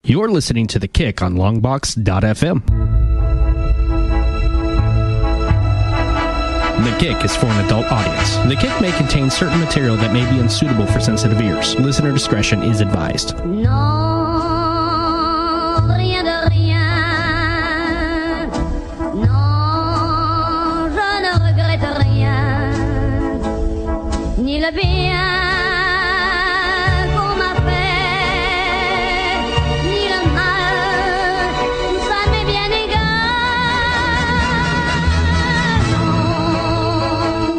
You're listening to The Kick on Longbox.FM. The Kick is for an adult audience. The Kick may contain certain material that may be unsuitable for sensitive ears. Listener discretion is advised. Non, rien de rien. Non, je ne regrette rien. Ni le bien qu'on m'a fait, ni le mal, ça m'est bien égal. Non,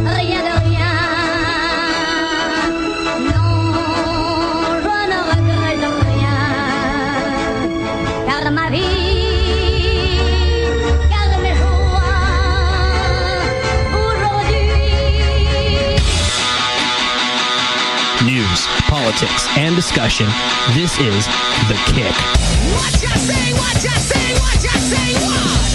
rien de rien. Non, je ne regrette rien. Car ma vie, car mes joies, aujourd'hui. News, politics, and discussion. This is The Kick. What you say, what you say, what you say, what?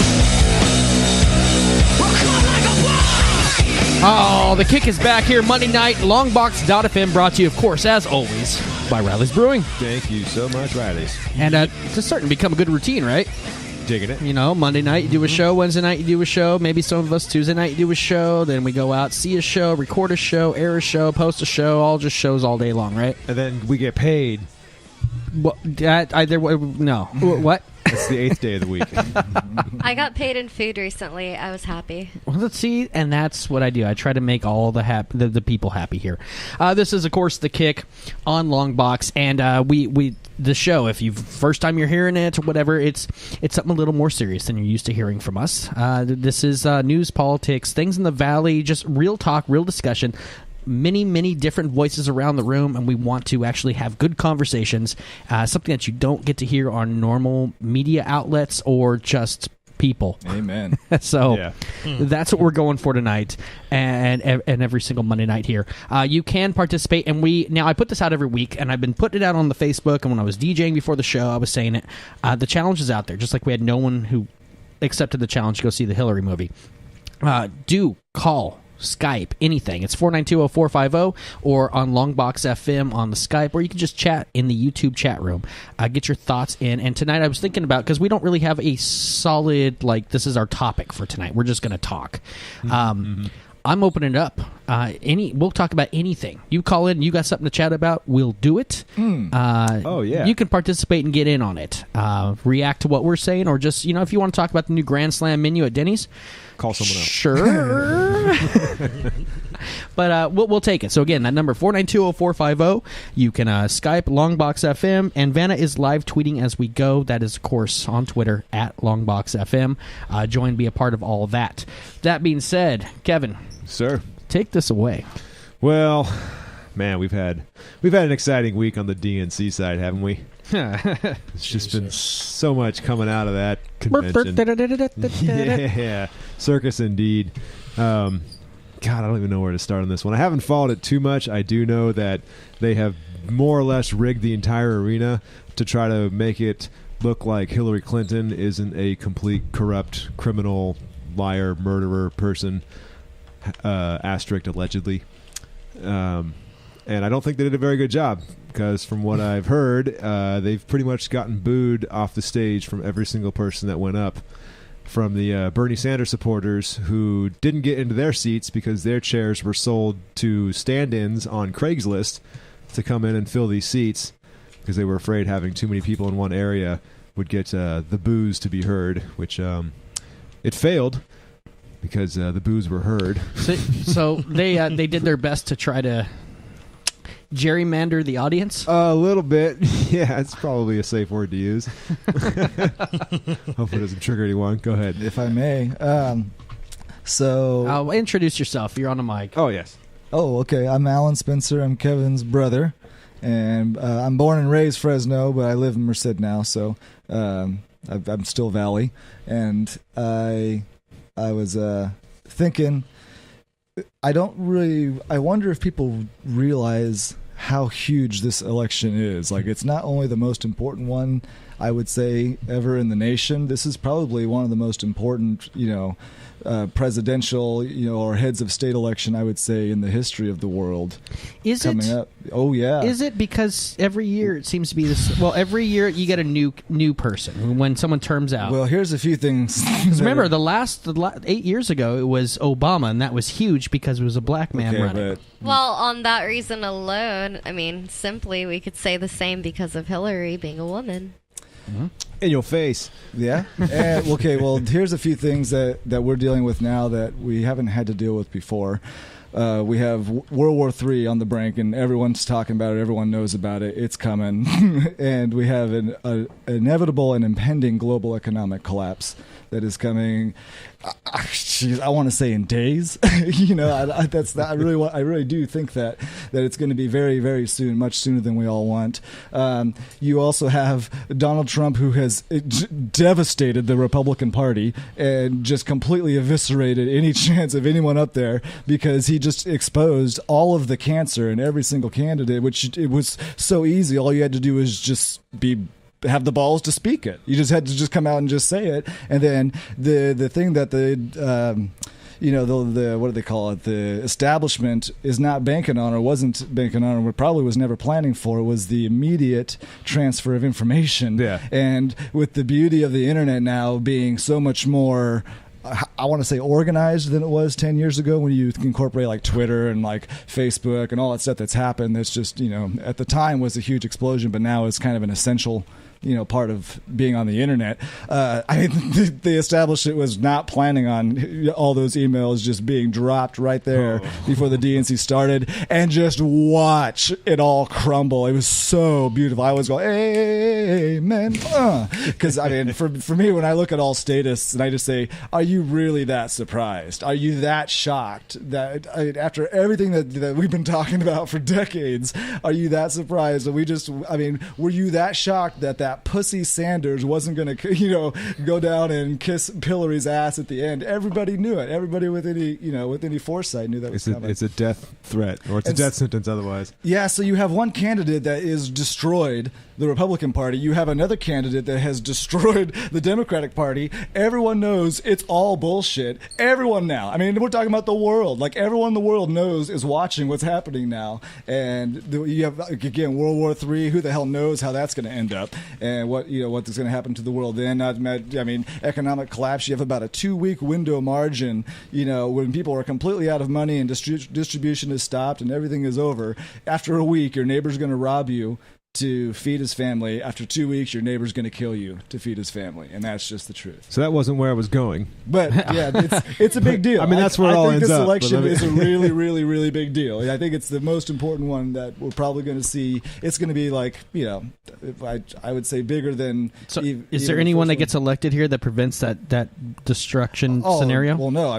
Well, come like a boy! Oh, The Kick is back here Monday night. Longbox.FM brought to you, of course, as always, by Riley's Brewing. Thank you so much, Riley's. And it's starting to become a good routine, right? Digging it. You know, Monday night you do a show, Wednesday night you do a show, maybe some of us Tuesday night you do a show, then we go out, see a show, record a show, air a show, post a show, all just shows all day long, right? And then we get paid. What? No. What? It's the 8th day of the week. I got paid in food recently. I was happy. Well, let's see, and that's what I do. I try to make all the people happy here. This is, of course, The Kick on Longbox, and the show, if you first time you're hearing it or whatever, it's something a little more serious than you're used to hearing from us. This is news, politics, things in the valley, just real talk, real discussion. Many different voices around the room, and we want to actually have good conversations, something that you don't get to hear on normal media outlets or just people. Amen. So that's what we're going for tonight, and every single Monday night here. You can participate, and I put this out every week, and I've been putting it out on the Facebook, and when I was DJing before the show, I was saying it. The challenge is out there, just like we had no one who accepted the challenge to go see the Hillary movie. Do call, Skype, anything. It's 492-0450 or on Longbox FM on the Skype, or you can just chat in the YouTube chat room. Get your thoughts in. And tonight I was thinking about, because we don't really have a solid, this is our topic for tonight. We're just going to talk. I'm opening it up. We'll talk about anything. You call in, you got something to chat about, we'll do it. Oh, yeah. You can participate and get in on it. React to what we're saying, or just, if you want to talk about the new Grand Slam menu at Denny's, call someone else. Sure. But we'll take it. So again, that number 492-0450. You can Skype Longbox FM, and Vanna is live tweeting as we go. That is, of course, on Twitter at Longbox FM. Join, be a part of all that. That being said, Kevin, sir, take this away. Well, man, we've had an exciting week on the DNC side, haven't we? It's just been so much coming out of that convention. Yeah, circus indeed. God, I don't even know where to start on this one. I haven't followed it too much. I do know that they have more or less rigged the entire arena to try to make it look like Hillary Clinton isn't a complete corrupt criminal, liar, murderer person, asterisk allegedly. And I don't think they did a very good job, because from what I've heard, they've pretty much gotten booed off the stage from every single person that went up. From the Bernie Sanders supporters who didn't get into their seats because their chairs were sold to stand-ins on Craigslist to come in and fill these seats, because they were afraid having too many people in one area would get the boos to be heard, which it failed, because the boos were heard. So they did their best to try to gerrymander the audience? A little bit. Yeah, it's probably a safe word to use. Hope it doesn't trigger anyone. Go ahead. If I may. Introduce yourself. You're on the mic. Oh, yes. Oh, okay. I'm Allan Spencer. I'm Kevin's brother. And I'm born and raised Fresno, but I live in Merced now, so I'm still Valley. And I was thinking... I wonder if people realize how huge this election is. Like, it's not only the most important one, I would say, ever in the nation. This is probably one of the most important, presidential, or heads of state election, I would say, in the history of the world. Is coming up. Oh yeah. Is it because every year it seems to be this? Well, every year you get a new person when someone turns out. Well, here's a few things. Remember, the last 8 years ago, it was Obama, and that was huge because it was a black man running. Well, on that reason alone, I mean, simply we could say the same because of Hillary being a woman. Mm-hmm. In your face. Yeah. And, okay, well, here's a few things that we're dealing with now that we haven't had to deal with before. We have World War III on the brink, and everyone's talking about it. Everyone knows about it. It's coming. And we have an inevitable and impending global economic collapse that is coming. I want to say in days. I really do think that it's going to be very, very soon, much sooner than we all want. You also have Donald Trump, who has devastated the Republican Party and just completely eviscerated any chance of anyone up there, because he just exposed all of the cancer in every single candidate, which it was so easy. All you had to do was just have the balls to speak it. You just had to just come out and just say it. And then the thing that the what do they call it? The establishment is not banking on, or wasn't banking on, or probably was never planning for, was the immediate transfer of information. Yeah. And with the beauty of the internet now being so much more, I want to say, organized than it was 10 years ago, when you incorporate like Twitter and like Facebook and all that stuff that's happened. That's just, at the time was a huge explosion, but now it's kind of an essential part of being on the internet. The establishment was not planning on all those emails just being dropped right there before the DNC started, and just watch it all crumble. It was so beautiful. I was going, amen. Because, for me, when I look at all statists, and I just say, are you really that surprised? Are you that shocked that after everything that we've been talking about for decades, are you that surprised? Were you that shocked that pussy Sanders wasn't going to, go down and kiss Hillary's ass at the end? Everybody knew it. Everybody with any foresight knew that was coming. It's a death threat, or it's a death sentence otherwise. Yeah, so you have one candidate that is destroyed the Republican Party. You have another candidate that has destroyed the Democratic Party. Everyone knows it's all bullshit. Everyone now. We're talking about the world. Like, everyone in the world is watching what's happening now. And you have, again, World War III. Who the hell knows how that's going to end up, and what is going to happen to the world then? Economic collapse. You have about a 2-week window margin, when people are completely out of money and distribution is stopped and everything is over. After a week, your neighbor's going to rob you to feed his family. After 2 weeks, your neighbor's going to kill you to feed his family, and that's just the truth. So that wasn't where I was going. But yeah, it's a big deal. That's where it all ends up. I think this election is a really, really, really big deal. I think it's the most important one that we're probably going to see. It's going to be like, I would say bigger than. So is there anyone that gets elected here that prevents that destruction scenario? Well, no.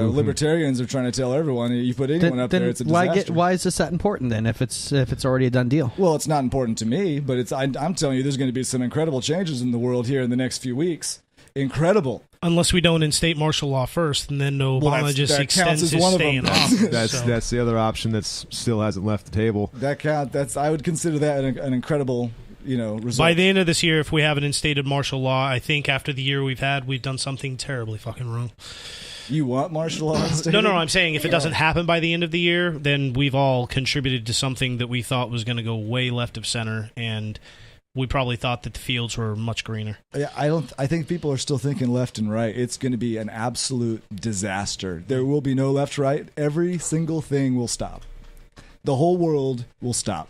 Libertarians are trying to tell everyone, you put anyone up there, it's a disaster. Why is this that important then? If it's already a done deal? Well, it's not important to me, but I'm telling you, there's going to be some incredible changes in the world here in the next few weeks. Incredible. Unless we don't instate martial law first, and then Obama just extends his stay in office. That's the other option that still hasn't left the table. I would consider that an incredible result. By the end of this year, if we have an instated martial law, I think after the year we've had, we've done something terribly fucking wrong. You want martial law instated? No, I'm saying if it doesn't happen by the end of the year, then we've all contributed to something that we thought was going to go way left of center, and we probably thought that the fields were much greener. Yeah, I think people are still thinking left and right. It's going to be an absolute disaster. There will be no left, right. Every single thing will stop. The whole world will stop.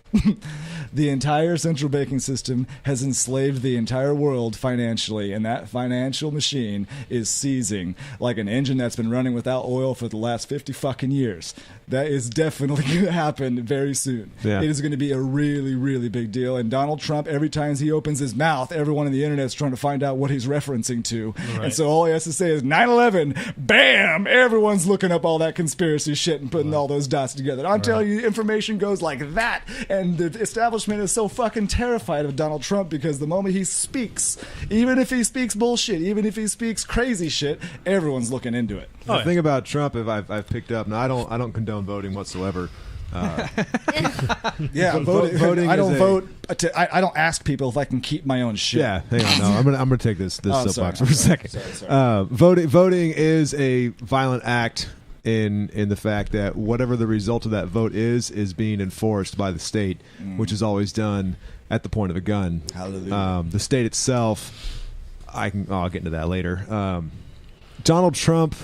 The entire central banking system has enslaved the entire world financially, and that financial machine is seizing like an engine that's been running without oil for the last 50 fucking years. That is definitely going to happen very soon. Yeah. It is going to be a really, really big deal. And Donald Trump, every time he opens his mouth, everyone on the internet is trying to find out what he's referencing to. Right. And so all he has to say is 9/11, bam! Everyone's looking up all that conspiracy shit and putting all those dots together. I'm telling you, information goes like that. And the establishment is so fucking terrified of Donald Trump because the moment he speaks, even if he speaks bullshit, even if he speaks crazy shit, everyone's looking into it. The thing about Trump, if I've picked up, now I don't condone voting whatsoever, Yeah, voting. I don't vote. I don't ask people if I can keep my own shit. Yeah, hang on. No, I'm gonna take this soapbox sorry. for a second. Sorry. Voting is a violent act in the fact that whatever the result of that vote is being enforced by the state, which is always done at the point of a gun. Hallelujah. The state itself, I'll get into that later. Donald Trump,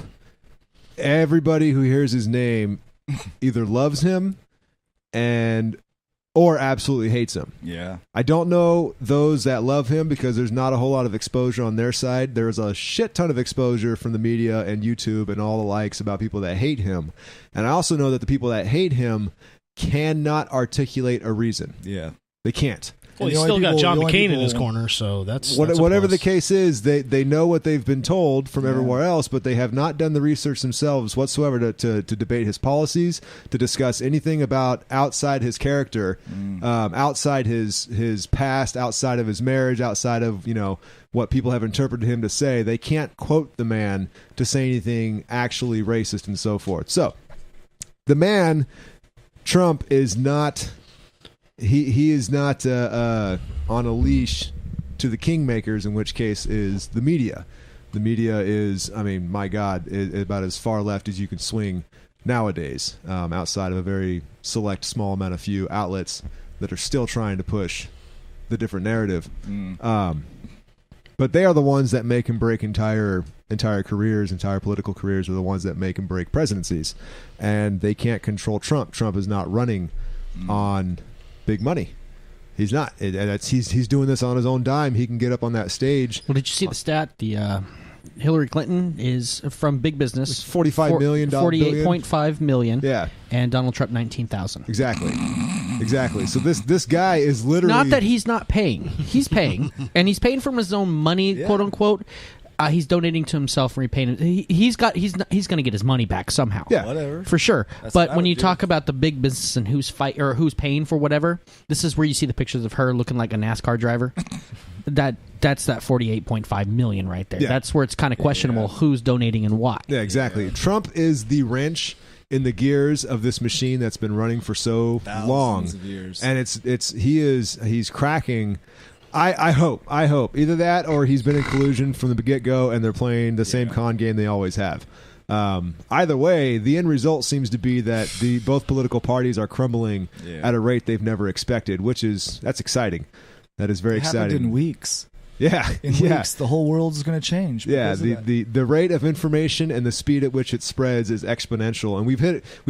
everybody who hears his name either loves him or absolutely hates him. Yeah. I don't know those that love him because there's not a whole lot of exposure on their side. There's a shit ton of exposure from the media and YouTube and all the likes about people that hate him. And I also know that the people that hate him cannot articulate a reason. Yeah. They can't. Well, he's still got John McCain in his corner, so that's whatever a the plus. case is. They know what they've been told from everywhere else, but they have not done the research themselves whatsoever to debate his policies, to discuss anything about outside his character, outside his past, outside of his marriage, outside of what people have interpreted him to say. They can't quote the man to say anything actually racist and so forth. So the man Trump is not. He is not on a leash to the kingmakers, in which case is the media. The media is, my God, about as far left as you can swing nowadays, outside of a very select, small amount of few outlets that are still trying to push the different narrative. But they are the ones that make and break entire careers, entire political careers, are the ones that make and break presidencies. And they can't control Trump. Trump is not running on big money. He's not. He's doing this on his own dime. He can get up on that stage. Well, did you see the stat? The Hillary Clinton is from big business. It's $45 million. $48.5 million. Yeah. And Donald Trump, 19,000. Exactly. So this guy is literally Not that he's not paying. He's paying, and he's paying from his own money, quote unquote. He's donating to himself and repaying. He's going to get his money back somehow. Yeah, whatever, for sure. That's But when you talk about the big business and who's paying for whatever, this is where you see the pictures of her looking like a NASCAR driver. That's that $48.5 million right there. Yeah. That's where it's kind of questionable who's donating and why. Yeah, exactly. Trump is the wrench in the gears of this machine that's been running for so long, of years. And he's cracking. I hope either that or he's been in collusion from the get-go and they're playing the same con game they always have. Either way, the end result seems to be that both political parties are crumbling at a rate they've never expected, that's exciting. That is very exciting. Happened in weeks. Yeah, in weeks, the whole world is going to change. Yeah, the rate of information and the speed at which it spreads is exponential, and we've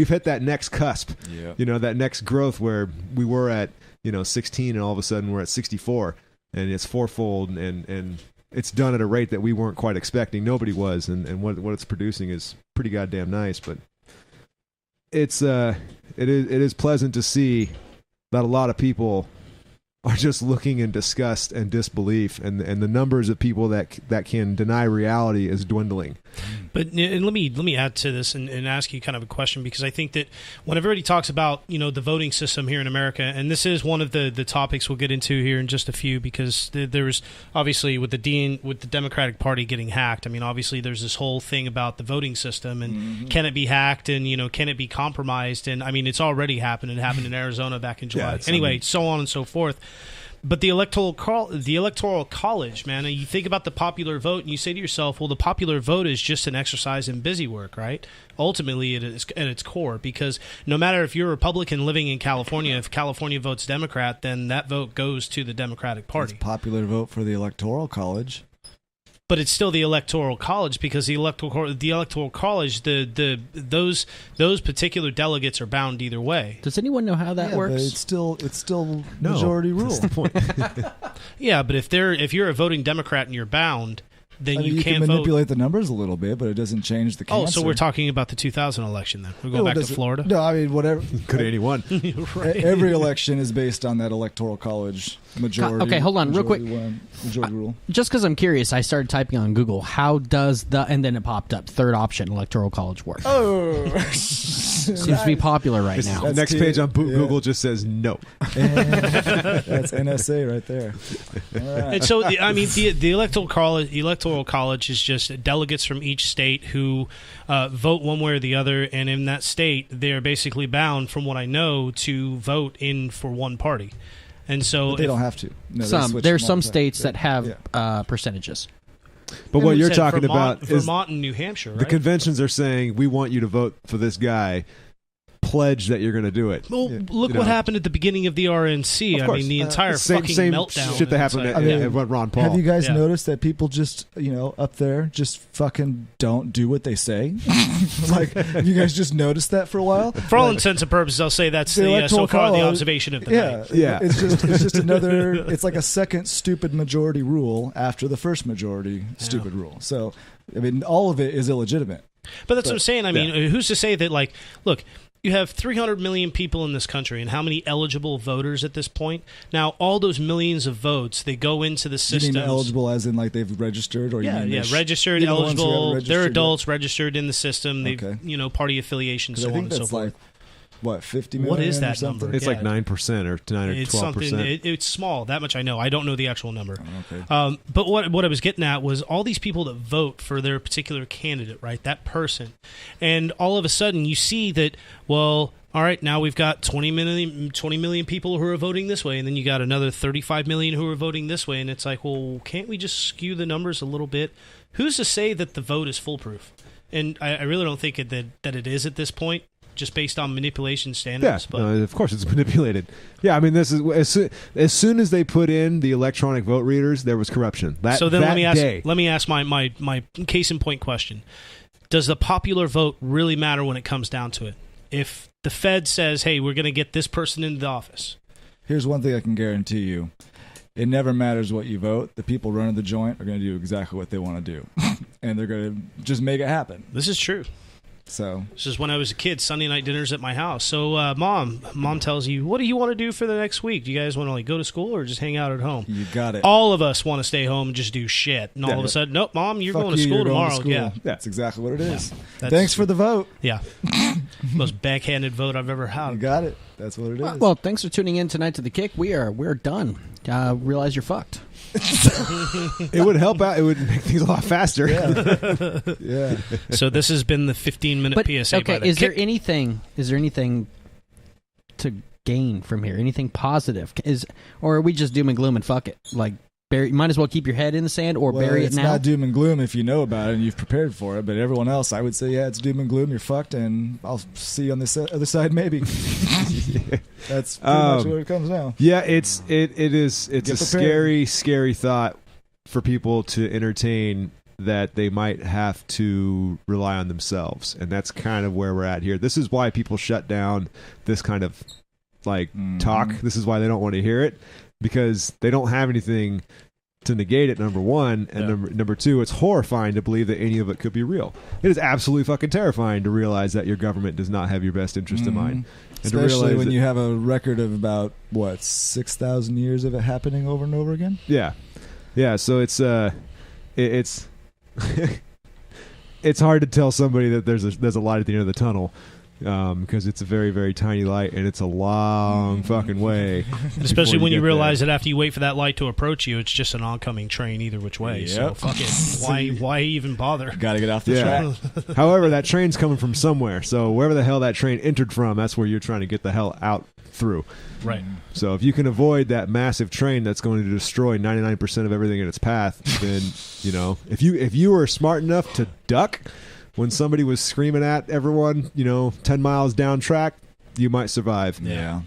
hit that next cusp. Yeah. That next growth where we were at 16, and all of a sudden we're at 64. And it's fourfold, and it's done at a rate that we weren't quite expecting. Nobody was, and what it's producing is pretty goddamn nice. But it is pleasant to see that a lot of people are just looking in disgust and disbelief, and the numbers of people that can deny reality is dwindling. But and let me add to this and ask you kind of a question, because I think that when everybody talks about the voting system here in America, and this is one of the topics we'll get into here in just a few, because there's obviously with the Democratic Party getting hacked. Obviously there's this whole thing about the voting system and can it be hacked and can it be compromised, and it's already happened. It happened in Arizona back in July. So on and so forth. But the electoral college, man, you think about the popular vote and you say to yourself, well, the popular vote is just an exercise in busy work, right? Ultimately, it is at its core, because no matter if you're a Republican living in California, if California votes Democrat, then that vote goes to the Democratic Party. It's popular vote for the electoral college. But it's still the electoral college, because the electoral college, those particular delegates are bound either way. Does anyone know how that works? But it's still majority rule. That's the point. Yeah, but if you're a voting Democrat and you're bound, then you can't can manipulate vote. the numbers a little bit, but it doesn't change the cancer. Oh, so we're talking about the 2000 election then. We're going back to Florida? No, whatever. Could anyone. Right. Every election is based on that electoral college majority. Okay, hold on, real quick. Majority rule. Just because I'm curious, I started typing on Google, how does and then it popped up, third option, electoral college work. Oh. Seems to be popular right now. The next page on Google just says no. That's NSA right there. All right. And so, the electoral electoral college is just delegates from each state who vote one way or the other, and in that state, they are basically bound, from what I know, to vote in for one party. And so But they don't have to. No, There's some states that have percentages. But what you're Said talking Vermont, about is Vermont and New Hampshire, right? the conventions are saying, we want you to vote for this guy. Pledge that you're going to do it. Well, look what happened at the beginning of the RNC. Of I course. mean, the entire same fucking meltdown. shit that happened at Ron Paul. Have you guys Yeah. noticed that people just, up there just fucking don't do what they say? Like, have you guys just noticed that for a while? For all intents and purposes, I'll say that's The electoral so far the college- observation of the Yeah, night. Yeah. It's just another. It's like a second stupid majority rule after the first majority stupid rule. So, I mean, all of it is illegitimate. But that's what I'm saying. I mean, who's to say that, like, look, you have 300 million people in this country, and how many eligible voters at this point? Now, all those millions of votes, they go into the You system. mean eligible as in like they've registered, or you mean registered, even the ones who haven't eligible. They're registered adults registered in the system. They, Okay. party affiliation, 'Cause so I on think and so that's forth. like what 50 million. What is or that something? number? It's like Yeah. 9% or 9 or It's 12%. something. It's small. That much I know. I don't know the actual number. Okay. But what I was getting at was all these people that vote for their particular candidate, right? That person, and all of a sudden you see that. Well, all right, now we've got 20 million people who are voting this way, and then you got another 35 million who are voting this way, and it's like, well, can't we just skew the numbers a little bit? Who's to say that the vote is foolproof? And I really don't think that it is at this point. Just based on manipulation standards. Yeah, But no, of course it's manipulated. Yeah, I mean, this is as soon as they put in the electronic vote readers, there was corruption. so then that let me ask my case in point question: does the popular vote really matter when it comes down to it? If the Fed says, "Hey, we're going to get this person into the office," Here's one thing I can guarantee you: it never matters what you vote. The people running the joint are going to do exactly what they want to do, and they're going to just make it happen. this is true. So This is when I was a kid. Sunday night dinners at my house. So, mom tells you, "What do you want to do for the next week? Do you guys want to go to school or just hang out at home?" you got it. All of us want to stay home and just do shit. And all of a sudden, nope, Mom, you're Fuck going to you, school you're going tomorrow. school. Yeah, That's exactly what it is. That's- Thanks for the vote. yeah. Most backhanded vote I've ever You had. got it. That's what it is. Well, thanks for tuning in tonight to The Kick. We're done. Realize you're fucked. It would help out. It would make things a lot faster. yeah. So this has been the 15-minute But PSA. okay, by the is there Kick. anything to gain from here? Anything positive? Or are we just doom and gloom and fuck it? Like, might as well keep your head in the sand or Well, bury it it's now. not doom and gloom if you know about it and you've prepared for it. But everyone else, I would say, yeah, it's doom and gloom. You're fucked, and I'll see you on this other side, maybe. That's pretty much what it comes down. Yeah, it is. It's Get a prepared. scary thought for people to entertain that they might have to rely on themselves, and that's kind of where we're at here. This is why people shut down this kind of talk. This is why they don't want to hear it, because they don't have anything to negate it, number one, and number two, it's horrifying to believe that any of it could be real. It is absolutely fucking terrifying to realize that your government does not have your best interest in mind. And to Especially realize when that- you have a record of about 6,000 years of it happening over and over again. Yeah. So it's it's it's hard to tell somebody that there's a light at the end of the tunnel, because it's a very, very tiny light, and it's a long fucking way. Especially when you get realize that after you wait for that light to approach you, it's just an oncoming train either which way. So Yep. fuck it. Why even bother? Got to get off the Yeah. track. However, that train's coming from somewhere, so wherever the hell that train entered from, that's where you're trying to get the hell out through. Right. So if you can avoid that massive train that's going to destroy 99% of everything in its path, then if you were smart enough to duck when somebody was screaming at everyone, 10 miles down track, you might survive. Yeah.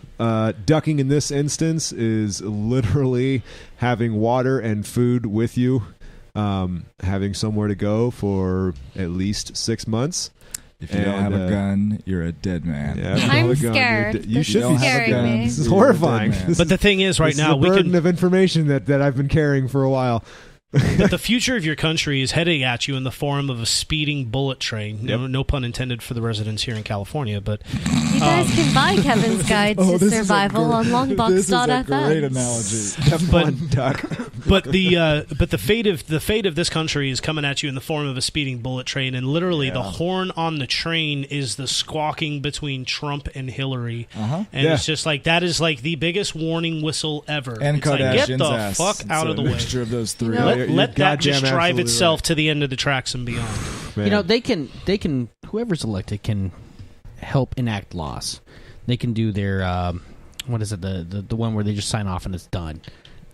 Ducking in this instance is literally having water and food with you, having somewhere to go for at least 6 months. If you don't have a gun, you're a dead man. Yeah, if you I'm don't have a gun, scared. you This should is be scaring me. This is You're a horrifying. dead man. This But the thing is, right this now, is a we burden can. of information that I've been carrying for a while. But the future of your country is heading at you in the form of a speeding bullet train. No pun intended for the residents here in California, but You guys can buy Kevin's Guide to this is a Survival on This is a great Longbox.FM. analogy. Have fun, duck. but the fate of this country is coming at you in the form of a speeding bullet train, and literally the horn on the train is the squawking between Trump and Hillary, and it's just like that is like the biggest warning whistle ever. And it's like, Kardashian's get the ass. fuck It's out a of the way. mixture of those three. You know, let that just goddamn drive absolutely itself right. to the end of the tracks and beyond. Man. You know, they can whoever's elected can help enact laws. They can do their what is it, the one where they just sign off and it's done.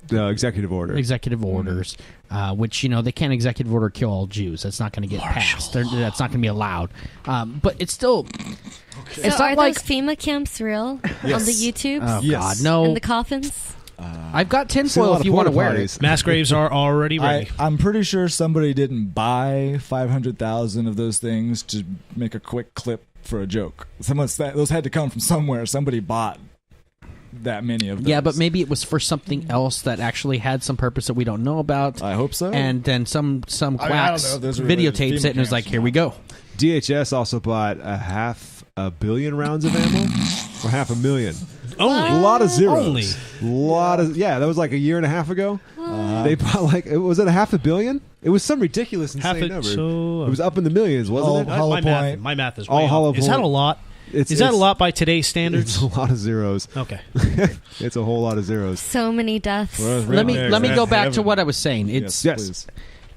The executive order. Executive orders, which, you know, they can't executive order kill all Jews. That's not going to get passed. That's not going to be allowed. But it's still... So It's are not like... those FEMA camps real on the YouTube? Oh, Yes. God, no. And the coffins? I've got Seen a tinfoil lot if of you want to porta wear potties. it. Mass graves are already ready. I'm pretty sure somebody didn't buy 500,000 of those things to make a quick clip for a joke. Those had to come from somewhere. Somebody bought that many of those. Yeah, but maybe it was for something else that actually had some purpose that we don't know about. I hope so. And then some I don't quacks know if those are related to videotapes FEMA it and was like, camps here or we not. go. DHS also bought 500 million rounds of ammo, or 500,000. Only. A lot of zeros. Only. That was like a year and a half ago. They bought was it 500 million? It was some ridiculous insane number. So, It was up in the millions, wasn't it? Hollow Point. my math is All way Hollow off. Is that a Point. lot? It's Is that a lot by today's standards? It's a lot of zeros. Okay. It's a whole lot of zeros. So many deaths. Let me go back to what I was saying. It's yes, Yes.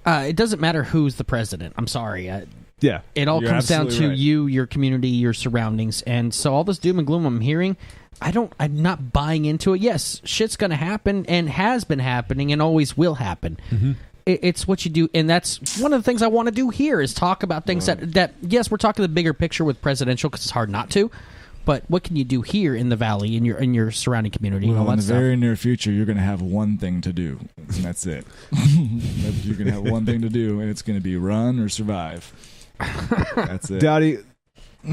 please. it doesn't matter who's the president. I'm sorry. Yeah. It all You're comes down to absolutely right. you, your community, your surroundings, and so all this doom and gloom I'm hearing, I'm not buying into it. Yes, shit's going to happen and has been happening and always will happen. Mm-hmm. It's what you do, and that's one of the things I want to do here is talk about things that yes, we're talking the bigger picture with presidential because it's hard not to. But what can you do here in the valley, in your surrounding community, and Well, all in that the stuff? very near future, you're going to have one thing to do, and that's it. You're going to have one thing to do, and it's going to be run or survive. That's it. Dowdy,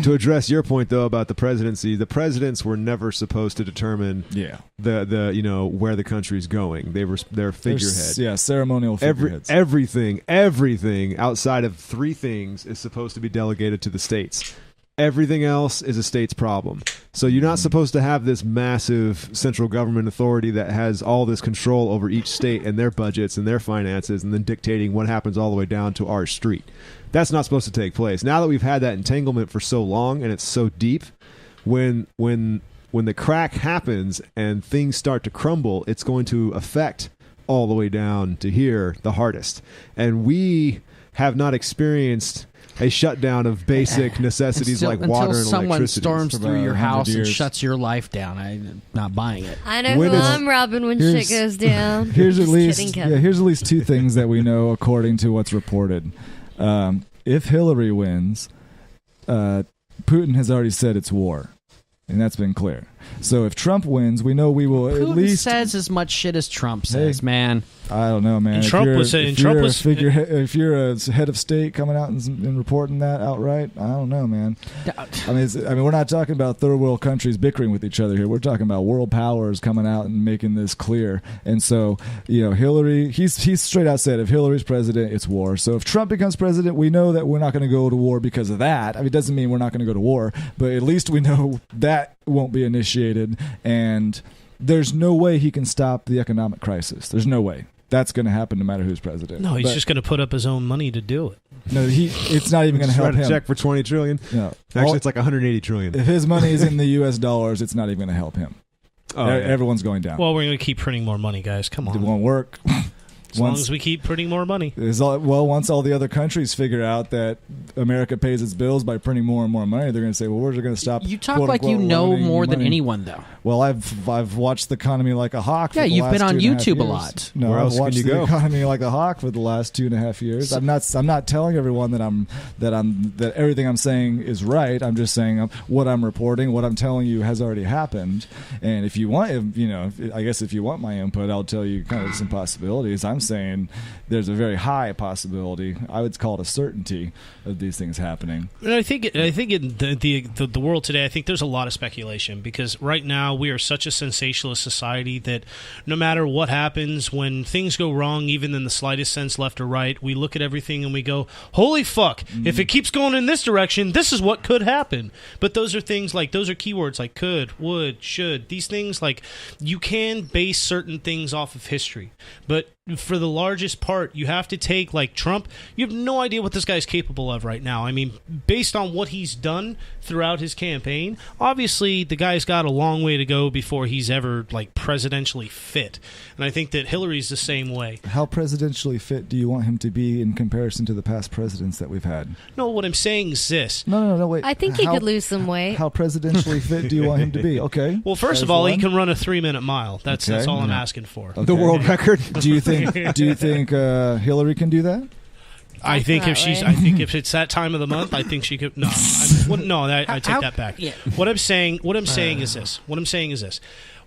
to address your point though about the presidency, the presidents were never supposed to determine Yeah. the where the country's going. They're figurehead. Yeah, ceremonial figureheads. Everything outside of three things is supposed to be delegated to the states. Everything else is a state's problem. So you're not supposed to have this massive central government authority that has all this control over each state and their budgets and their finances and then dictating what happens all the way down to our street. That's not supposed to take place. Now that we've had that entanglement for so long and it's so deep, when the crack happens and things start to crumble, it's going to affect all the way down to here the hardest. And we have not experienced a shutdown of basic necessities Until- like water until and someone electricity. storms For through about your 100 house and years. shuts your life down. I'm not buying it. I know When who is- I'm robbing when here's- shit goes down. Here's at Just least kidding, Kevin. here's at least two things that we know according to what's reported. If Hillary wins, Putin has already said it's war, and that's been clear. So if Trump wins, we know we will Putin at least says as much shit as Trump says, man. I don't know, man. And If Trump you're- was saying- if Trump you're a was- if you're a head of state coming out and reporting that outright, I don't know, man. I mean, we're not talking about third world countries bickering with each other here. We're talking about world powers coming out and making this clear. And so, Hillary, he's straight out said, if Hillary's president, it's war. So if Trump becomes president, we know that we're not going to go to war because of that. I mean, it doesn't mean we're not going to go to war, but at least we know that won't be initiated. And there's no way he can stop the economic crisis. There's no way. That's going to happen no matter who's president. No, he's But- just going to put up his own money to do it. No, it's not even going to Just help write a him. check for $20 trillion. No. Actually, it's like 180 trillion. If his money is in the U.S. dollars, it's not even going to help him. Oh, yeah. Everyone's going down. Well, we're going to keep printing more money, guys. Come It on. won't work. As long as we keep printing more money. Once all the other countries figure out that America pays its bills by printing more and more money, they're going to say, "Well, we're going to stop." You talk quote, like you unquote, know limiting more than money." anyone, though. Well, I've watched the economy like a hawk. For Yeah, the you've last been on 2.5 YouTube a years. lot. No, Where I've else can watched you the go? economy like a hawk for the last 2.5 years. I'm not telling everyone that everything I'm saying is right. I'm just saying what I'm reporting, what I'm telling you has already happened. And if you want, I guess if you want my input, I'll tell you kind of some possibilities. I'm saying there's a very high possibility. I would call it a certainty of these things happening. And I think in the world today, I think there's a lot of speculation because right now we are such a sensationalist society that no matter what happens, when things go wrong, even in the slightest sense, left or right, we look at everything and we go, "Holy fuck! If it keeps going in this direction, this is what could happen." But those are things like those are keywords like could, would, should. These things like you can base certain things off of history, but for the largest part, you have to take, like, Trump. You have no idea what this guy's capable of right now. I mean, based on what he's done throughout his campaign, obviously the guy's got a long way to go before he's ever, like, presidentially fit. And I think that Hillary's the same way. How presidentially fit do you want him to be in comparison to the past presidents that we've had? No, what I'm saying is this. No, wait. I think he could lose some weight. How presidentially fit do you want him to be? Okay. Well, first of all, he can run a 3-minute mile. That's all I'm asking for. Okay. The world record. Do you think Hillary can do that? I think if it's that time of the month, I think she could. No, I take that back. Yeah. What I'm saying is this.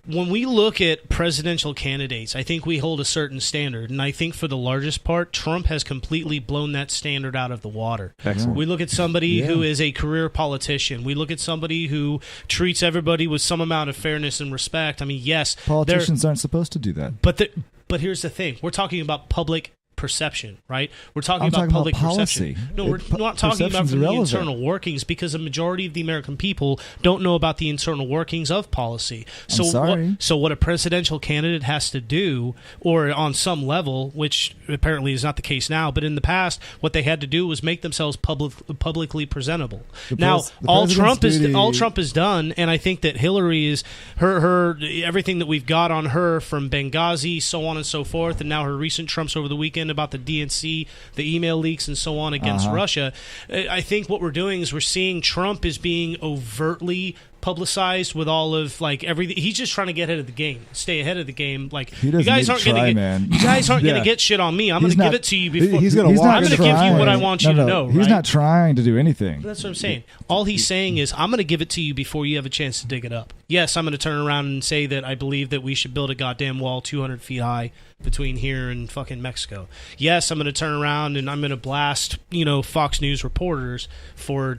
When we look at presidential candidates, I think we hold a certain standard, and I think for the largest part, Trump has completely blown that standard out of the water. Excellent. We look at somebody who is a career politician. We look at somebody who treats everybody with some amount of fairness and respect. I mean, yes, politicians aren't supposed to do that. But here's the thing: we're talking about public perception, right? We're talking about public policy. perception. No, we're not talking about from the internal workings, because a majority of the American people don't know about the internal workings of policy. So what a presidential candidate has to do, or on some level, which apparently is not the case now, but in the past, what they had to do was make themselves publicly presentable. Now, all Trump is done, and I think that Hillary is her everything that we've got on her from Benghazi, so on and so forth, and now her recent Trumps over the weekend about the DNC, the email leaks, and so on against Russia. I think what we're doing is we're seeing Trump as being overtly publicized with all of, like, everything. He's just trying to get ahead of the game, stay ahead of the game. Like, you guys aren't going to get shit on me. I'm going to give it to you before. I'm going to give you what I want you to know. He's not trying to do anything. That's what I'm saying. All he's saying is, I'm going to give it to you before you have a chance to dig it up. Yes, I'm going to turn around and say that I believe that we should build a goddamn wall 200 feet high between here and fucking Mexico. Yes, I'm going to turn around and I'm going to blast, Fox News reporters for,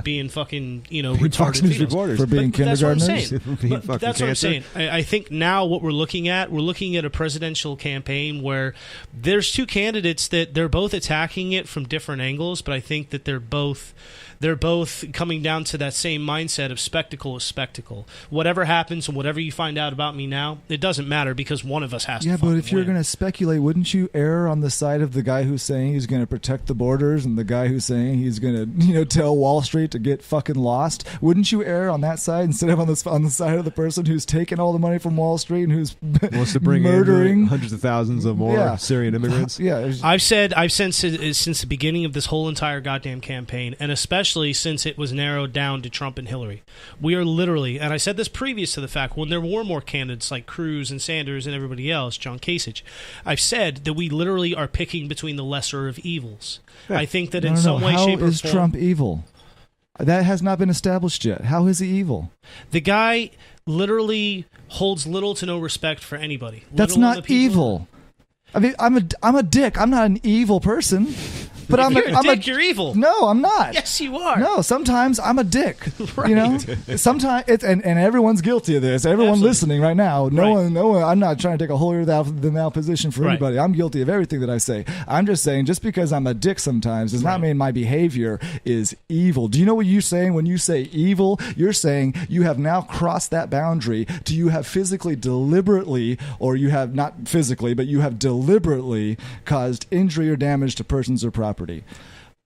being fucking, retarded Fox News reporters. For being kindergartners. That's what I'm saying. I think now what we're looking at a presidential campaign where there's two candidates that they're both attacking it from different angles, but I think that they're both coming down to that same mindset of spectacle is spectacle. Whatever happens and whatever you find out about me now, it doesn't matter, because one of us has to. Yeah, but if you're going to speculate, wouldn't you err on the side of the guy who's saying he's going to protect the borders and the guy who's saying he's going to, tell Wall Street to get fucking lost? Wouldn't you err on that side instead of on the side of the person who's taking all the money from Wall Street and who's wants to bring murdering in hundreds of thousands of more Syrian immigrants? Yeah, I've said since the beginning of this whole entire goddamn campaign, and especially since it was narrowed down to Trump and Hillary, we are literally, and I said this previous to the fact, when there were more candidates like Cruz and Sanders and everybody else, John Kasich, I've said that we literally are picking between the lesser of evils. Yeah. I think that in some way, shape, or form... How is Trump evil? That has not been established yet. How is he evil? The guy literally holds little to no respect for anybody. That's not evil. I mean, I'm a dick. I'm not an evil person. But you're evil. No, I'm not. Yes, you are. No, sometimes I'm a dick. Right. Sometimes and everyone's guilty of this. Everyone listening right now. No one. I'm not trying to take a holier than thou position for anybody. I'm guilty of everything that I say. I'm just saying, just because I'm a dick sometimes does not mean my behavior is evil. Do you know what you're saying when you say evil? You're saying you have now crossed that boundary to you have physically deliberately, or you have not physically, but you have deliberately caused injury or damage to persons or property.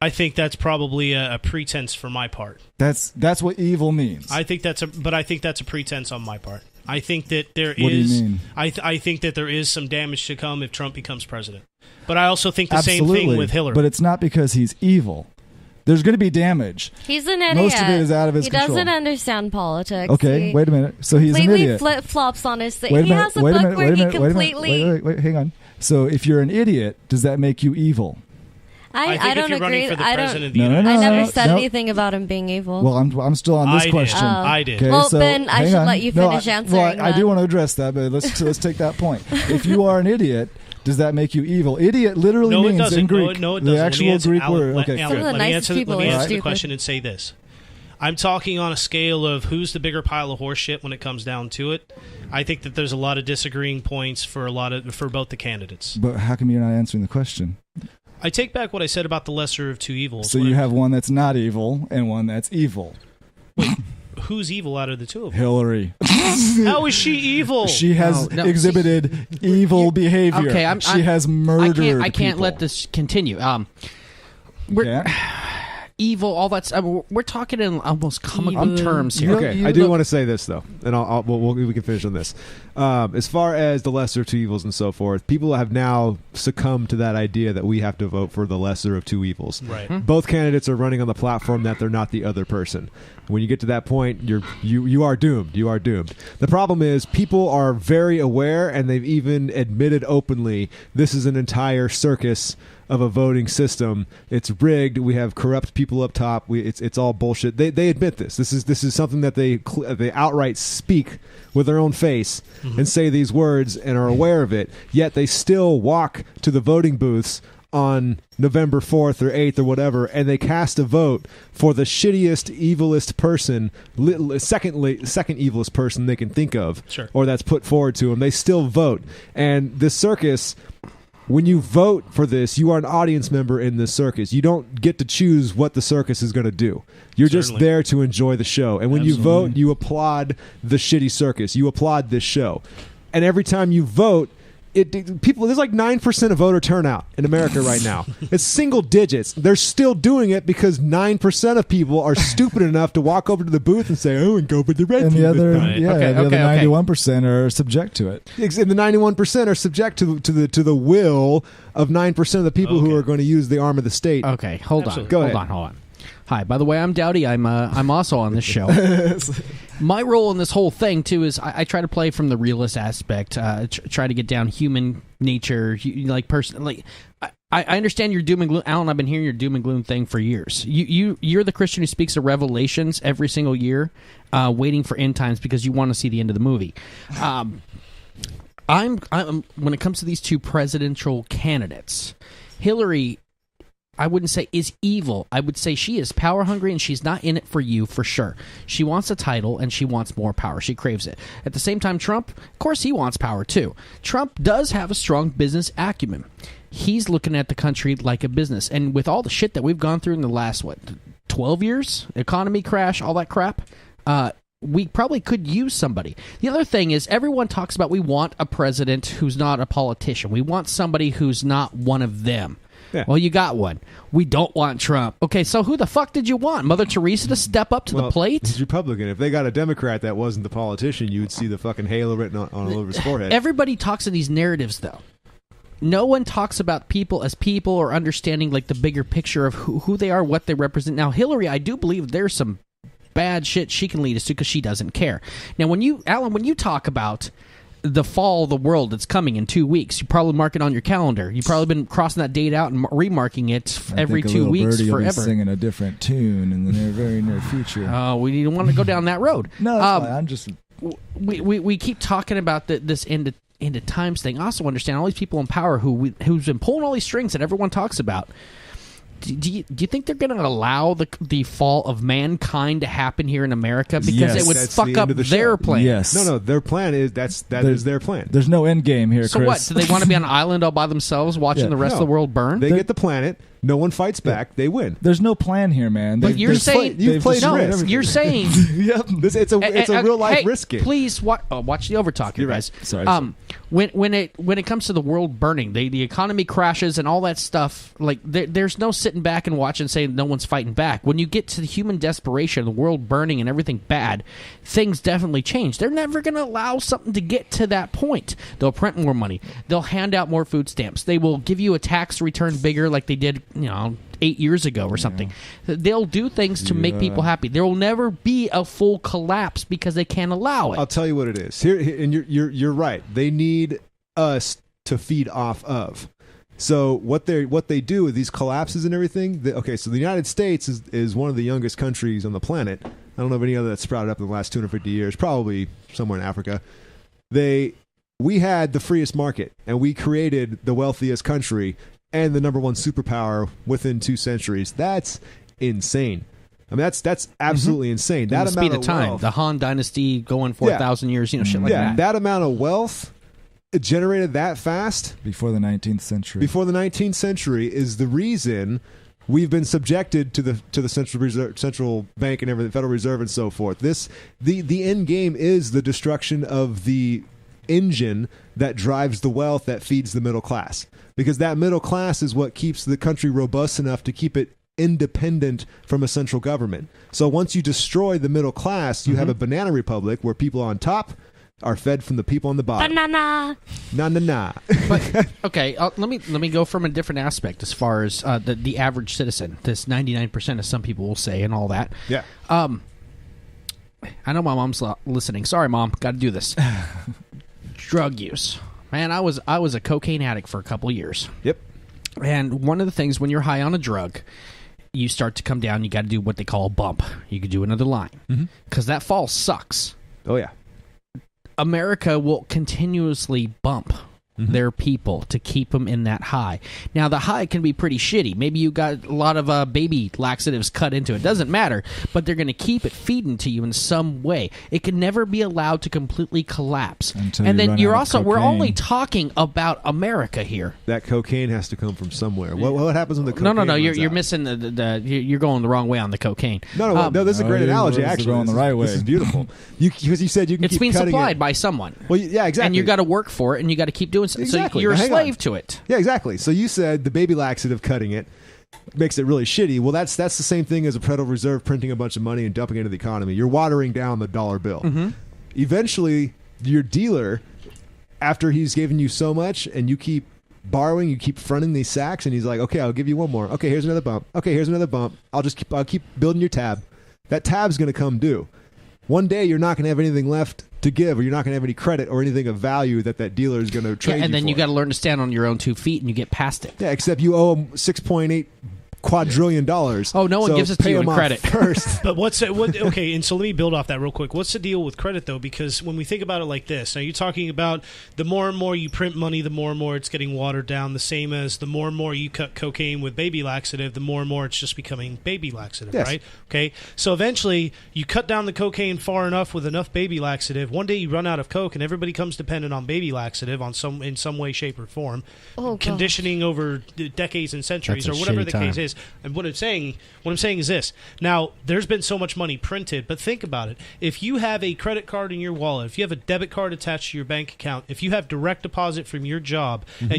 I think that's probably a pretense for my part. That's what evil means. I think that's a pretense on my part. I think that there is. What do you mean? I think that there is some damage to come if Trump becomes president. But I also think the same thing with Hillary. But it's not because he's evil. There's going to be damage. He's an idiot. Most of it is out of his control. He doesn't understand politics. Okay, wait a minute. So he's an idiot. Flip-flops on his thing. He has a book where he completely... Wait, hang on. So if you're an idiot, does that make you evil? I don't agree. I never said anything about him being evil. Well, I'm still on this question. I did. Okay, well, then I should let you finish answering. Well, I do want to address that, but let's take that point. If you are an idiot, does that make you evil? Idiot literally means in Greek. No, it doesn't. The actual Greek word. Okay, let me answer the question and say this. I'm talking on a scale of who's the bigger pile of horse shit when it comes down to it. I think that there's a lot of disagreeing points for both the candidates. But how come you're not answering the question? I take back what I said about the lesser of two evils. So you have one that's not evil and one that's evil. Wait, who's evil out of the two of them? Hillary. How is she evil? She has No, exhibited evil behavior. Okay, she has murdered I can't people. let this continue. We're evil, all that's. We're talking in almost comic book terms here. Okay, I do want to say this though, and we can finish on this. As far as the lesser of two evils and so forth, people have now succumbed to that idea that we have to vote for the lesser of two evils. Right. Both candidates are running on the platform that they're not the other person. When you get to that point, you are doomed. You are doomed. The problem is people are very aware, and they've even admitted openly this is an entire circus of a voting system. It's rigged. We have corrupt people up top. It's all bullshit. They admit this. This is something that they outright speak with their own face and say these words and are aware of it. Yet they still walk to the voting booths on November 4th or 8th or whatever, and they cast a vote for the shittiest, evilest person, second evilest person they can think of, Sure. or that's put forward to them. They still vote. And this circus, when you vote for this, you are an audience member in this circus. You don't get to choose what the circus is going to do. You're just Certainly. there to enjoy the show. And when you vote, you applaud the shitty circus. You applaud this show. And every time you vote, there's like 9% of voter turnout in America right now. It's single digits. They're still doing it because 9% of people are stupid enough to walk over to the booth and say, "Oh, and go for the red And team." the other, Right. the other 91% are subject to it. And the 91% are subject to the will of 9% of the people who Okay. are going to use the arm of the state. Okay, hold on. Absolutely. Go hold ahead. on, hold on. Hi, by the way, I'm Dowdy. I'm also on this show. My role in this whole thing too is I try to play from the realist aspect. Try to get down human nature, I understand your doom and gloom, Alan. I've been hearing your doom and gloom thing for years. You're the Christian who speaks of Revelations every single year, waiting for end times because you want to see the end of the movie. I'm when it comes to these two presidential candidates, Hillary, I wouldn't say is evil. I would say she is power hungry, and she's not in it for you for sure. She wants a title and she wants more power. She craves it. At the same time, Trump, of course, he wants power too. Trump does have a strong business acumen. He's looking at the country like a business, and with all the shit that we've gone through in the last 12 years, economy crash, all that crap. We probably could use somebody. The other thing is everyone talks about we want a president who's not a politician. We want somebody who's not one of them. Yeah. Well, you got one. We don't want Trump. Okay, so who the fuck did you want? Mother Teresa to step up to the plate? He's Republican. If they got a Democrat that wasn't the politician, you would see the fucking halo written on all over his forehead. Everybody talks in these narratives, though. No one talks about people as people or understanding like the bigger picture of who they are, what they represent. Now, Hillary, I do believe there's some bad shit she can lead us to because she doesn't care. Now, Alan, when you talk about the fall of the world that's coming in 2 weeks, you probably mark it on your calendar. You've probably been crossing that date out and remarking it every 2 weeks birdie forever. will be singing a different tune in the very near future. Oh, we don't want to go down that road. No, that's fine. I'm just... We keep talking about this end of times thing. I also understand all these people in power who's been pulling all these strings that everyone talks about. Do you think they're going to allow the fall of mankind to happen here in America? Because Yes. it would That's fuck the up end of the their show. plan. Yes. No, their plan is that is their plan. There's no end game here, So Chris. what? Do they want to be on an island all by themselves watching Yeah. the rest of No. the world burn? They get the planet. No one fights back. They win. There's no plan here, man. But you're saying you've played no. risk. You're saying Yep. It's a real life hey, risk game. Please watch the overtalk, you You're guys. right. Sorry. When it comes to the world burning, the economy crashes and all that stuff. Like there's no sitting back and watching, saying no one's fighting back. When you get to the human desperation, the world burning, and everything bad, things definitely change. They're never going to allow something to get to that point. They'll print more money. They'll hand out more food stamps. They will give you a tax return bigger, like they did, 8 years ago or something. They'll do things to make people happy. There will never be a full collapse because they can't allow it. I'll tell you what it is. Here, and you're right. They need us to feed off of. So what they do with these collapses and everything. So the United States is one of the youngest countries on the planet. I don't know of any other that's sprouted up in the last 250 years. Probably somewhere in Africa. We had the freest market, and we created the wealthiest country and the number one superpower within 2 centuries. That's insane. I mean, that's absolutely insane. That the amount speed of time, wealth, the Han Dynasty going 4,000 years, shit like that. that amount of wealth generated that fast Before the 19th century. before the 19th century is the reason we've been subjected to the central bank and everything, Federal Reserve and so forth. The end game is the destruction of the engine that drives the wealth that feeds the middle class, because that middle class is what keeps the country robust enough to keep it independent from a central government. So once you destroy the middle class, you have a banana republic where people on top are fed from the people on the bottom. Banana. Na. But okay, let me go from a different aspect as far as the average citizen. This 99%, as some people will say, and all that. Yeah. I know my mom's listening. Sorry, Mom. Got to do this. Drug use. Man, I was a cocaine addict for a couple years. Yep. And one of the things when you're high on a drug, you start to come down. You got to do what they call a bump. You could do another line because that fall sucks. Oh yeah. America will continuously bump their people to keep them in that high. Now, the high can be pretty shitty. Maybe you got a lot of baby laxatives cut into it. Doesn't matter. But they're going to keep it feeding to you in some way. It can never be allowed to completely collapse. Until and you then run you're out of also, we're cocaine. only talking about America here. That cocaine has to come from somewhere. What happens when the cocaine No. runs You're out? missing you're going the wrong way on the cocaine. No, this is a great analogy. you're Actually, going the right way. This is beautiful. Because you said you can It's keep being cutting supplied it. by someone. Well, yeah, exactly. And you got to work for it, and you got to keep doing so. Exactly. So you're Now, a hang on. slave to it. Yeah, exactly. So you said the baby laxative cutting it makes it really shitty. Well, that's the same thing as a Federal Reserve printing a bunch of money and dumping it into the economy. You're watering down the dollar bill. Eventually, your dealer, after he's given you so much and you keep borrowing, you keep fronting these sacks, and he's like, okay, I'll give you one more. Okay, here's another bump. Okay, here's another bump. I'll keep building your tab. That tab's going to come due. One day you're not going to have anything left to give, or you're not going to have any credit or anything of value that dealer is going to trade And then you for. got to learn to stand on your own 2 feet, and you get past it. Yeah, except you owe him $6.8 quadrillion. Oh, no one So gives it to pay you in him off credit. first. But okay, and so let me build off that real quick. What's the deal with credit, though? Because when we think about it like this, now you're talking about the more and more you print money, the more and more it's getting watered down, the same as the more and more you cut cocaine with baby laxative, the more and more it's just becoming baby laxative, Yes. right? Okay, so eventually you cut down the cocaine far enough with enough baby laxative, one day you run out of coke and everybody becomes dependent on baby laxative in some way, shape, or form, Oh, conditioning over decades and centuries, or That's a whatever shitty the time. case is. And what I'm saying is this. Now, there's been so much money printed, but think about it. If you have a credit card in your wallet, if you have a debit card attached to your bank account, if you have direct deposit from your job, and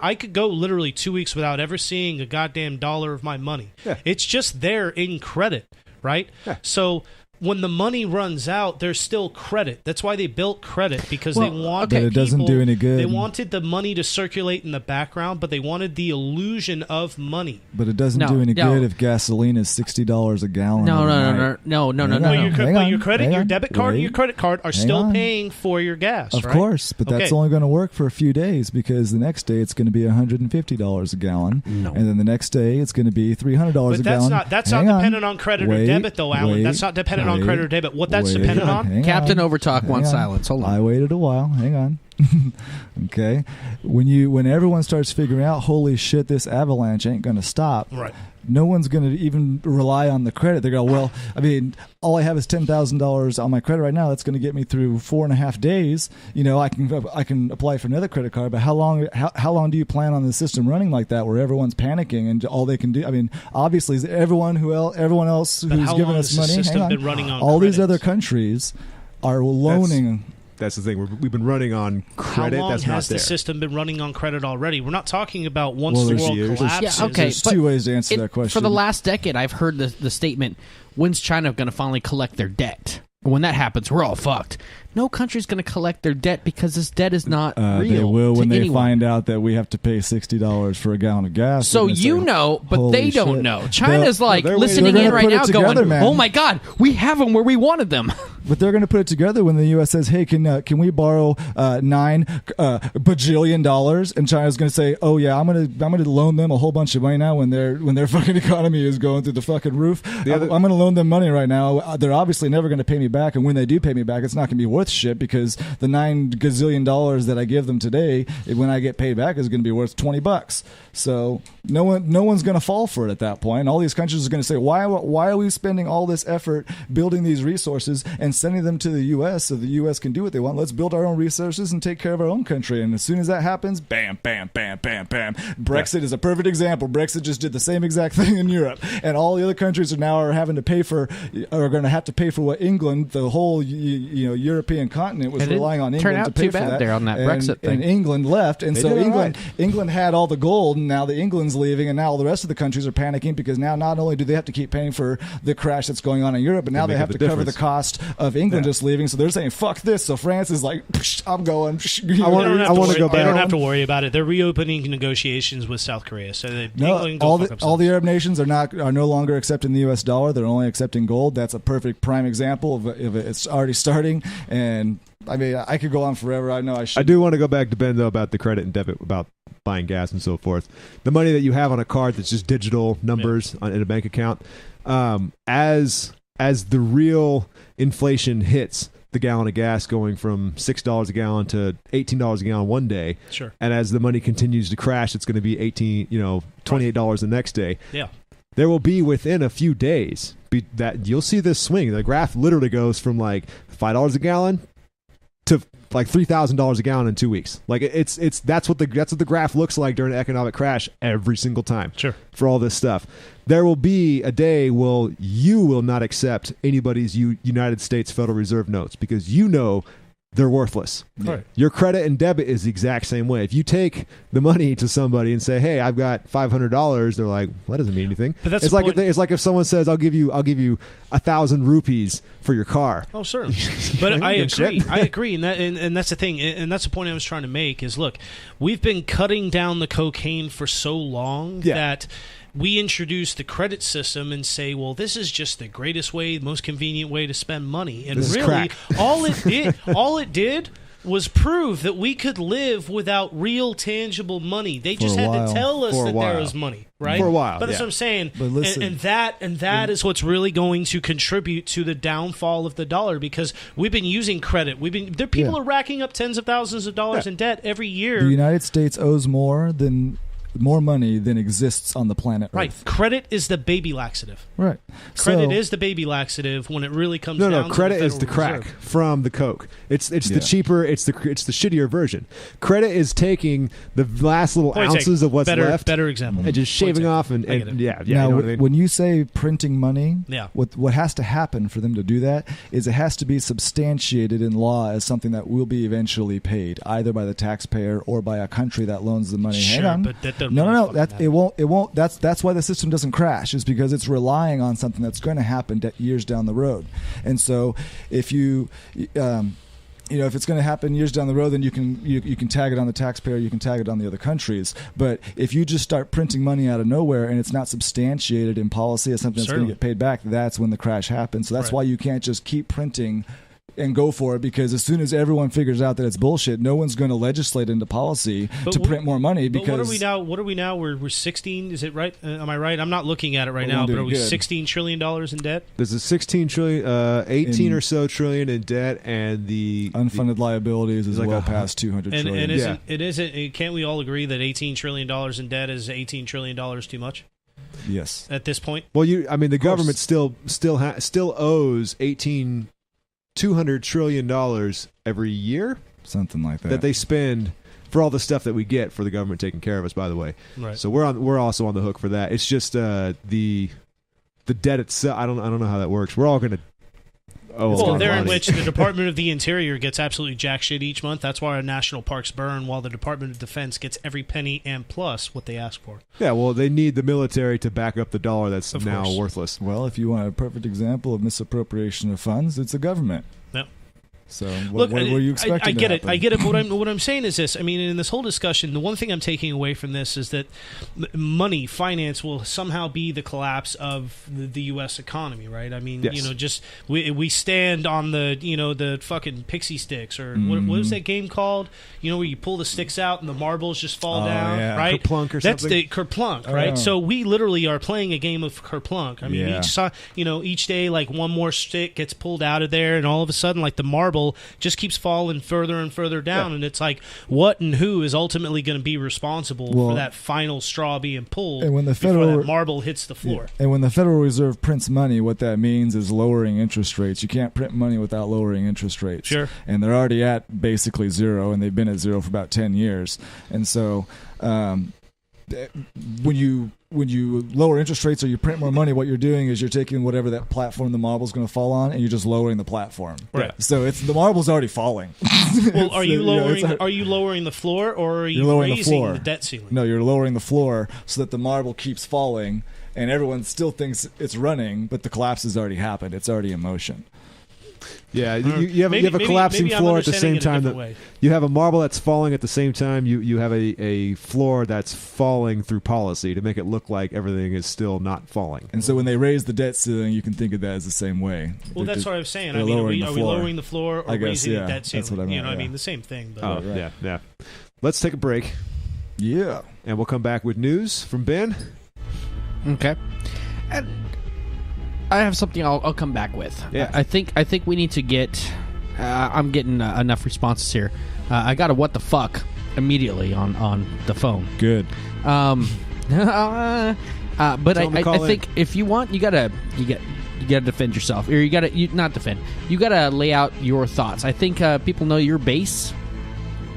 I could go literally 2 weeks without ever seeing a goddamn dollar of my money. Yeah. It's just there in credit, right? Yeah. So when the money runs out, there's still credit. That's why they built credit, because they wanted But it doesn't people- do any good. They wanted the money to circulate in the background, but they wanted the illusion of money. But it doesn't No, do any no. good if gasoline is $60 a gallon. No. overnight. No. Hang But on, your hang on, credit, hang your on. debit card, and your Wait. credit card are Hang still on. paying for your gas. Of right? course, but that's Okay. only going to work for a few days, because the next day it's going to be $150 a gallon, No. and then the next day it's going to be $300 But a gallon. that's not Hang on. dependent on credit or Wait, dependent, though, Alan. wait, That's not dependent on wait, credit or debit. What that's wait, dependent on? hang Captain on. Overtalk Hang wants on. silence. Hold on. I waited a while. Hang on. Okay. When everyone starts figuring out, holy shit, this avalanche ain't going to stop. Right. No one's going to even rely on the credit. They're going, well, I mean, all I have is $10,000 on my credit right now. That's going to get me through 4.5 days. You know, I can apply for another credit card. But how long do you plan on the system running like that, where everyone's panicking and all they can do? I mean, obviously, everyone else But who's how giving long us has the money, system hang on, been running on all these credit? other countries are loaning. That's the thing. We've been running on credit. How long That's has not the there. system been running on credit already? We're not talking about once Well, the there's world years. collapses. Yeah, okay. There's but two ways to answer that question. For the last decade, I've heard the statement, when's China going to finally collect their debt? When that happens, we're all fucked. No country's going to collect their debt because this debt is not real. They will to when they anyone. find out that we have to pay $60 for a gallon of gas. So They're gonna you say, know, but "Holy they don't shit." know. China's like they're listening they're in gonna right put it now together, going, man. oh my God, we have them where we wanted them. But they're going to put it together when the U.S. says, "Hey, can we borrow $9 bajillion dollars?" And China's going to say, "Oh yeah, I'm going to loan them a whole bunch of money now when their fucking economy is going through the fucking roof. I'm going to loan them money right now. They're obviously never going to pay me back, and when they do pay me back, it's not going to be worth worth shit because the $9 gazillion that I give them today, when I get paid back, is going to be worth $20. So no one's going to fall for it at that point. All these countries are going to say, why are we spending all this effort building these resources and sending them to the U.S. so the U.S. can do what they want? Let's build our own resources and take care of our own country. And as soon as that happens, bam, bam, bam, bam, bam. Brexit is a perfect example. Brexit just did the same exact thing in Europe, and all the other countries are going to have to pay for what England, the whole European continent, was relying on England to pay for that. There on that Brexit thing. And England left, and so England had all the gold, and now the England's leaving, and now all the rest of the countries are panicking because now not only do they have to keep paying for the crash that's going on in Europe, but now they have to cover the cost of England just leaving. So they're saying fuck this. So France is like, I'm going. I want to go back. They don't have to worry about it. They're reopening negotiations with South Korea. So all the Arab nations are no longer accepting the U.S. dollar. They're only accepting gold. That's a perfect prime example of it's already starting. And I mean, I could go on forever. I know I should. I do want to go back to Ben though about the credit and debit, about buying gas and so forth. The money that you have on a card that's just digital numbers in a bank account, as the real inflation hits the gallon of gas going from $6 a gallon to $18 a gallon one day. Sure. And as the money continues to crash, it's going to be $28 the next day. Yeah. There will be within a few days that you'll see this swing. The graph literally goes from like $5 a gallon to like $3,000 a gallon in 2 weeks. Like that's what the graph looks like during an economic crash every single time. Sure. For all this stuff. There will be a day where you will not accept anybody's United States Federal Reserve notes because you know they're worthless. Right. Your credit and debit is the exact same way. If you take the money to somebody and say, "Hey, I've got $500," they're like, well, "That doesn't mean anything." But that's it's like if someone says, "I'll give you 1,000 rupees for your car." Oh, certainly. But I agree, and that's the thing, and that's the point I was trying to make. Is look, we've been cutting down the cocaine for so long that we introduce the credit system and say, well, this is just the greatest way, most convenient way to spend money. And this really, all it did was prove that we could live without real tangible money. They just had to tell us that there was money, right? For a while, but that's what I'm saying. But listen, and that is what's really going to contribute to the downfall of the dollar, because we've been using credit. People are racking up tens of thousands of dollars in debt every year. The United States owes more money than exists on the planet Earth. Right. Credit is the baby laxative. Right. Credit is the baby laxative when it really comes down to No, credit is the Federal crack Reserve. from the Coke. It's the cheaper, it's the shittier version. Credit is taking the last little ounces of what's left. Better example. And just shaving off and Now, you know what I mean? when you say printing money, Yeah. what has to happen for them to do that is it has to be substantiated in law as something that will be eventually paid, either by the taxpayer or by a country that loans the money. Sure, Hang on. but that doesn't No. really fucking happen. It won't. That's why the system doesn't crash. Is because it's relying on something that's going to happen years down the road. And so if if it's going to happen years down the road, then you can tag it on the taxpayer, you can tag it on the other countries. But if you just start printing money out of nowhere and it's not substantiated in policy as something that's going to get paid back, that's when the crash happens. So that's why you can't just keep printing and go for it, because as soon as everyone figures out that it's bullshit, no one's going to legislate into policy to print more money. Because what are we now? We're 16. Is it right? Am I right? I'm not looking at it right now. But are we $16 trillion in debt? There's a 16 trillion, 18 or so trillion in debt, and the unfunded liabilities is like well past 200 trillion. And it isn't. Can't we all agree that $18 trillion in debt is $18 trillion too much? Yes. At this point. Well, the government still owes $200 trillion every year, something like that they spend for all the stuff that we get for the government taking care of us. By the way, right. So we're also on the hook for that. It's just the debt itself. I don't know how that works. We're all going to owe a lot of in money. which the Department of the Interior gets absolutely jack shit each month. That's why our national parks burn, while the Department of Defense gets every penny and plus what they ask for. Yeah, well, they need the military to back up the dollar that's Of now course. worthless. Well, if you want a perfect example of misappropriation of funds, it's the government. Yep. So Look, what were you expecting? I get to it. happen? I get it. But what I'm saying is this. I mean, in this whole discussion, the one thing I'm taking away from this is that money, finance, will somehow be the collapse of the U.S. economy, right? I mean, Yes. just we stand on the fucking pixie sticks, or what was that game called? Where you pull the sticks out and the marbles just fall down, yeah. right? Kerplunk or That's something? the Kerplunk, right? Oh. So we literally are playing a game of Kerplunk. I mean, Yeah. each day, like one more stick gets pulled out of there, and all of a sudden, like the marble marble just keeps falling further and further down, and it's like, what and who is ultimately going to be responsible for that final straw being pulled and when the before that marble hits the floor? And when the Federal Reserve prints money, what that means is lowering interest rates. You can't print money without lowering interest rates. Sure. And they're already at basically zero, and they've been at zero for about 10 years. And so when you lower interest rates or you print more money, what you're doing is you're taking whatever that platform the marble's going to fall on, and you're just lowering the platform. Right. So the marble's already falling. Well, are you lowering the floor, or are you raising the debt ceiling? No, you're lowering the floor so that the marble keeps falling, and everyone still thinks it's running, but the collapse has already happened. It's already in motion. Yeah, you have a collapsing floor at the same time that you have a marble that's falling at the same time. You have a floor that's falling through policy to make it look like everything is still not falling. And so when they raise the debt ceiling, you can think of that as the same way. Well, that's what I was saying. I mean, are we lowering the floor or raising the debt ceiling? That's what I meant. You know, I mean, the same thing. But. Oh, right. Yeah. Let's take a break. Yeah. And we'll come back with news from Ben. Okay. And I have something I'll come back with. Yeah. I think we need to get. I'm getting enough responses here. I got a what the fuck immediately on the phone. Good. But I think if you want, you gotta defend yourself, or not defend. You gotta lay out your thoughts. I think people know your base.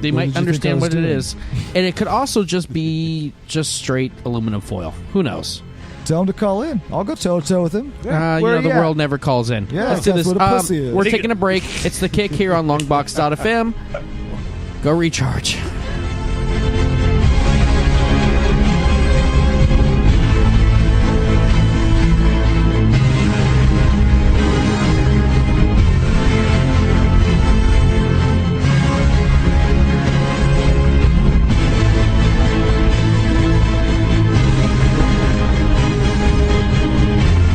They might understand what it is, and it could also just be straight aluminum foil. Who knows? Tell him to call in. I'll go toe-to-toe with him. The world never calls in. Yeah, let's do this. What a pussy is. We're taking a break. It's The Kick here on Longbox.FM. Go recharge.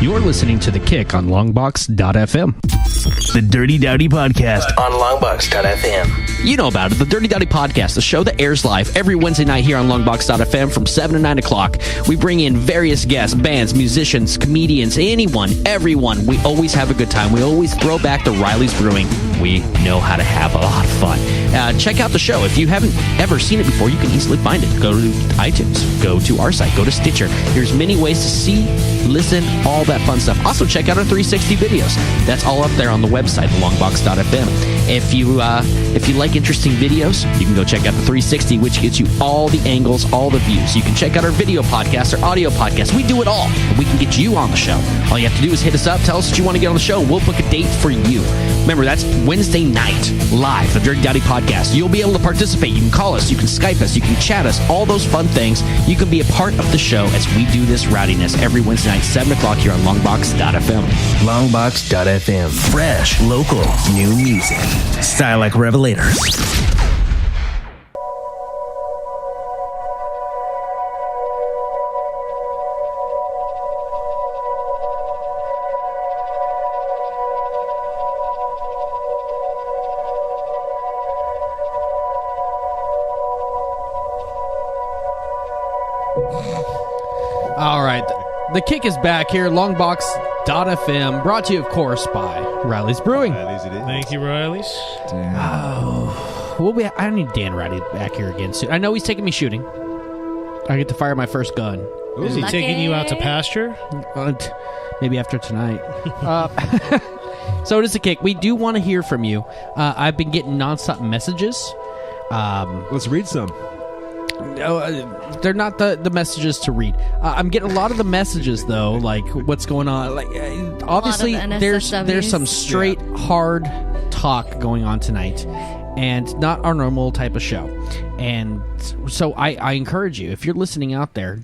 You're listening to The Kick on Longbox.FM. The Dirty Dowdy Podcast on Longbox.FM. You know about it, the Dirty Dowdy Podcast, the show that airs live every Wednesday night here on Longbox.FM from 7 to 9 o'clock. We bring in various guests, bands, musicians, comedians, everyone. We always have a good time. We always throw back to Riley's Brewing. We know how to have a lot of fun. Check out the show. If you haven't ever seen it before, you can easily find it. Go to iTunes. Go to our site. Go to Stitcher. There's many ways to see, listen, all that fun stuff. Also, check out our 360 videos. That's all up there on the website, longbox.fm. If you like interesting videos, you can go check out the 360, which gets you all the angles, all the views. You can check out our video podcast, our audio podcast. We do it all. We can get you on the show. All you have to do is hit us up, tell us that you want to get on the show, and we'll book a date for you. Remember, that's Wednesday night, live, the Dirty Dowdy Podcast. You'll be able to participate. You can call us, you can Skype us, you can chat us, all those fun things. You can be a part of the show as we do this rowdiness every Wednesday night, 7 o'clock here on Longbox.fm. Longbox.fm. Fresh, local, new music. Style like Revelators. All right. The Kick is back here, Longbox.fm, brought to you, of course, by Riley's Brewing. Thank you, Riley's. I need Dan Riley back here again soon. I know he's taking me shooting. I get to fire my first gun. Is he taking you out to pasture? Maybe after tonight. So it is The Kick. We do want to hear from you. I've been getting nonstop messages. Let's read some. They're not the messages to read. I'm getting a lot of the messages though, like what's going on. Like obviously, there's some straight hard talk going on tonight, and not our normal type of show. And so I encourage you, if you're listening out there,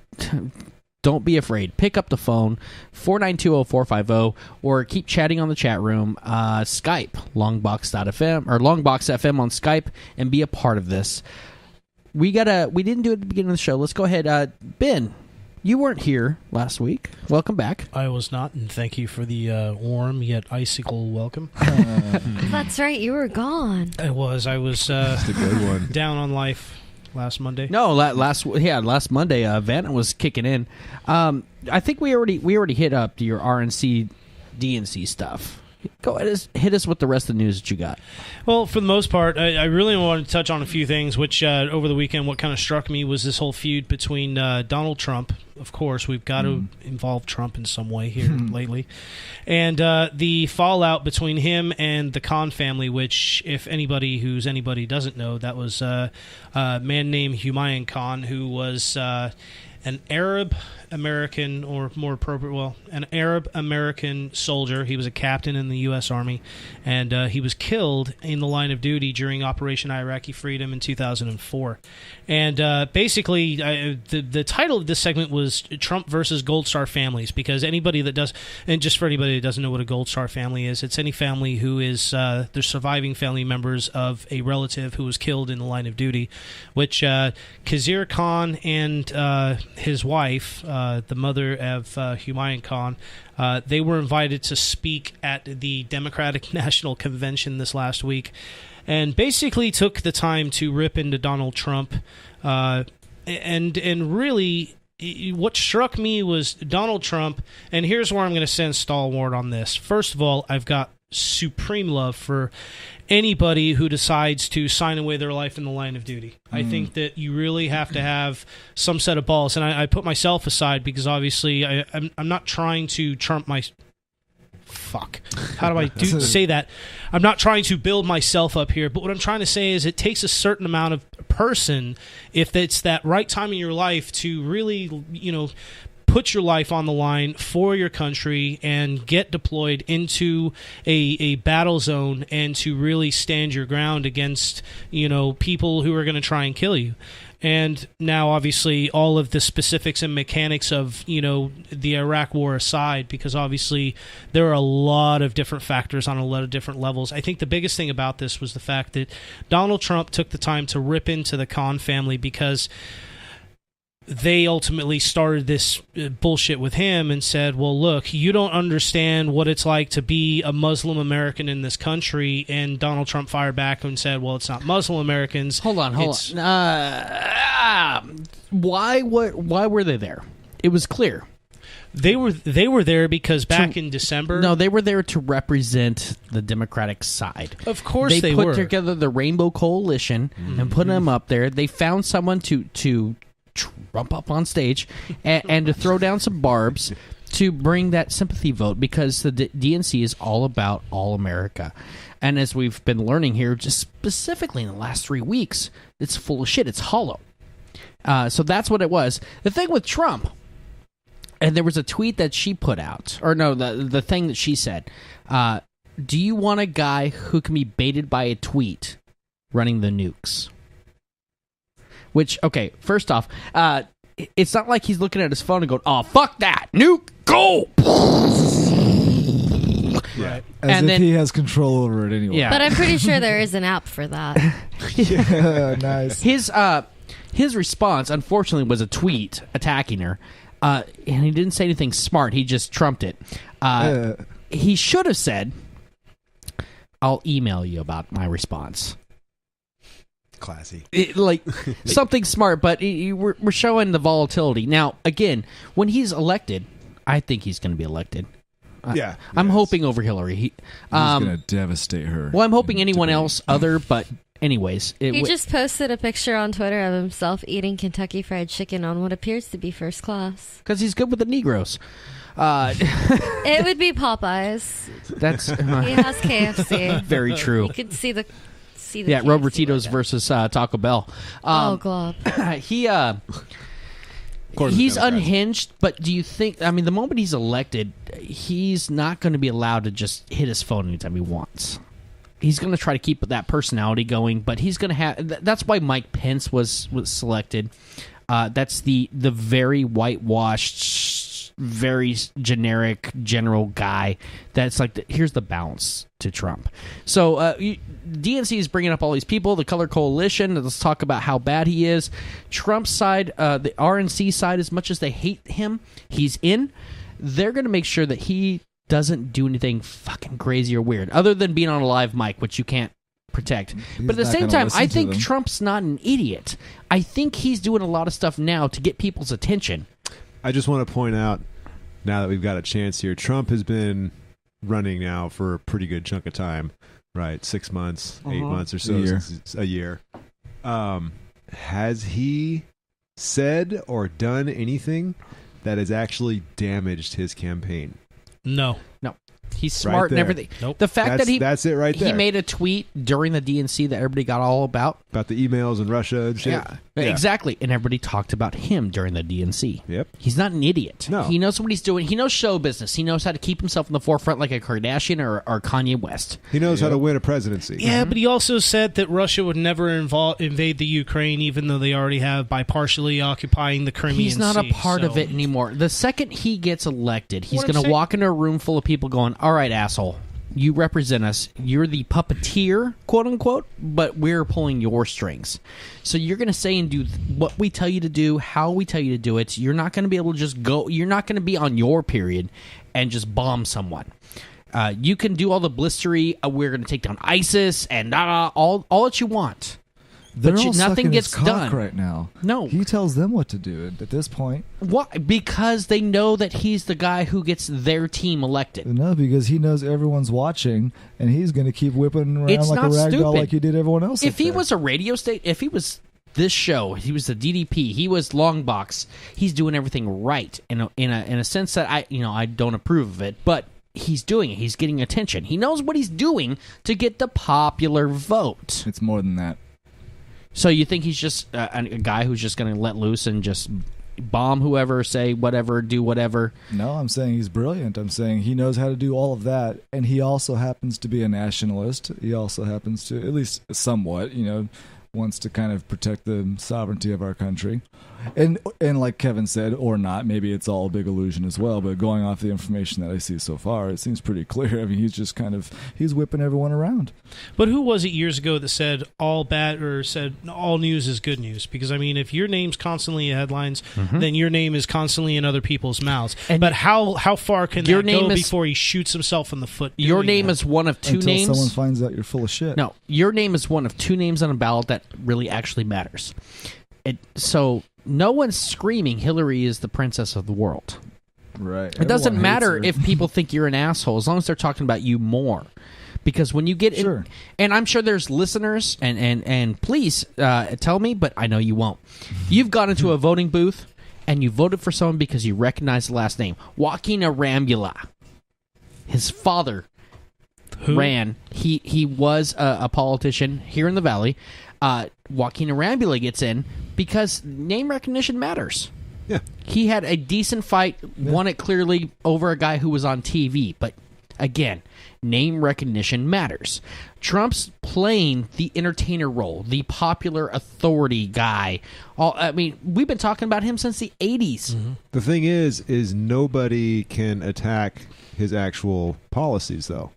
don't be afraid. Pick up the phone, 492-0450, or keep chatting on the chat room. Skype, Longbox.fm, or Longbox.fm on Skype, and be a part of this. We didn't do it at the beginning of the show. Let's go ahead. Ben, you weren't here last week. Welcome back. I was not, and thank you for the warm yet icicle welcome. That's right, you were gone. I was. That's a good one. Down on life last Monday. No, last Monday, Vanna was kicking in. I think we already hit up your RNC DNC stuff. Go ahead, hit us with the rest of the news that you got. Well, for the most part, I really want to touch on a few things, which over the weekend, what kind of struck me was this whole feud between Donald Trump. Of course, we've got to involve Trump in some way here lately. And the fallout between him and the Khan family, which, if anybody who's anybody doesn't know, that was a man named Humayun Khan, who was an Arab American, or more appropriate, well, an Arab American soldier. He was a captain in the U.S. Army, and he was killed in the line of duty during Operation Iraqi Freedom in 2004. And basically, the title of this segment was Trump versus Gold Star families, because anybody that does, and just for anybody that doesn't know what a Gold Star family is, it's any family who is the surviving family members of a relative who was killed in the line of duty, which Khizr Khan and his wife, the mother of Humayun Khan, they were invited to speak at the Democratic National Convention this last week, and basically took the time to rip into Donald Trump, and really what struck me was Donald Trump, and here's where I'm going to send stalwart on this. First of all, I've got supreme love for anybody who decides to sign away their life in the line of duty. I think that you really have to have some set of balls, and I put myself aside because obviously I'm not trying to trump my... Fuck. How do I say that? I'm not trying to build myself up here, but what I'm trying to say is it takes a certain amount of person, if it's that right time in your life, to really, put your life on the line for your country and get deployed into a battle zone and to really stand your ground against, people who are going to try and kill you. And now, obviously, all of the specifics and mechanics of, the Iraq war aside, because obviously there are a lot of different factors on a lot of different levels. I think the biggest thing about this was the fact that Donald Trump took the time to rip into the Khan family because they ultimately started this bullshit with him and said, well, look, you don't understand what it's like to be a Muslim American in this country. And Donald Trump fired back and said, well, it's not Muslim Americans. Hold on. Why were they there? It was clear. They were there because back in December... No, they were there to represent the Democratic side. Of course they put were. together the Rainbow Coalition and put them up there. They found someone to trump up on stage and to throw down some barbs to bring that sympathy vote, because the DNC is all about all America. And as we've been learning here, just specifically in the last 3 weeks, it's full of shit. It's hollow. So that's what it was. The thing with Trump, and there was a tweet that she put out, or no, the thing that she said, do you want a guy who can be baited by a tweet running the nukes? Which, okay, first off, it's not like he's looking at his phone and going, oh, fuck that, nuke, go! Right. As if he has control over it anyway. Yeah. But I'm pretty sure there is an app for that. Yeah, nice. His response, unfortunately, was a tweet attacking her, and he didn't say anything smart. He just trumped it. He should have said, I'll email you about my response. Classy. Something smart, but we're showing the volatility. Now, again, when he's elected, I think he's going to be elected. I'm hoping over Hillary. He's going to devastate her. Well, I'm hoping anyone else other, but anyways. He just posted a picture on Twitter of himself eating Kentucky Fried Chicken on what appears to be first class. Because he's good with the Negroes. It would be Popeyes. That's he has KFC. Very true. You could see the yeah, KFC Robertito's logo. versus Taco Bell. Glob. He's unhinged, but do you think... I mean, the moment he's elected, he's not going to be allowed to just hit his phone anytime he wants. He's going to try to keep that personality going, but he's going to have... That's why Mike Pence was selected. That's the very whitewashed, very generic general guy that's like, here's the balance to Trump. So DNC is bringing up all these people, the Color Coalition. Let's talk about how bad he is. Trump's side, the RNC side, as much as they hate him, he's in. They're going to make sure that he doesn't do anything fucking crazy or weird, other than being on a live mic, which you can't protect. But at the same time, I think Trump's not an idiot. I think he's doing a lot of stuff now to get people's attention. I just want to point out, now that we've got a chance here, Trump has been running now for a pretty good chunk of time, right? 6 months, 8 months or so, A year. since it's a year. Has he said or done anything that has actually damaged his campaign? No. He's smart and there. everything. Nope. The fact that That's it right there. he made a tweet during the DNC that everybody got all about. About the emails in Russia and shit. Yeah, exactly. And everybody talked about him during the DNC. Yep. He's not an idiot. No. He knows what he's doing. He knows show business. He knows how to keep himself in the forefront like a Kardashian or Kanye West. He knows how to win a presidency. Yeah, but he also said that Russia would never invade the Ukraine, even though they already have by partially occupying the Crimean He's not Sea, a part of so- it anymore. The second he gets elected, he's What I'm going to saying- walk into a room full of people going, all right, asshole, you represent us. You're the puppeteer, quote unquote, but we're pulling your strings. So you're going to say and do what we tell you to do, how we tell you to do it. You're not going to be able to just go. You're not going to be on your period and just bomb someone. You can do all the blistery, we're going to take down ISIS and all that you want. They're But all nothing sucking gets his cock done right now. No. He tells them what to do at this point. Why? Because they know that he's the guy who gets their team elected. No, because he knows everyone's watching, and he's going to keep whipping around It's like a not rag doll stupid. like he did everyone else. If up he there. was a radio station, if he was this show, he was the DDP, he was Longbox, he's doing everything right in a sense that I don't approve of it, but he's doing it. He's getting attention. He knows what he's doing to get the popular vote. It's more than that. So you think he's just a guy who's just going to let loose and just bomb whoever, say whatever, do whatever? No, I'm saying he's brilliant. I'm saying he knows how to do all of that, and he also happens to be a nationalist. He also happens to, at least somewhat, wants to kind of protect the sovereignty of our country. And like Kevin said, or not, maybe it's all a big illusion as well, but going off the information that I see so far, it seems pretty clear. I mean, he's whipping everyone around. But who was it years ago that said all news is good news? Because, I mean, if your name's constantly in headlines, then your name is constantly in other people's mouths. And but how far can your that name go is- before he shoots himself in the foot? Your doing name that? is one of two Until names. someone finds out you're full of shit. No, your name is one of two names on a ballot that really actually matters. So no one's screaming Hillary is the princess of the world. Right. It doesn't Everyone matter hates her. if people think you're an asshole, as long as they're talking about you more. Because when you get Sure. in, and I'm sure there's listeners, and please tell me, but I know you won't. You've gone into a voting booth and you voted for someone because you recognize the last name. Joaquin Arambula. His father Who? ran. He was a politician here in the Valley. Joaquin Arambula gets in because name recognition matters. Yeah. He had a decent fight, won it clearly over a guy who was on TV. But again, name recognition matters. Trump's playing the entertainer role, the popular authority guy. We've been talking about him since the 80s. The thing is nobody can attack his actual policies, though.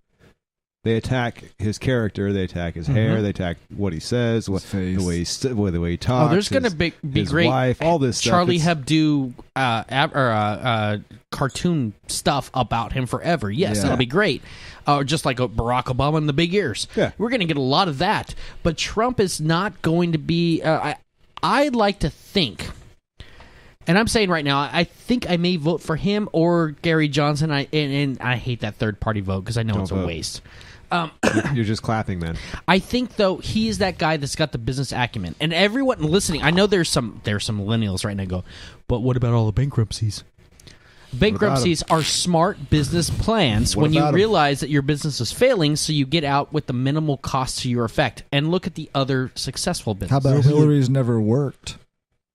They attack his character. They attack his hair. They attack what he says, His face. the way he talks. Oh, there's going to be his great wife, all this stuff. Charlie It's- Hebdo cartoon stuff about him forever. Yes, Yeah. that'll be great. Just like Barack Obama and the big ears. Yeah. We're going to get a lot of that. But Trump is not going to be... I'd like to think... And I'm saying right now, I think I may vote for him or Gary Johnson. And I hate that third-party vote because I know it's a vote. waste. You're just clapping, man. I think though he is that guy that's got the business acumen, and everyone listening. I know there's some millennials right now go, but what about all the bankruptcies? Bankruptcies are smart business plans What when you about 'em? realize that your business is failing, so you get out with the minimal cost to your effect. And look at the other successful How businesses. about Hillary's never worked?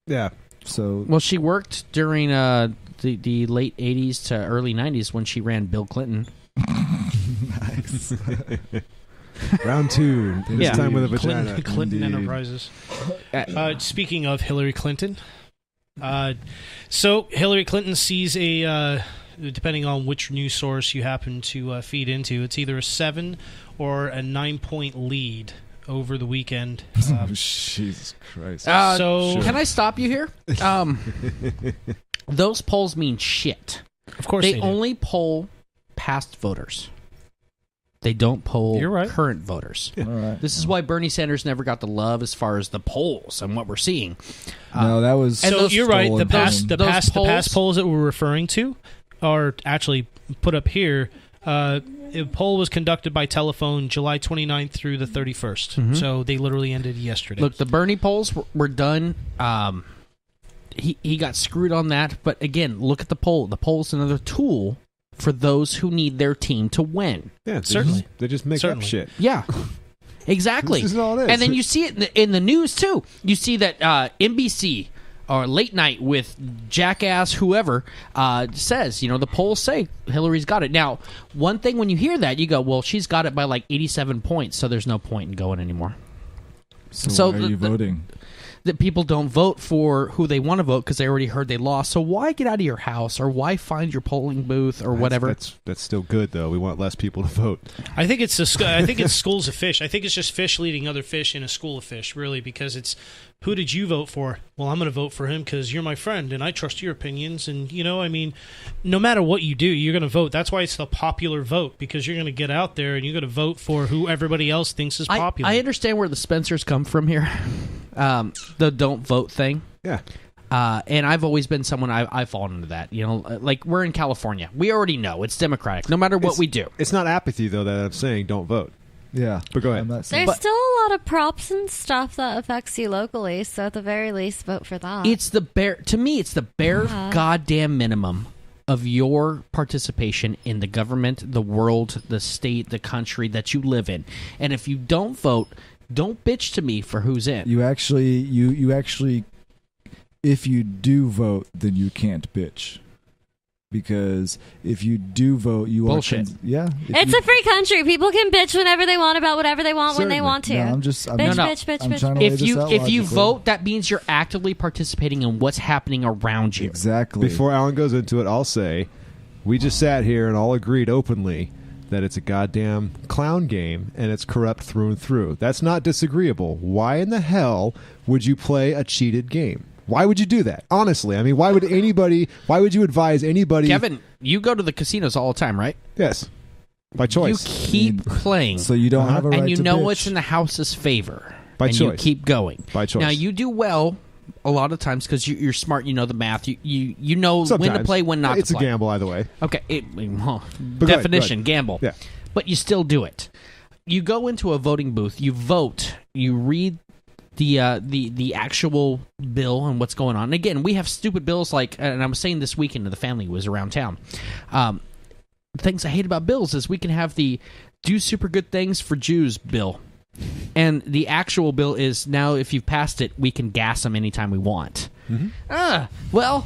Yeah. So Well, she worked during the late '80s to early '90s when she ran Bill Clinton. nice. Round two. This Yeah. time with a vagina. Clinton Indeed. Enterprises. Speaking of Hillary Clinton, so Hillary Clinton sees depending on which news source you happen to feed into, it's either a 7 or a 9-point lead over the weekend. Jesus Christ. So- Can I stop you here? Those polls mean shit. Of course They do. only poll past voters. They don't poll You're right. current voters. All right. This is why Bernie Sanders never got the love as far as the polls and what we're seeing. No, that was. And So those you're right. The stolen past, from- the those past, the past polls- polls that we're referring to are actually put up here. The poll was conducted by telephone July 29th through the 31st. So they literally ended yesterday. Look, the Bernie polls were done. He got screwed on that. But again, look at the poll. The poll's another tool for those who need their team to win. Yeah, Certainly. They just make up shit. Yeah. Exactly. This is all it is. And then you see it in the news, too. You see that NBC or Late Night with Jackass, whoever, says, the polls say Hillary's got it. Now, one thing when you hear that, you go, well, she's got it by like 87 points, so there's no point in going anymore. So why are you voting? That people don't vote for who they want to vote because they already heard they lost. So why get out of your house or why find your polling booth or whatever? That's still good though. We want less people to vote. I think it's schools of fish. I think it's just fish leading other fish in a school of fish, really, because it's who did you vote for? Well, I'm going to vote for him because you're my friend and I trust your opinions. And no matter what you do, you're going to vote. That's why it's the popular vote, because you're going to get out there and you're going to vote for who everybody else thinks is popular. I understand where the Spencers come from here. The don't vote thing. Yeah. And I've always been someone I've fallen into that. Like we're in California. We already know it's Democratic, no matter what we do. It's not apathy, though, that I'm saying don't vote. Yeah. But go ahead. There's still a lot of props and stuff that affects you locally, so at the very least, vote for that. To me, it's the bare goddamn minimum of your participation in the government, the world, the state, the country that you live in. And if you don't vote, don't bitch to me for who's in. You actually, if you do vote, then you can't bitch. Because if you do vote, you bullshit. It's a free country. People can bitch whenever they want about whatever they want when they want to. No, I'm bitch. If you vote, that means you're actively participating in what's happening around you. Exactly. Before Alan goes into it, I'll say we just sat here and all agreed openly that it's a goddamn clown game and it's corrupt through and through. That's not disagreeable. Why in the hell would you play a cheated game? Why would you do that? Honestly, I mean, why would you advise anybody? Kevin, you go to the casinos all the time, right? Yes. By choice. You keep playing. So you don't have a right to and you know bitch. what's in the house's favor. By and choice. you keep going. By choice. Now, you do well a lot of times because you're smart, you know the math. You know Sometimes. when to play, when not to play. It's a gamble either way. Okay. Go Definition, ahead. gamble. Yeah. But you still do it. You go into a voting booth, you vote, you read the actual bill and what's going on. And again, we have stupid bills like, and I was saying this weekend to the family who was around town, things I hate about bills is we can have the do super good things for Jews bill. And the actual bill is now if you've passed it, we can gas them anytime we want. Well,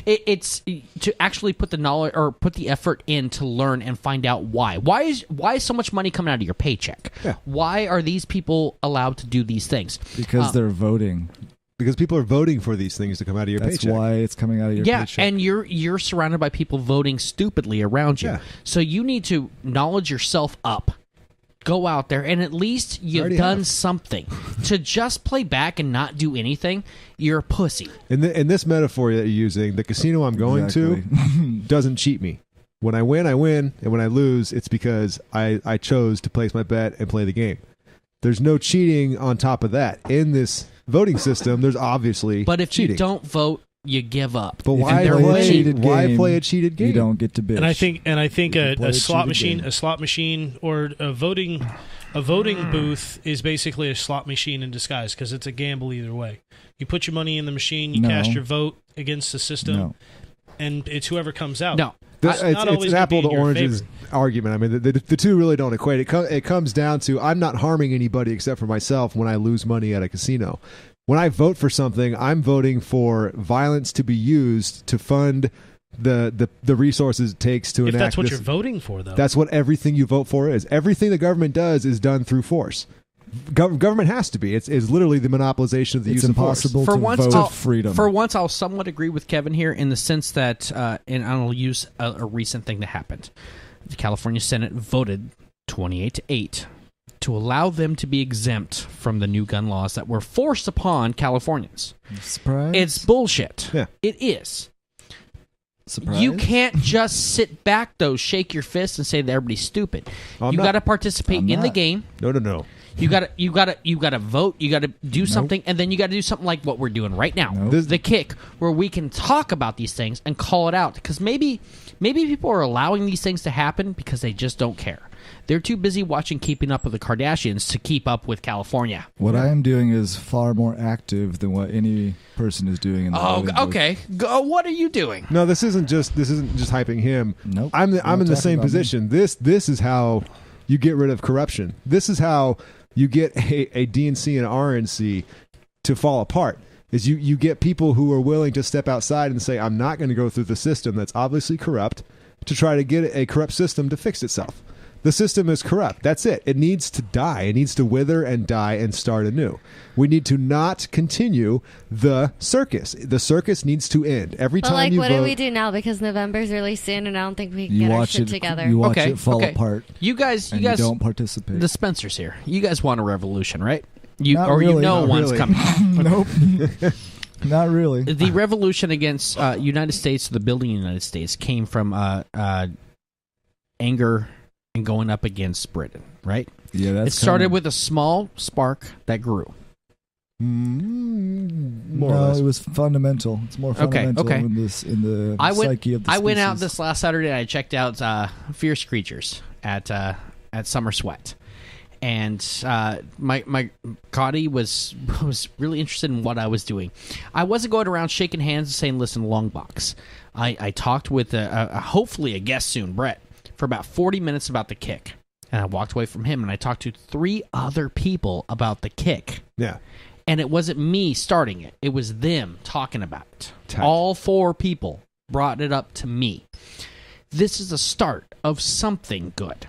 it's to actually put the knowledge or put the effort in to learn and find out why. Why is so much money coming out of your paycheck? Yeah. Why are these people allowed to do these things? Because they're voting. Because people are voting for these things to come out of your paycheck. That's why it's coming out of your paycheck. Yeah, and you're surrounded by people voting stupidly around you. Yeah. So you need to knowledge yourself up. Go out there, and at least you've done something. To just play back and not do anything, you're a pussy. In this metaphor that you're using, the casino I'm going to doesn't cheat me. When I win, and when I lose, it's because I chose to place my bet and play the game. There's no cheating on top of that. In this voting system, there's obviously But if cheating. you don't vote, you give up. But why play a cheated game? You don't get to bitch. And I think a slot machine or a voting booth is basically a slot machine in disguise because it's a gamble either way. You put your money in the machine, you cast your vote against the system, and it's whoever comes out. No. It's an apple to oranges argument. I mean, the two really don't equate. It comes down to I'm not harming anybody except for myself when I lose money at a casino. When I vote for something, I'm voting for violence to be used to fund the resources it takes to enact If that's what this. you're voting for, though. That's what everything you vote for is. Everything the government does is done through force. Government has to be. It's literally the monopolization of the use of force. It's impossible to vote with freedom. For once, I'll somewhat agree with Kevin here in the sense that, and I'll use a recent thing that happened. The California Senate voted 28-8 to allow them to be exempt from the new gun laws that were forced upon Californians. Surprise? It's bullshit. Yeah. It is. Surprise? You can't just sit back, though, shake your fist, and say that everybody's stupid. You got to participate in the game. No. You gotta vote. You gotta do something, and then you gotta do something like what we're doing right now. The kick, where we can talk about these things and call it out. Because maybe people are allowing these things to happen because they just don't care. They're too busy watching Keeping Up with the Kardashians to keep up with California. What I am doing is far more active than what any person is doing in the voting booth. Okay. What are you doing? No, this isn't just hyping him. Nope. I'm in the same about position. This is how you get rid of corruption. This is how you get a DNC and RNC to fall apart. Is you get people who are willing to step outside and say, I'm not going to go through the system that's obviously corrupt to try to get a corrupt system to fix itself. The system is corrupt. That's it. It needs to die. It needs to wither and die and start anew. We need to not continue the circus. The circus needs to end. Every time you what vote, do we do now? Because November's really soon, and I don't think we can get our shit together. You watch it fall apart. You guys don't participate. The Spencers here. You guys want a revolution, right? Not really. One's coming. Nope. Not really. The revolution against United States, the building of the United States, came from anger and going up against Britain, right? Yeah, that's it started with a small spark that grew. More or less. It was fundamental. It's more fundamental in the psyche of the species. I went out this last Saturday and I checked out Fierce Creatures at Summer Sweat. And my Cotty was really interested in what I was doing. I wasn't going around shaking hands and saying, listen, Longbox. I talked with hopefully a guest soon, Brett, for about 40 minutes about the kick. And I walked away from him and I talked to 3 other people about the kick. Yeah. And it wasn't me starting it. It was them talking about it. Tight. All 4 people brought it up to me. This is a start of something good.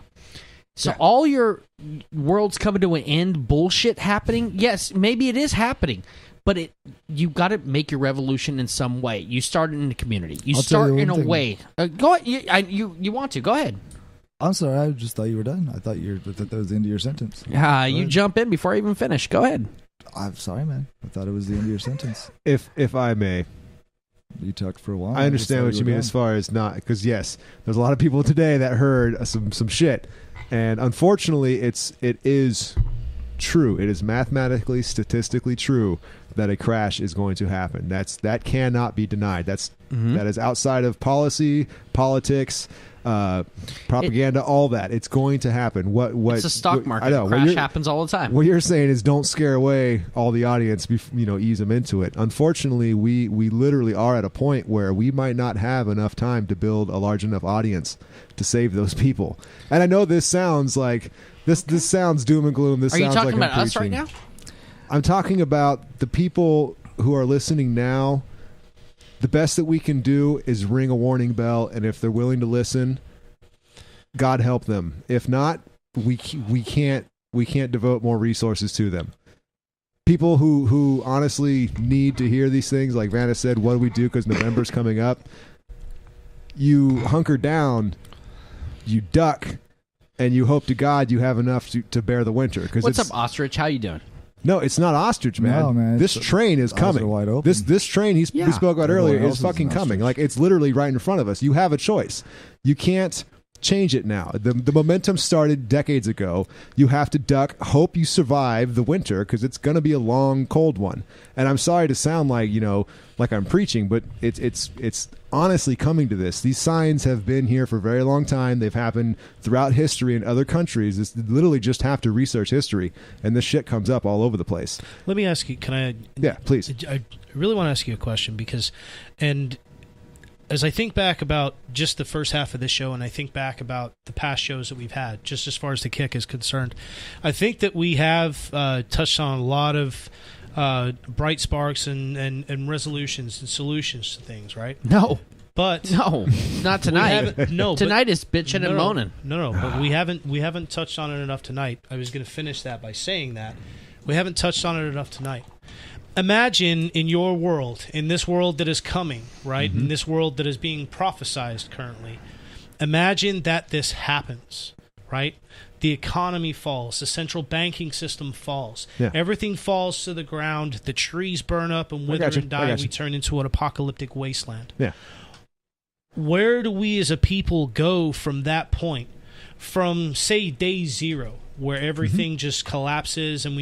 So all your world's coming to an end bullshit happening, yes, maybe it is happening. But you got to make your revolution in some way. You start in the community. You start in a way. Go ahead. You want to. Go ahead. I'm sorry. I just thought you were done. I thought that was the end of your sentence. You jump in before I even finish. Go ahead. I'm sorry, man. I thought it was the end of your sentence. If I may. You talked for a while. I understand what you mean as far as not. Because, yes, there's a lot of people today that heard some shit. And unfortunately, it is true. It is mathematically, statistically true that a crash is going to happen. That cannot be denied. That is outside of policy, politics, propaganda, all that. It's going to happen. It's a stock market. I know. Crash happens all the time. What you're saying is don't scare away all the audience. Ease them into it. Unfortunately, we literally are at a point where we might not have enough time to build a large enough audience to save those people. And I know this sounds like this sounds doom and gloom. Are you talking like about us right now? I'm talking about the people who are listening now. The best that we can do is ring a warning bell, and if they're willing to listen, God help them. If not, we can't devote more resources to them. People who honestly need to hear these things, like Vanna said, what do we do because November's coming up? You hunker down, you duck, and you hope to God you have enough to bear the winter. What's up, Ostrich? How you doing? No, it's not ostrich, man. No, man. This train is coming. Wide open. This train we spoke about earlier is fucking coming. Like, it's literally right in front of us. You have a choice. You can't change it now. The momentum started decades ago. You have to duck, hope you survive the winter because it's going to be a long, cold one. And I'm sorry to sound like, like I'm preaching, but it's honestly coming to this. These signs have been here for a very long time. They've happened throughout history in other countries. It's literally just have to research history, and this shit comes up all over the place. Let me ask you, can I? Yeah, please. I really want to ask you a question because, as I think back about just the first half of this show, and I think back about the past shows that we've had, just as far as the kick is concerned, I think that we have touched on a lot of bright sparks and resolutions and solutions to things, right? No. But no, not tonight. Tonight is bitching and moaning. No, but we haven't touched on it enough tonight. I was going to finish that by saying that we haven't touched on it enough tonight. Imagine in your world, in this world that is coming, right? In this world that is being prophesized currently. Imagine that this happens, right? The economy falls. The central banking system falls. Yeah. Everything falls to the ground. The trees burn up and wither and die. We turn into an apocalyptic wasteland. Yeah. Where do we as a people go from that point? From, say, day zero, where everything just collapses, and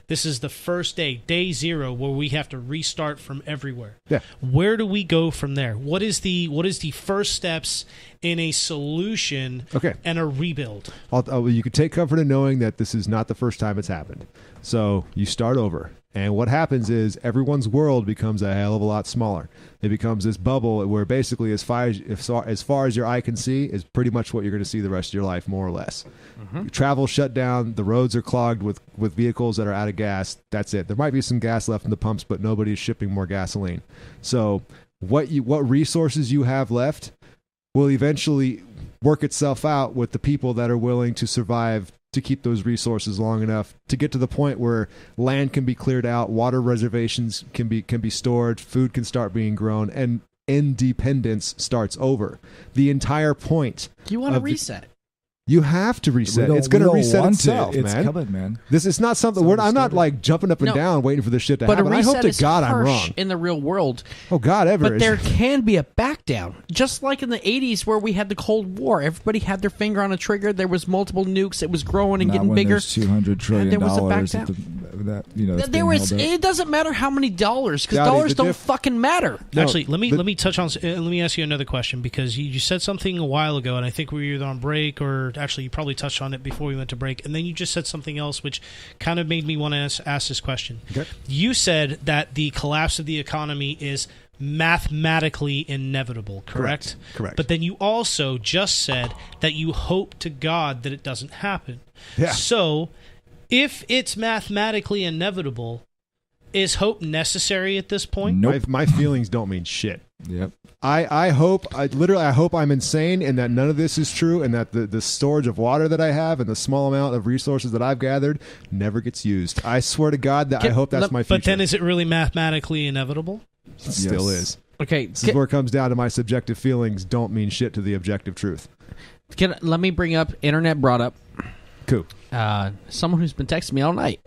this is the first day 0, where we have to restart from everywhere. Yeah. Where do we go from there? What is the first steps in a solution and a rebuild? You can take comfort in knowing that this is not the first time it's happened. So you start over. And what happens is everyone's world becomes a hell of a lot smaller. It becomes this bubble where basically as far as your eye can see is pretty much what you're going to see the rest of your life, more or less. Travel shut down. The roads are clogged with vehicles that are out of gas. That's it. There might be some gas left in the pumps, but nobody's shipping more gasoline. So what resources you have left will eventually work itself out with the people that are willing to survive to keep those resources long enough to get to the point where land can be cleared out, water reservations can be stored, food can start being grown, and independence starts over. The entire point. You want to reset. You have to reset. It's going to reset itself, man. It's coming, man. This is not something. I'm not like jumping up and down waiting for this shit to but happen. A I hope to is God I'm harsh wrong. In the real world. Oh God, ever. But there can be a back down, just like in the '80s where we had the Cold War. Everybody had their finger on a trigger. There was multiple nukes. It was growing and getting bigger. There's $200 trillion. There was a back down. There was. It doesn't matter how many dollars, because dollars don't fucking matter. Actually, let me touch on. Let me ask you another question, because you said something a while ago, and I think we were either on break or actually you probably touched on it before we went to break, and then you just said something else which kind of made me want to ask this question. Okay. You said that the collapse of the economy is mathematically inevitable, correct? Correct. But then you also just said that you hope to God that it doesn't happen. Yeah. So, if it's mathematically inevitable, is hope necessary at this point? Nope. My feelings don't mean shit. Yep. I hope I'm insane and that none of this is true, and that the storage of water that I have and the small amount of resources that I've gathered never gets used. I swear to God that I hope that's my future. But then is it really mathematically inevitable? It still is. Okay. This is where it comes down to my subjective feelings don't mean shit to the objective truth. Let me bring up internet brought up. Cool. Someone who's been texting me all night.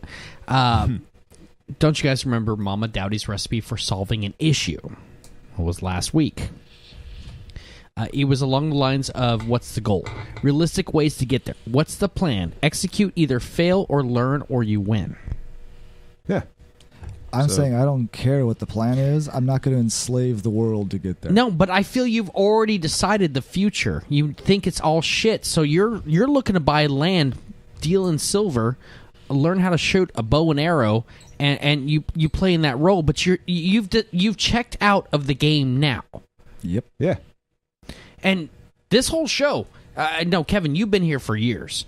Don't you guys remember Momma Dowdy's recipe for solving an issue? It was last week. It was along the lines of, what's the goal? Realistic ways to get there. What's the plan? Execute, either fail or learn, or you win. Yeah. I'm saying I don't care what the plan is. I'm not going to enslave the world to get there. No, but I feel you've already decided the future. You think it's all shit, so you're looking to buy land, deal in silver, learn how to shoot a bow and arrow, and you play in that role. But you've checked out of the game now. Yep. Yeah. And this whole show, no, Kevin, you've been here for years.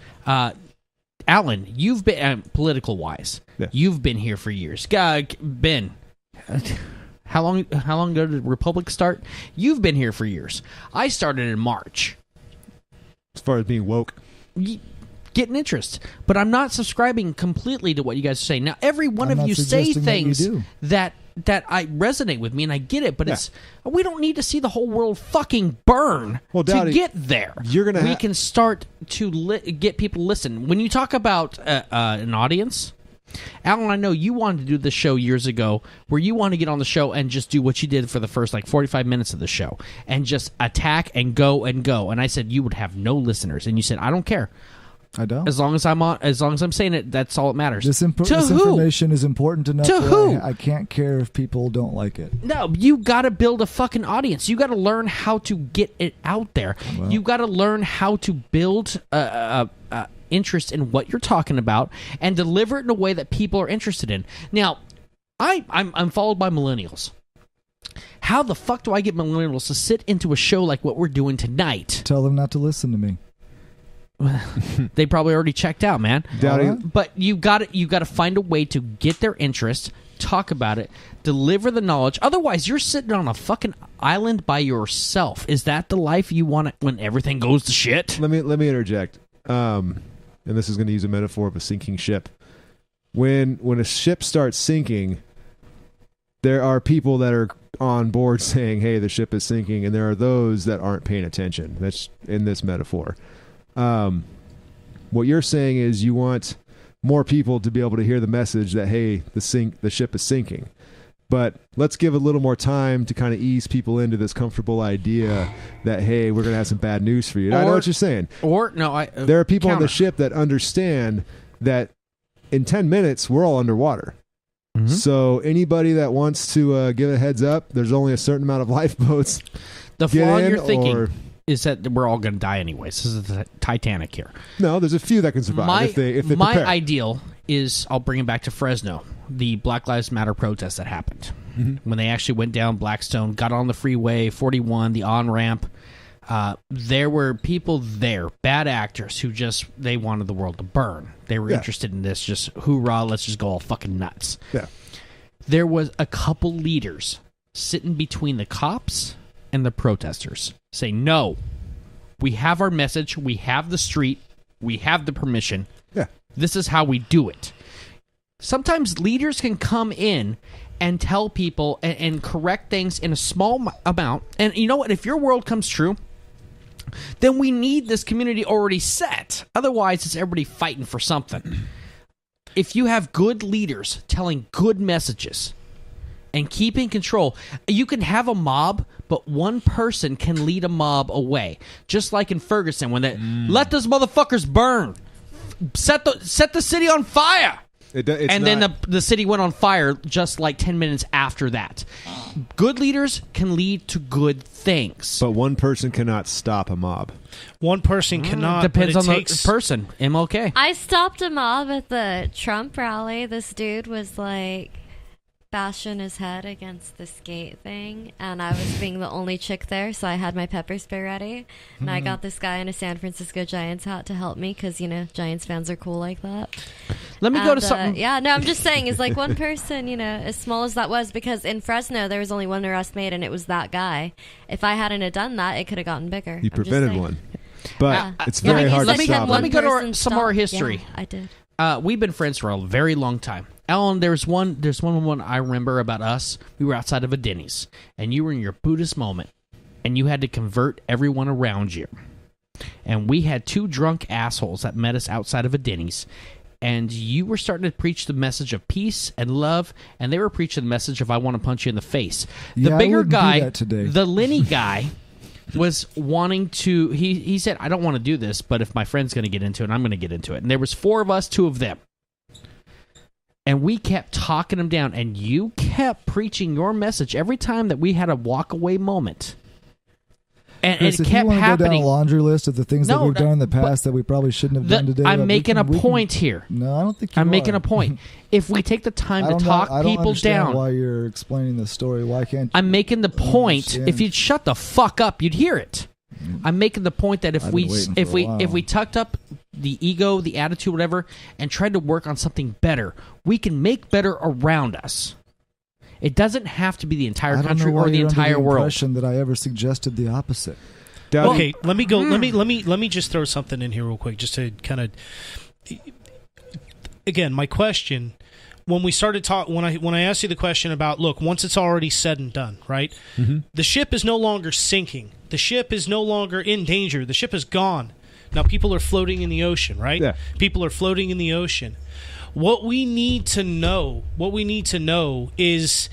Allan, you've been political wise. Yeah. You've been here for years. Ben, how long ago did Republic start? You've been here for years. I started in March. As far as being woke, getting interest, but I'm not subscribing completely to what you guys are saying. Now, every one of you say things that I resonate with me, and I get it, but we don't need to see the whole world fucking burn to get there. We can start to get people to listen. When you talk about an audience, Allan, I know you wanted to do this show years ago, where you want to get on the show and just do what you did for the first 45 minutes of the show and just attack and go and go. And I said you would have no listeners, and you said I don't care. I don't. As long as I'm saying it, that's all that matters. This information is important enough. To who? I can't care if people don't like it. No, you got to build a fucking audience. You got to learn how to get it out there. Well, you got to learn how to build interest in what you're talking about and deliver it in a way that people are interested in. Now, I'm followed by millennials. How the fuck do I get millennials to sit into a show like what we're doing tonight? Tell them not to listen to me. They probably already checked out, man. Dowdy. But you got to find a way to get their interest, talk about it, deliver the knowledge. Otherwise, you're sitting on a fucking island by yourself. Is that the life you want when everything goes to shit? Let me interject. And this is going to use a metaphor of a sinking ship. When a ship starts sinking, there are people that are on board saying, "Hey, the ship is sinking," and there are those that aren't paying attention. That's in this metaphor. What you're saying is you want more people to be able to hear the message that, hey, the ship is sinking. But let's give a little more time to kind of ease people into this comfortable idea that, hey, we're going to have some bad news for you. And I know what you're saying. There are people on the ship that understand that in 10 minutes, we're all underwater. Mm-hmm. So anybody that wants to give a heads up, there's only a certain amount of lifeboats. The flaw you're thinking is that we're all going to die anyways. This is the Titanic here. No, there's a few that can survive if they my prepare. Ideal is, I'll bring it back to Fresno, the Black Lives Matter protest that happened. Mm-hmm. When they actually went down Blackstone, got on the freeway, 41, the on-ramp. There were people there, bad actors, who they wanted the world to burn. They were interested in this, just hoorah, let's just go all fucking nuts. Yeah. There was a couple leaders sitting between the cops and the protesters saying, no, we have our message, we have the street, we have the permission. Yeah. This is how we do it. Sometimes leaders can come in and tell people and correct things in a small amount. And you know what? If your world comes true, then we need this community already set. Otherwise, it's everybody fighting for something. If you have good leaders telling good messages and keeping control, you can have a mob, but one person can lead a mob away. Just like in Ferguson, when they let those motherfuckers burn. Set the city on fire. Then the city went on fire just like 10 minutes after that. Good leaders can lead to good things. But one person cannot stop a mob. One person cannot. Depends on the person. MLK. I stopped a mob at the Trump rally. This dude was like bashing his head against the skate thing, and I was being the only chick there, so I had my pepper spray ready, and I got this guy in a San Francisco Giants hat to help me, because, Giants fans are cool like that. Let me go to something. Yeah, no, I'm just saying, it's like one person, as small as that was, because in Fresno, there was only one arrest made, and it was that guy. If I hadn't have done that, it could have gotten bigger. You prevented one. But it's very hard to stop. Let me go to some more history. Yeah, I did. We've been friends for a very long time. Alan, there's one I remember about us. We were outside of a Denny's, and you were in your Buddhist moment, and you had to convert everyone around you. And we had two drunk assholes that met us outside of a Denny's, and you were starting to preach the message of peace and love, and they were preaching the message of I want to punch you in the face. The bigger guy, the Lenny guy, was wanting to, he said, I don't want to do this, but if my friend's going to get into it, I'm going to get into it. And there was four of us, two of them. And we kept talking them down, and you kept preaching your message every time that we had a walk-away moment. And Chris, it kept happening. If you want to go down a laundry list of the things that we've done in the past that we probably shouldn't have done today. I'm making a point here. No, I don't think I'm making a point. If we take the time to talk people down. I don't understand why you're explaining the story. Why can't you? I'm making the point. If you'd shut the fuck up, you'd hear it. I'm making the point that if we tucked up the ego, the attitude, whatever, and tried to work on something better, we can make better around us. It doesn't have to be the entire country or the entire world. Impression that I ever suggested the opposite. Okay, let me go. Let me just throw something in here real quick, just to kind of. Again, my question. When we started when I asked you the question about, look, once it's already said and done, right? Mm-hmm. The ship is no longer sinking. The ship is no longer in danger. The ship is gone. Now people are floating in the ocean, right? Yeah. People are floating in the ocean. What we need to know is,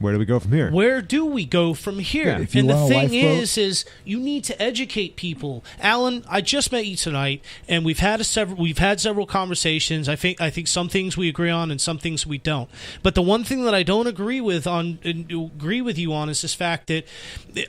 where do we go from here? Where do we go from here? Yeah, and the thing is you need to educate people. Alan, I just met you tonight, and we've had several conversations. I think some things we agree on, and some things we don't. But the one thing that I don't agree with you on is this fact that,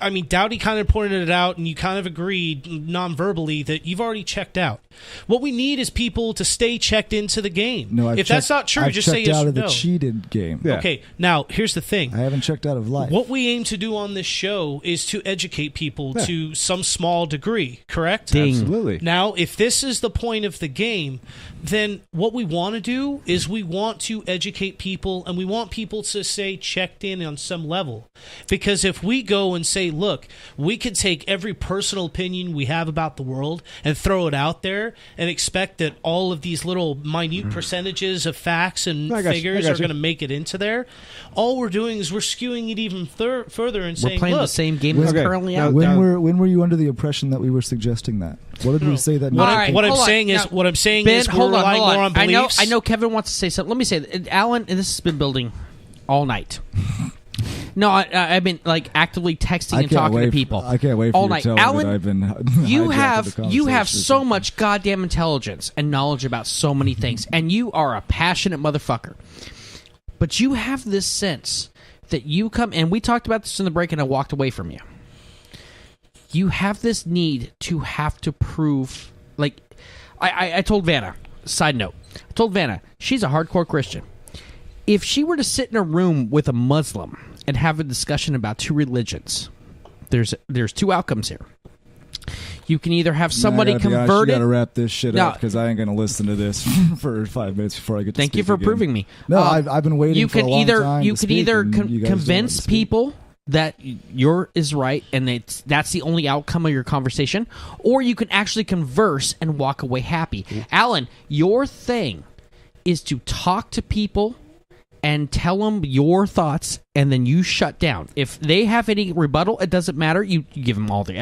I mean, Dowdy kind of pointed it out, and you kind of agreed non-verbally that you've already checked out. What we need is people to stay checked into the game. No, that's not true, just say yes or no. I've checked out of the cheated game. Yeah. Okay, now here's the thing. I haven't checked out of life. What we aim to do on this show is to educate people to some small degree, correct? Ding. Absolutely. Now, if this is the point of the game, then what we want to do is we want to educate people, and we want people to stay checked in on some level. Because if we go and say, look, we can take every personal opinion we have about the world and throw it out there and expect that all of these little minute percentages of facts and figures are going to make it into there, all we're doing is we're skewing it even further and saying, we're playing the same game that's currently out. When were you under the impression that we were suggesting that? What did we say that? What I'm saying is we're relying more on beliefs. I know Kevin wants to say something. Let me say that, Alan, and this has been building all night. No, I mean like actively texting and talking to people. I can't wait for all you night. to tell me Alan, that I've been you hijacked have the so much goddamn intelligence and knowledge about so many things, and you are a passionate motherfucker. But you have this sense that you come, and we talked about this in the break, and I walked away from you. You have this need to have to prove, like, I told Vanna, side note, I told Vanna, she's a hardcore Christian. If she were to sit in a room with a Muslim and have a discussion about two religions, there's two outcomes here. You can either have somebody converted. You got to wrap this shit up because I ain't going to listen to this for 5 minutes before I get to Thank you for again. proving me. No, I've been waiting for a long time. You can either convince people that yours is right and that's the only outcome of your conversation, or you can actually converse and walk away happy. Alan, your thing is to talk to people and tell them your thoughts, and then you shut down. If they have any rebuttal, it doesn't matter. You give them all the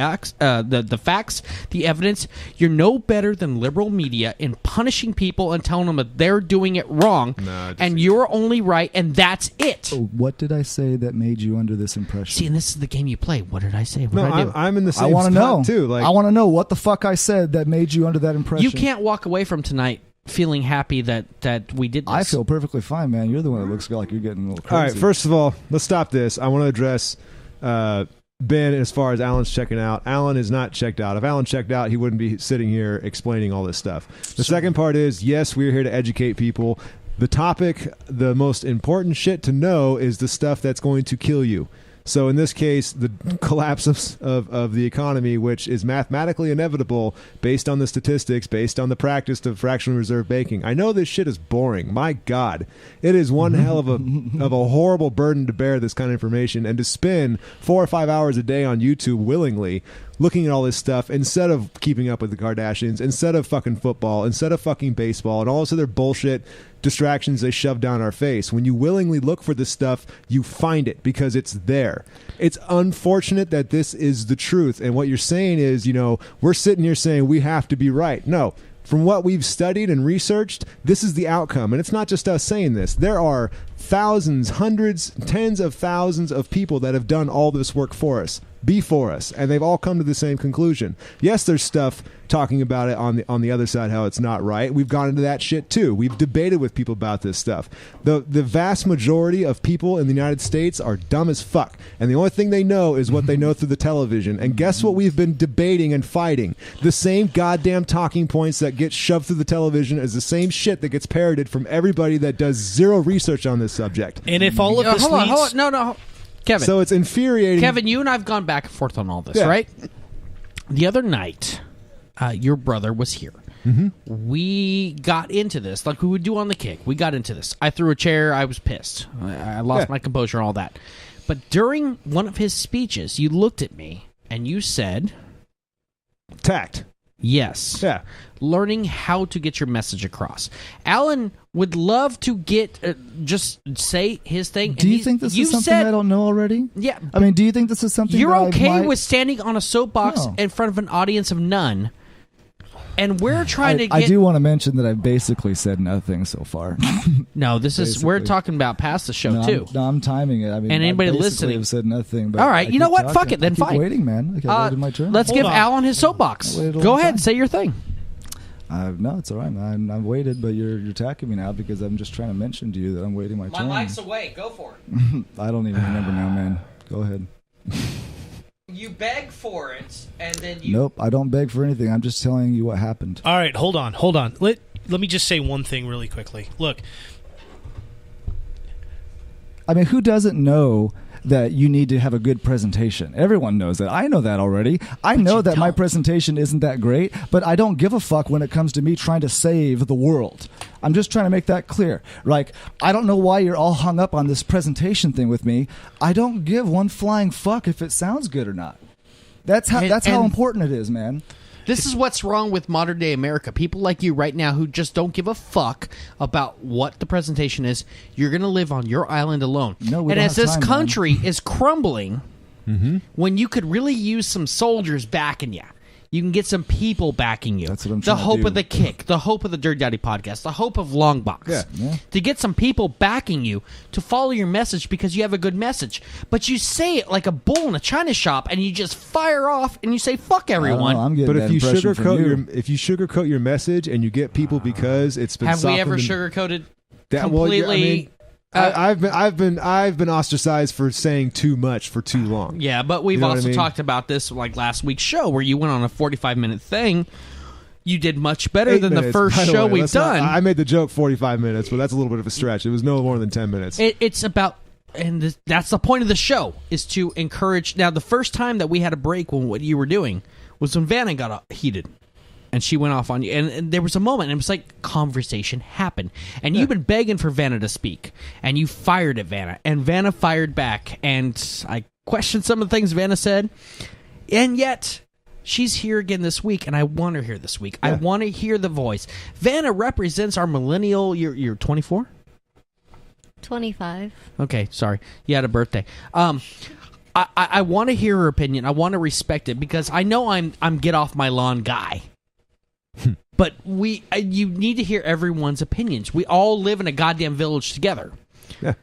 facts, the evidence. You're no better than liberal media in punishing people and telling them that they're doing it wrong, and you're only right, and that's it. So what did I say that made you under this impression? See, and this is the game you play. What did I say? What No, did I do? I'm in the same I want to know too. Like, I want to know what the fuck I said that made you under that impression. You can't walk away from tonight feeling happy that we did this. I feel perfectly fine, man. You're the one that looks like you're getting a little crazy. all right, first of all, let's stop this. I want to address Ben as far as Alan's checking out. Alan is not checked out. If Alan checked out, he wouldn't be sitting here explaining all this stuff. The second part is, yes, we're here to educate people. The topic, the most important shit to know is the stuff that's going to kill you. So in this case, the collapse of the economy, which is mathematically inevitable based on the statistics, based on the practice of fractional reserve banking. I know this shit is boring. My God. It is one hell of a horrible burden to bear, this kind of information, and to spend 4 or 5 hours a day on YouTube willingly looking at all this stuff instead of keeping up with the Kardashians, instead of fucking football, instead of fucking baseball, and all this other bullshit distractions they shove down our face. When you willingly look for this stuff, you find it because it's there. It's unfortunate that this is the truth. And what you're saying is, we're sitting here saying we have to be right. No. From what we've studied and researched, this is the outcome. And it's not just us saying this. There are thousands, hundreds, tens of thousands of people that have done all this work for us, before us, and they've all come to the same conclusion. Yes, there's stuff talking about it on the other side, how it's not right. We've gone into that shit too. We've debated with people about this stuff. The vast majority of people in the United States are dumb as fuck, and the only thing they know is what they know through the television. And guess what we've been debating and fighting? The same goddamn talking points that get shoved through the television is the same shit that gets parroted from everybody that does zero research on this subject. And if all of this hold on. No. Kevin. So it's infuriating. Kevin, you and I have gone back and forth on all this, Yeah. right? The other night, your brother was here. Mm-hmm. We got into this like we would do on the kick. We got into this. I threw a chair. I was pissed. I lost my composure and all that. But during one of his speeches, you looked at me and you said... Tact. Yes. Yeah. Learning how to get your message across. Alan would love to get just say his thing. Do you think this is something I don't know already? Yeah. I mean, do you think this is something you're that okay I might... with standing on a soapbox in front of an audience of none? And we're trying to get... I do want to mention that I've basically said nothing so far. No, this is... We're talking about past the show, too. I'm timing it. I mean, and anybody I basically listening... have said nothing. But all right, you know what? Fuck it, then fine. Waiting, man. Okay, I waited my turn. Let's give Alan his soapbox. Go ahead, say your thing. No, it's all right, man. I've waited, but you're attacking me now because I'm just trying to mention to you that I'm waiting my turn. My mic's away. Go for it. I don't even remember now, man. Go ahead. You beg for it, and then you... Nope, I don't beg for anything. I'm just telling you what happened. All right, hold on. Let me just say one thing really quickly. Look. I mean, who doesn't know that you need to have a good presentation? Everyone knows that. I know that already. I know that my presentation isn't that great, but I don't give a fuck when it comes to me trying to save the world. I'm just trying to make that clear. Like, I don't know why you're all hung up on this presentation thing with me. I don't give one flying fuck if it sounds good or not. That's how important it is, man. This is what's wrong with modern day America. People like you right now who just don't give a fuck about what the presentation is. You're going to live on your island alone. No, we and don't as have this time, country is crumbling, when you could really use some soldiers backing you, You can get some people backing you. That's what I'm the trying to hope do. of the Kick, the hope of the Dirty Daddy podcast, the hope of Longbox. Yeah. To get some people backing you to follow your message because you have a good message. But you say it like a bull in a china shop and you just fire off and you say, fuck I don't everyone. know, I'm getting But that if you impression from sugarcoat your message and you get people because it's been Have we softened ever and- sugarcoated That- well, yeah, completely? I mean, I've been ostracized for saying too much for too long. Yeah, but we've You know what also I mean? talked about this like last week's show where you went on a 45-minute thing. You did much better 8 than the minutes, first by the show way. we've Let's not- done. I made the joke 45 minutes, but that's a little bit of a stretch. It was no more than 10 minutes. It's about, and that's the point of the show, is to encourage. Now, the first time that we had a break when what you were doing was when Vanna got heated. And she went off on you. And there was a moment, and it was like conversation happened. And you've been begging for Vanna to speak. And you fired at Vanna. And Vanna fired back. And I questioned some of the things Vanna said. And yet, she's here again this week, and I want her here this week. I want to hear the voice. Vanna represents our millennial. You're 24? 25. Okay, sorry. You had a birthday. I want to hear her opinion. I want to respect it because I know I'm get off my lawn guy. But you need to hear everyone's opinions. We all live in a goddamn village together. Yeah.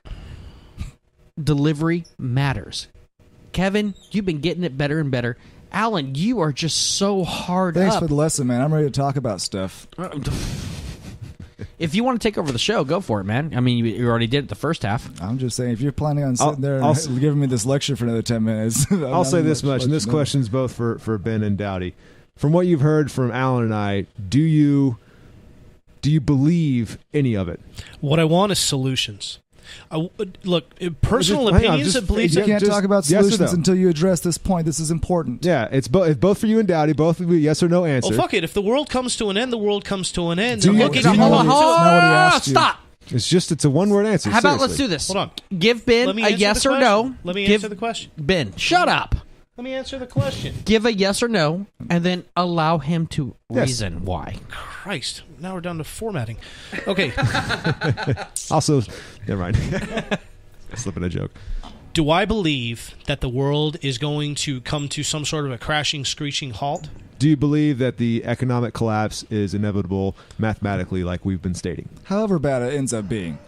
Delivery matters. Kevin, you've been getting it better and better. Allan, you are just so hard Thanks up. for the lesson, man. I'm ready to talk about stuff. If you want to take over the show, go for it, man. I mean, you already did it the first half. I'm just saying, if you're planning on sitting there I'll and giving me this lecture for another 10 minutes, I'll say this much, and this question's both for Ben and Dowdy. From what you've heard from Allan and I, do you believe any of it? What I want is solutions. Look, personal Hang on, opinions and beliefs. You can't just talk about yes or solutions no? until you address this point. This is important. Yeah, it's both for you and Dowdy. Both of you, yes or no answer. Well, fuck it. If the world comes to an end, the world comes to an end. Do you- Look at do you know how- what he- That's not what he asked you. Stop. It's a one-word answer. How about let's seriously. do this? Hold on. Give Ben Let me a answer yes the or question. no. Let me Give answer the question. Ben, shut up. Let me answer the question. Give a yes or no, and then allow him to Yes. reason why. Christ. Now we're down to formatting. Okay. Also, never mind. Slipping a joke. Do I believe that the world is going to come to some sort of a crashing, screeching halt? Do you believe that the economic collapse is inevitable mathematically, like we've been stating? However bad it ends up being,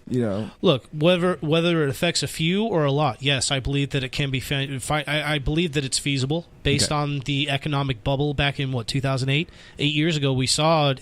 you know. Look, whether it affects a few or a lot, yes, I believe that it can be. I believe that it's feasible based on the economic bubble back in 2008, 8 years ago. We saw it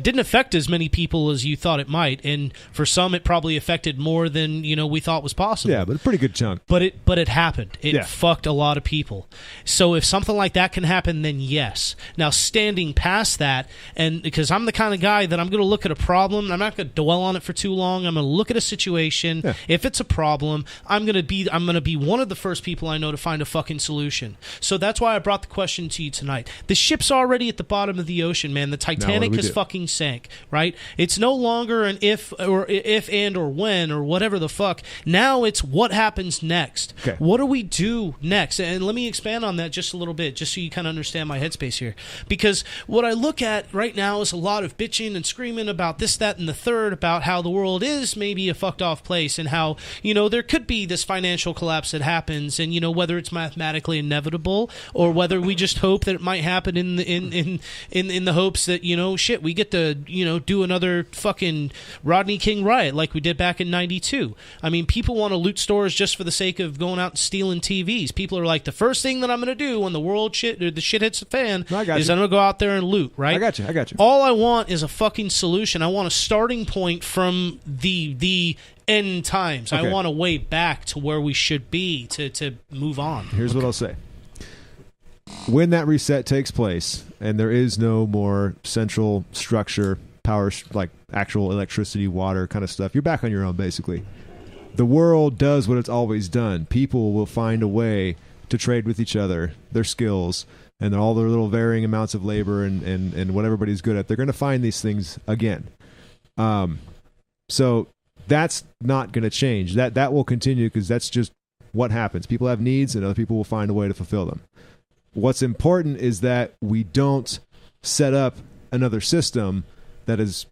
didn't affect as many people as you thought it might, and for some, it probably affected more than we thought was possible. Yeah, but a pretty good chunk. But it happened. It fucked a lot of people. So if something like that can happen, then yes. Now, standing past that, and because I'm the kind of guy that I'm going to look at a problem, I'm not going to dwell on it for too long. I'm going to look at a situation. Yeah. If it's a problem, I'm going to be one of the first people I know to find a fucking solution. So that's why I brought the question to you tonight. The ship's already at the bottom of the ocean, man. The Titanic has fucking sank, right? It's no longer an if and or when or whatever the fuck. Now it's what happens next. Okay. What do we do next? And let me expand on that just a little bit, just so you kind of understand my headspace here. Because what I look at right now is a lot of bitching and screaming about this, that, and the third, about how the world is maybe a fucked off place, and how there could be this financial collapse that happens, and whether it's mathematically inevitable or whether we just hope that it might happen in the hopes that shit, we get to do another fucking Rodney King riot like we did back in '92. I mean, people want to loot stores just for the sake of going out and stealing TVs. People are like, the first thing that I'm going to do when the shit hits the fan I got is you. I'm going to go out there and loot. Right? I got you. All I want is a fucking solution. I want a starting point from the end times. Okay. I want a way back to where we should be to move on. Here's what I'll say. When that reset takes place and there is no more central structure, power, like actual electricity, water kind of stuff, you're back on your own, basically. The world does what it's always done. People will find a way to trade with each other, their skills, and all their little varying amounts of labor and what everybody's good at. They're going to find these things again. So that's not going to change. That will continue because that's just what happens. People have needs and other people will find a way to fulfill them. What's important is that we don't set up another system that is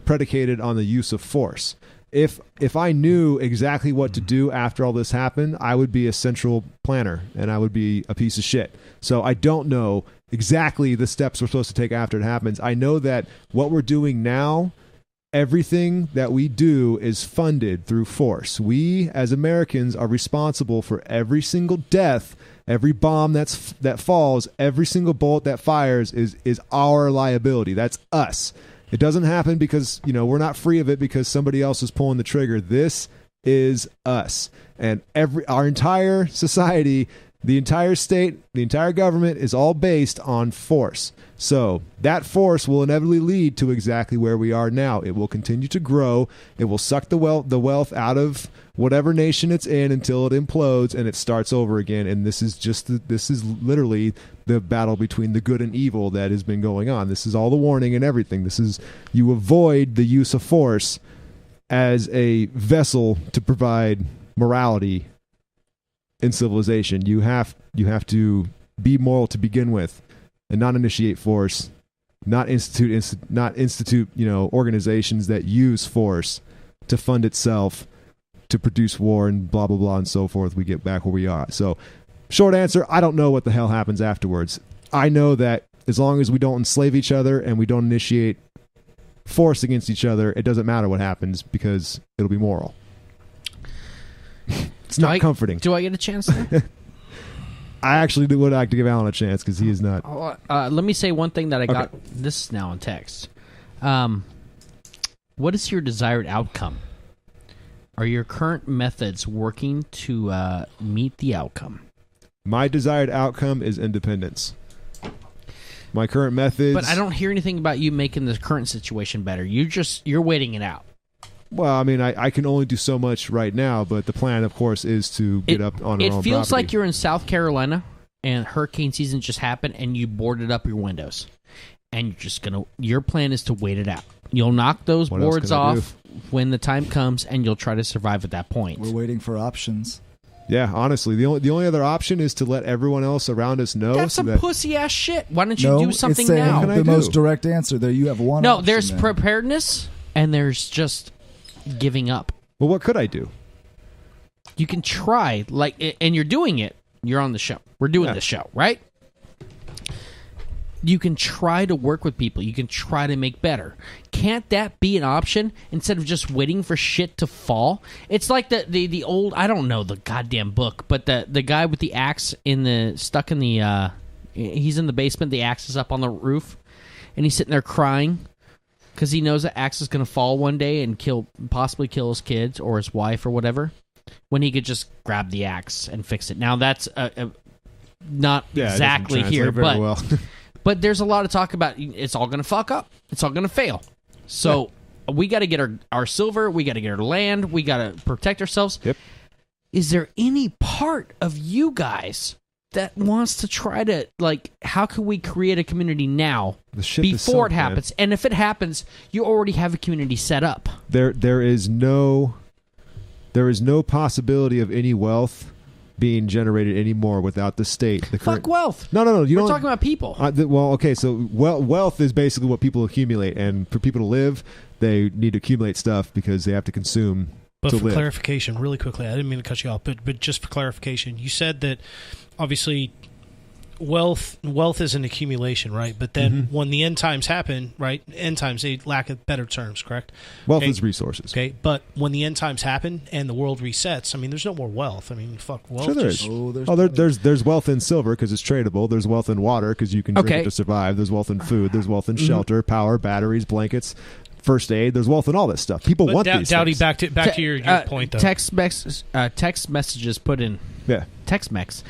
predicated on the use of force. if I knew exactly what to do after all this happened, I would be a central planner and I would be a piece of shit. So I don't know exactly the steps we're supposed to take after it happens. I know that what we're doing now, everything that we do is funded through force. We as Americans are responsible for every single death, every bomb that falls, every single bullet that fires is our liability. That's us. It doesn't happen because, we're not free of it because somebody else is pulling the trigger. This is us. And our entire society, the entire state, the entire government is all based on force. So that force will inevitably lead to exactly where we are now. It will continue to grow. It will suck the wealth out of whatever nation it's in until it implodes and it starts over again. And this is literally the battle between the good and evil that has been going on. This is all the warning and everything. This is, you avoid the use of force as a vessel to provide morality in civilization. You have to be moral to begin with and not initiate force, not institute organizations that use force to fund itself, to produce war and blah, blah, blah, and so forth. We get back where we are. So short answer, I don't know what the hell happens afterwards. I know that as long as we don't enslave each other and we don't initiate force against each other, it doesn't matter what happens because it'll be moral. It's not comforting. Do I get a chance now? I actually would like to give Allan a chance because he is not. Let me say one thing that I got. This is now in text. What is your desired outcome? Are your current methods working to meet the outcome? My desired outcome is independence. My current methods... But I don't hear anything about you making the current situation better. You're waiting it out. Well, I mean, I can only do so much right now, but the plan, of course, is to get up on our own property. It feels like you're in South Carolina, and hurricane season just happened, and you boarded up your windows. And your plan is to wait it out. You'll knock those boards off when the time comes, and you'll try to survive at that point. We're waiting for options. Yeah, honestly, the only other option is to let everyone else around us know. That's some pussy-ass shit. Why don't you do something now? The most direct answer there. You have one option. No, there's preparedness, and there's just giving up. Well, what could I do? You can try, and you're doing it. You're on the show. We're doing the show, right? You can try to work with people. You can try to make better. Can't that be an option instead of just waiting for shit to fall? It's like the old, I don't know the goddamn book, but the guy with the axe stuck in the he's in the basement, the axe is up on the roof, and he's sitting there crying because he knows the axe is going to fall one day and possibly kill his kids or his wife or whatever, when he could just grab the axe and fix it. Now that's not exactly here, but well. But there's a lot of talk about it's all going to fuck up. It's all going to fail. So we got to get our silver. We got to get our land. We got to protect ourselves. Yep. Is there any part of you guys that wants to try to, how can we create a community now before it happens? Man. And if it happens, you already have a community set up. There is no possibility of any wealth being generated anymore without the state. Fuck wealth. No. We're talking about people. So wealth is basically what people accumulate, and for people to live, they need to accumulate stuff because they have to consume. But to for live. clarification, really quickly, I didn't mean to cut you off, but just for clarification, you said that obviously wealth is an accumulation, right? But then when the end times happen, right? End times, they lack of better terms, correct? Wealth is resources. Okay, but when the end times happen and the world resets, I mean, there's no more wealth. I mean, fuck, wealth. Sure there is. There's wealth in silver because it's tradable. There's wealth in water because you can drink it to survive. There's wealth in food. There's wealth in shelter, power, batteries, blankets, first aid. There's wealth in all this stuff. People want these Dowdy, things. back to your point, though. Text messages put in. Yeah. Text mex.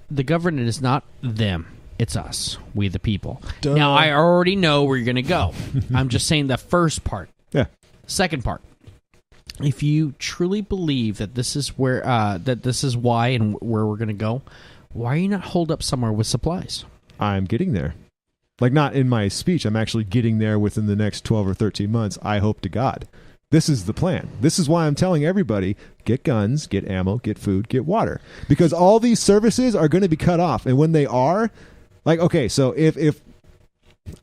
The government is not them. It's us. We the people. Duh. Now, I already know where you're going to go. I'm just saying the first part. Yeah. Second part. If you truly believe that this is where that this is why and where we're going to go, why are you not holed up somewhere with supplies? I'm getting there. Not in my speech. I'm actually getting there within the next 12 or 13 months. I hope to God. This is the plan. This is why I'm telling everybody, get guns, get ammo, get food, get water. Because all these services are going to be cut off. And when they are, so if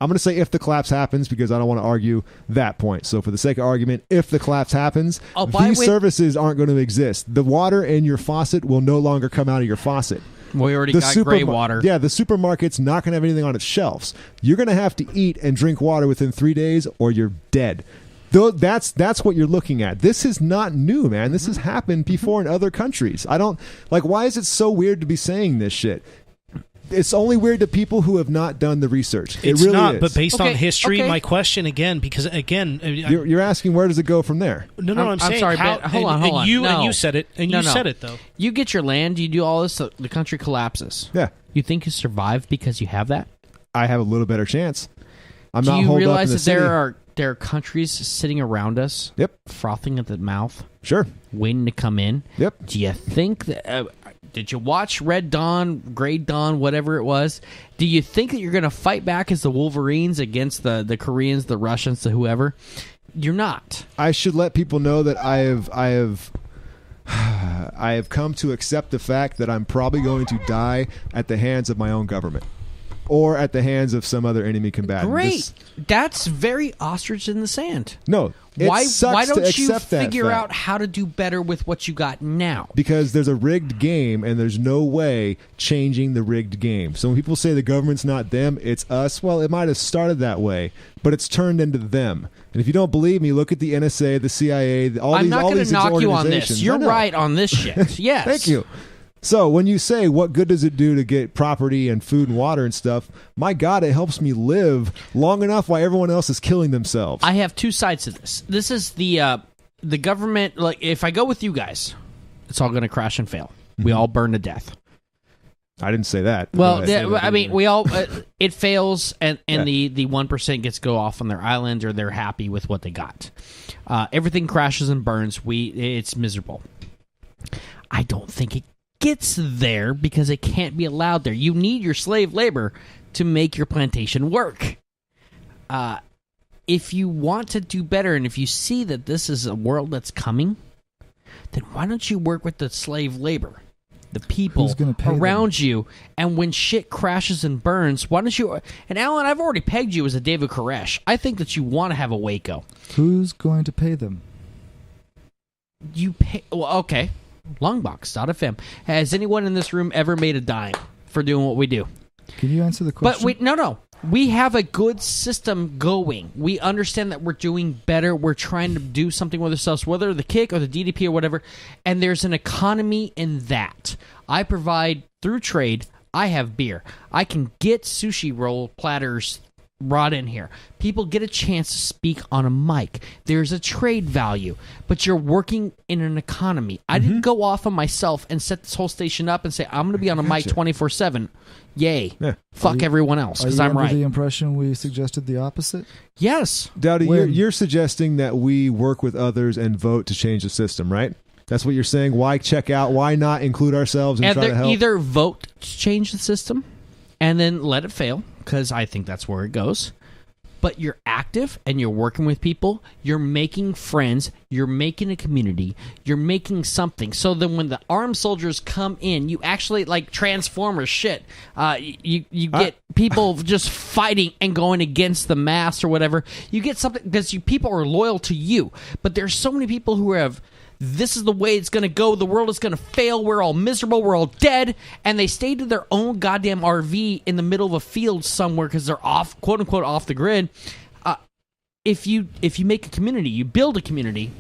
I'm going to say if the collapse happens because I don't want to argue that point. So for the sake of argument, if the collapse happens, these services aren't going to exist. The water in your faucet will no longer come out of your faucet. We already got gray water. Yeah, the supermarket's not going to have anything on its shelves. You're going to have to eat and drink water within 3 days or you're dead. That's what you're looking at. This is not new, man. This has happened before in other countries. I don't why is it so weird to be saying this shit? It's only weird to people who have not done the research. It really not, is. but based on history, my question again, because again, you're asking where does it go from there? No, I'm saying sorry, how, Ben, hold on. And you said it, and you said it though. You get your land, you do all this, the country collapses. Yeah. You think you survive because you have that? I have a little better chance. I'm do not you holed realize up in the that city. there are countries sitting around us, frothing at the mouth, sure, waiting to come in? Yep. Do you think that? Did you watch Red Dawn, Grey Dawn, whatever it was? Do you think that you're going to fight back as the Wolverines against the Koreans, the Russians, the whoever? You're not. I should let people know that I have come to accept the fact that I'm probably going to die at the hands of my own government. Or at the hands of some other enemy combatant. Great. That's very ostrich in the sand. No. Why don't you that figure fact. out how to do better with what you got now? Because there's a rigged game, and there's no way changing the rigged game. So when people say the government's not them, it's us, well, it might have started that way, but it's turned into them. And if you don't believe me, look at the NSA, the CIA, all I'm these not going to knock you on this. You're right on this shit. Yes. Thank you. So when you say what good does it do to get property and food and water and stuff, my God, it helps me live long enough while everyone else is killing themselves. I have two sides to this. This is the government. Like, if I go with you guys, it's all going to crash and fail. We all burn to death. I didn't say that. Well, I mean, we all it fails, and the 1% gets go off on their island, or they're happy with what they got. Everything crashes and burns. It's miserable. I don't think it gets there because it can't be allowed there. You need your slave labor to make your plantation work. If you want to do better, and if you see that this is a world that's coming, then why don't you work with the slave labor, the people around you, and when shit crashes and burns, why don't you... And Alan, I've already pegged you as a David Koresh. I think that you want to have a Waco. Who's going to pay them? You pay... Well, okay. Longbox.FM. Has anyone in this room ever made a dime for doing what we do? Can you answer the question? But no. We have a good system going. We understand that we're doing better. We're trying to do something with ourselves, whether the kick or the DDP or whatever. And there's an economy in that. I provide through trade. I have beer. I can get sushi roll platters brought in here. People get a chance to speak on a mic. There's a trade value, but you're working in an economy. I didn't go off on myself and set this whole station up and say, I'm going to be on a mic 24/7. Yay. Yeah. Fuck everyone else, because I'm right. Are you under the impression we suggested the opposite? Yes. Dowdy, you're suggesting that we work with others and vote to change the system, right? That's what you're saying? Why check out? Why not include ourselves and try to help? Either vote to change the system and then let it fail, because I think that's where it goes. But you're active and you're working with people. You're making friends. You're making a community. You're making something. So then when the armed soldiers come in, you actually, like Transformers shit, you get people just fighting and going against the mass or whatever. You get something because people are loyal to you. But there's so many people who have... This is the way it's going to go. The world is going to fail. We're all miserable. We're all dead. And they stay to their own goddamn RV in the middle of a field somewhere because they're off, quote unquote, off the grid. If you make a community, you build a community.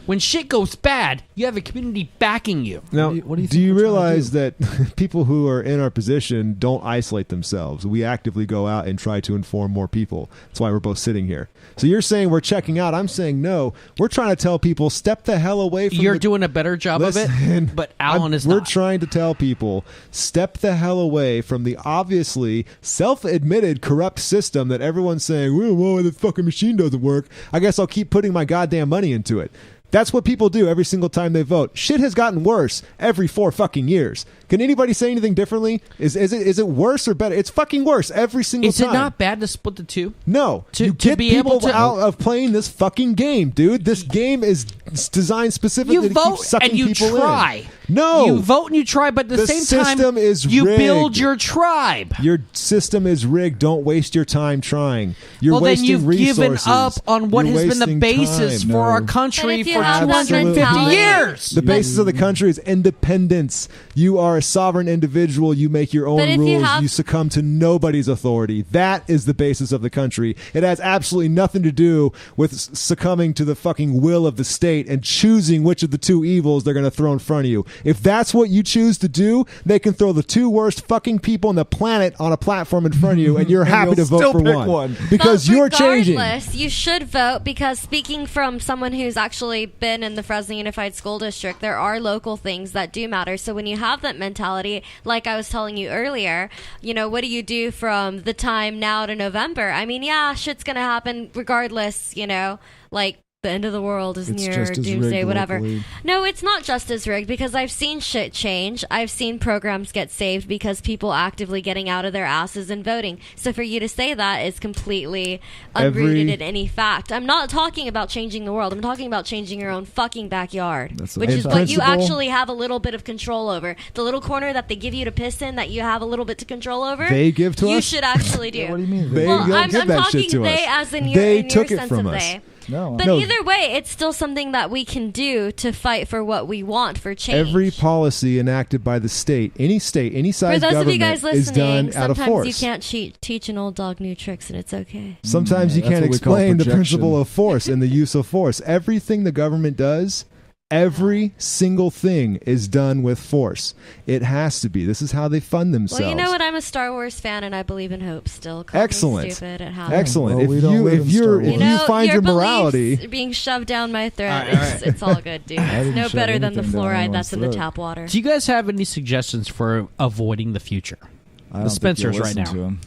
When shit goes bad, you have a community backing you. Now, do you realize that people who are in our position don't isolate themselves? We actively go out and try to inform more people. That's why we're both sitting here. So you're saying we're checking out. I'm saying no. We're trying to tell people, step the hell away from You're doing a better job of it, but Alan is not. We're trying to tell people, step the hell away from the obviously self-admitted corrupt system that everyone's saying, well, the fucking machine doesn't work. I guess I'll keep putting my goddamn money into it. That's what people do every single time they vote. Shit has gotten worse every 4 fucking years. Can anybody say anything differently? Is it worse or better? It's fucking worse every single time. Is it not bad to split the two? No. You get be people able to out of playing this fucking game, dude. This game is designed specifically You to vote keep sucking and you people try. in. No. You vote and you try, but at the same time, system is you rigged. build your tribe. Your system is rigged. Don't waste your time trying. You're Well, then wasting you've resources. given up on what You're has been the wasting basis time. for our No. country But if you for have that 250 mentality- years. The basis of the country is independence. You are a sovereign individual. You make your own But if you rules. have- You succumb to nobody's authority. That is the basis of the country. It has absolutely nothing to do with succumbing to the fucking will of the state and choosing which of the two evils they're going to throw in front of you. If that's what you choose to do, they can throw the two worst fucking people on the planet on a platform in front of you, and you're And happy you'll to vote still for pick one. one. Because But you're changing. regardless, you should vote because speaking from someone who's actually been in the Fresno Unified School District, there are local things that do matter. So when you have that mentality, like I was telling you earlier, you know, what do you do from the time now to November? I mean, yeah, shit's going to happen regardless, you know, like the end of the world is It's near, just as doomsday, rigged whatever. locally. No, it's not just as rigged because I've seen shit change. I've seen programs get saved because people actively getting out of their asses and voting. So for you to say that is completely unrooted in any fact. I'm not talking about changing the world. I'm talking about changing your own fucking backyard, That's which what is I'm what you principle- actually have a little bit of control over. The little corner that they give you to piss in that you have a little bit to control over. They give to you us? should actually do. What do you mean? They well, don't I'm give that talking shit to they us. as in your, They in your took it sense from of us. they. No. But No. either way, it's still something that we can do to fight for what we want for change. Every policy enacted by the state, any for size those of government, you guys is done listening, out of sometimes force. you can't teach an old dog new tricks, and it's okay. Sometimes you That's can't what we call explain the projection. principle of force and the use of force. Everything the government does, every single thing is done with force. It has to be. This is how they fund themselves. Well, you know what? I'm a Star Wars fan, and I believe in hope still. Call me Excellent. stupid. It happens. Excellent. Well, we don't live in Star Wars. You know, find your morality, beliefs being shoved down my throat. All right. It's all good, dude. I It's didn't no shove better than the anything down fluoride anyone's that's in the throat. tap water. Do you guys have any suggestions for avoiding the future? I don't the think Spencers you'll right listen now. to 'em.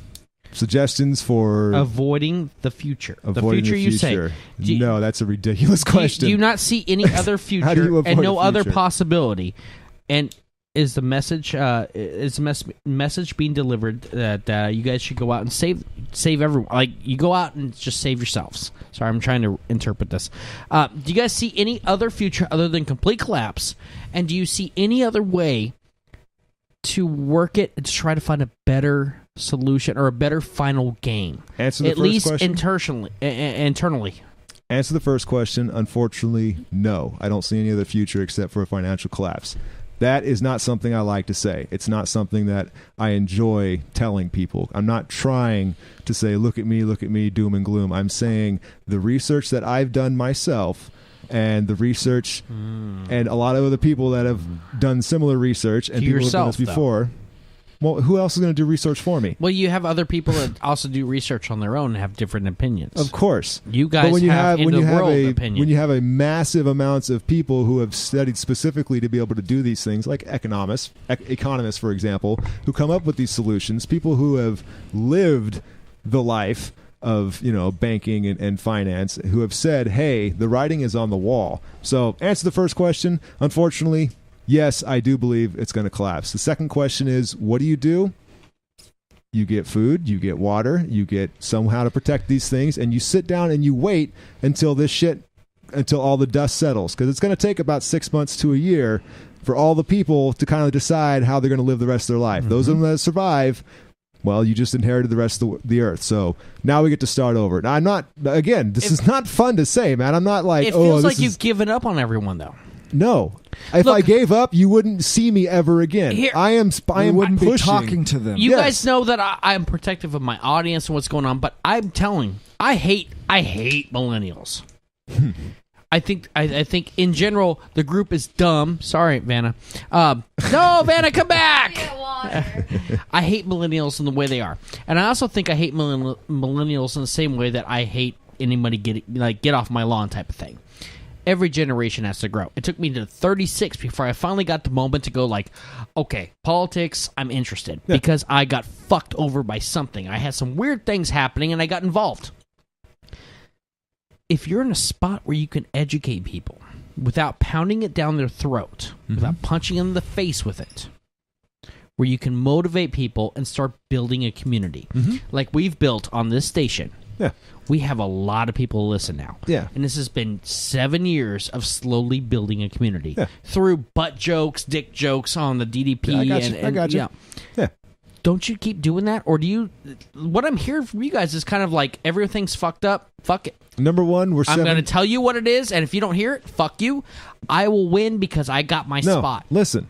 suggestions for Avoiding the future. avoiding the future, you say. Do you- no, that's a ridiculous question. Do you not see any other How do you future avoid and no the other future? possibility? And is the message message being delivered that you guys should go out and save everyone? Like you go out and just save yourselves. Sorry, I'm trying to interpret this. Do you guys see any other future other than complete collapse? And do you see any other way to work it to try to find a better solution or a better final game? Answer the At first least question. internally. Answer the first question. Unfortunately, no. I don't see any other future except for a financial collapse. That is not something I like to say. It's not something that I enjoy telling people. I'm not trying to say, look at me, doom and gloom. I'm saying the research that I've done myself and the research and a lot of other people that have done similar research and To people who have done yourself, this before. Well, who else is going to do research for me? Well, you have other people that also do research on their own and have different opinions. Of course. You guys But when you have when end you of have world a opinion. when you have a massive amounts of people who have studied specifically to be able to do these things, like economists, for example, who come up with these solutions, people who have lived the life of banking and finance, who have said, hey, the writing is on the wall. So answer the first question. Unfortunately, yes, I do believe it's going to collapse. The second question is, what do? You get food, you get water, you get somehow to protect these things, and you sit down and you wait until all the dust settles. Because it's going to take about 6 months to a year for all the people to kind of decide how they're going to live the rest of their life. Those of them that survive, well, you just inherited the rest of the earth. So now we get to start over. Now, I'm not, again, this is not fun to say, man. I'm not like, it feels like this you've given up on everyone, though. No. If Look, I gave up, you wouldn't see me ever again. Here- I am We wouldn't be pushing. talking to them. You Yes. guys know that I'm protective of my audience and what's going on, but I'm telling, I hate millennials. I think in general the group is dumb. Sorry, Vanna. No, Vanna, come back. Get water. I hate millennials in the way they are, and I also think I hate millennials in the same way that I hate anybody get off my lawn type of thing. Every generation has to grow. It took me to 36 before I finally got the moment to go like, okay, politics, I'm interested. Because I got fucked over by something. I had some weird things happening and I got involved. If you're in a spot where you can educate people without pounding it down their throat, without punching them in the face with it, where you can motivate people and start building a community. Like we've built on this station. Yeah. We have a lot of people who listen now. Yeah. And this has been 7 years of slowly building a community. Yeah. Through butt jokes, dick jokes on the DDP. Yeah, I got you. Yeah. Don't you keep doing that? Or do you... What I'm hearing from you guys is kind of like, everything's fucked up. Fuck it. Number one, I'm going to tell you what it is, and if you don't hear it, fuck you. I will win because I got my spot. Listen.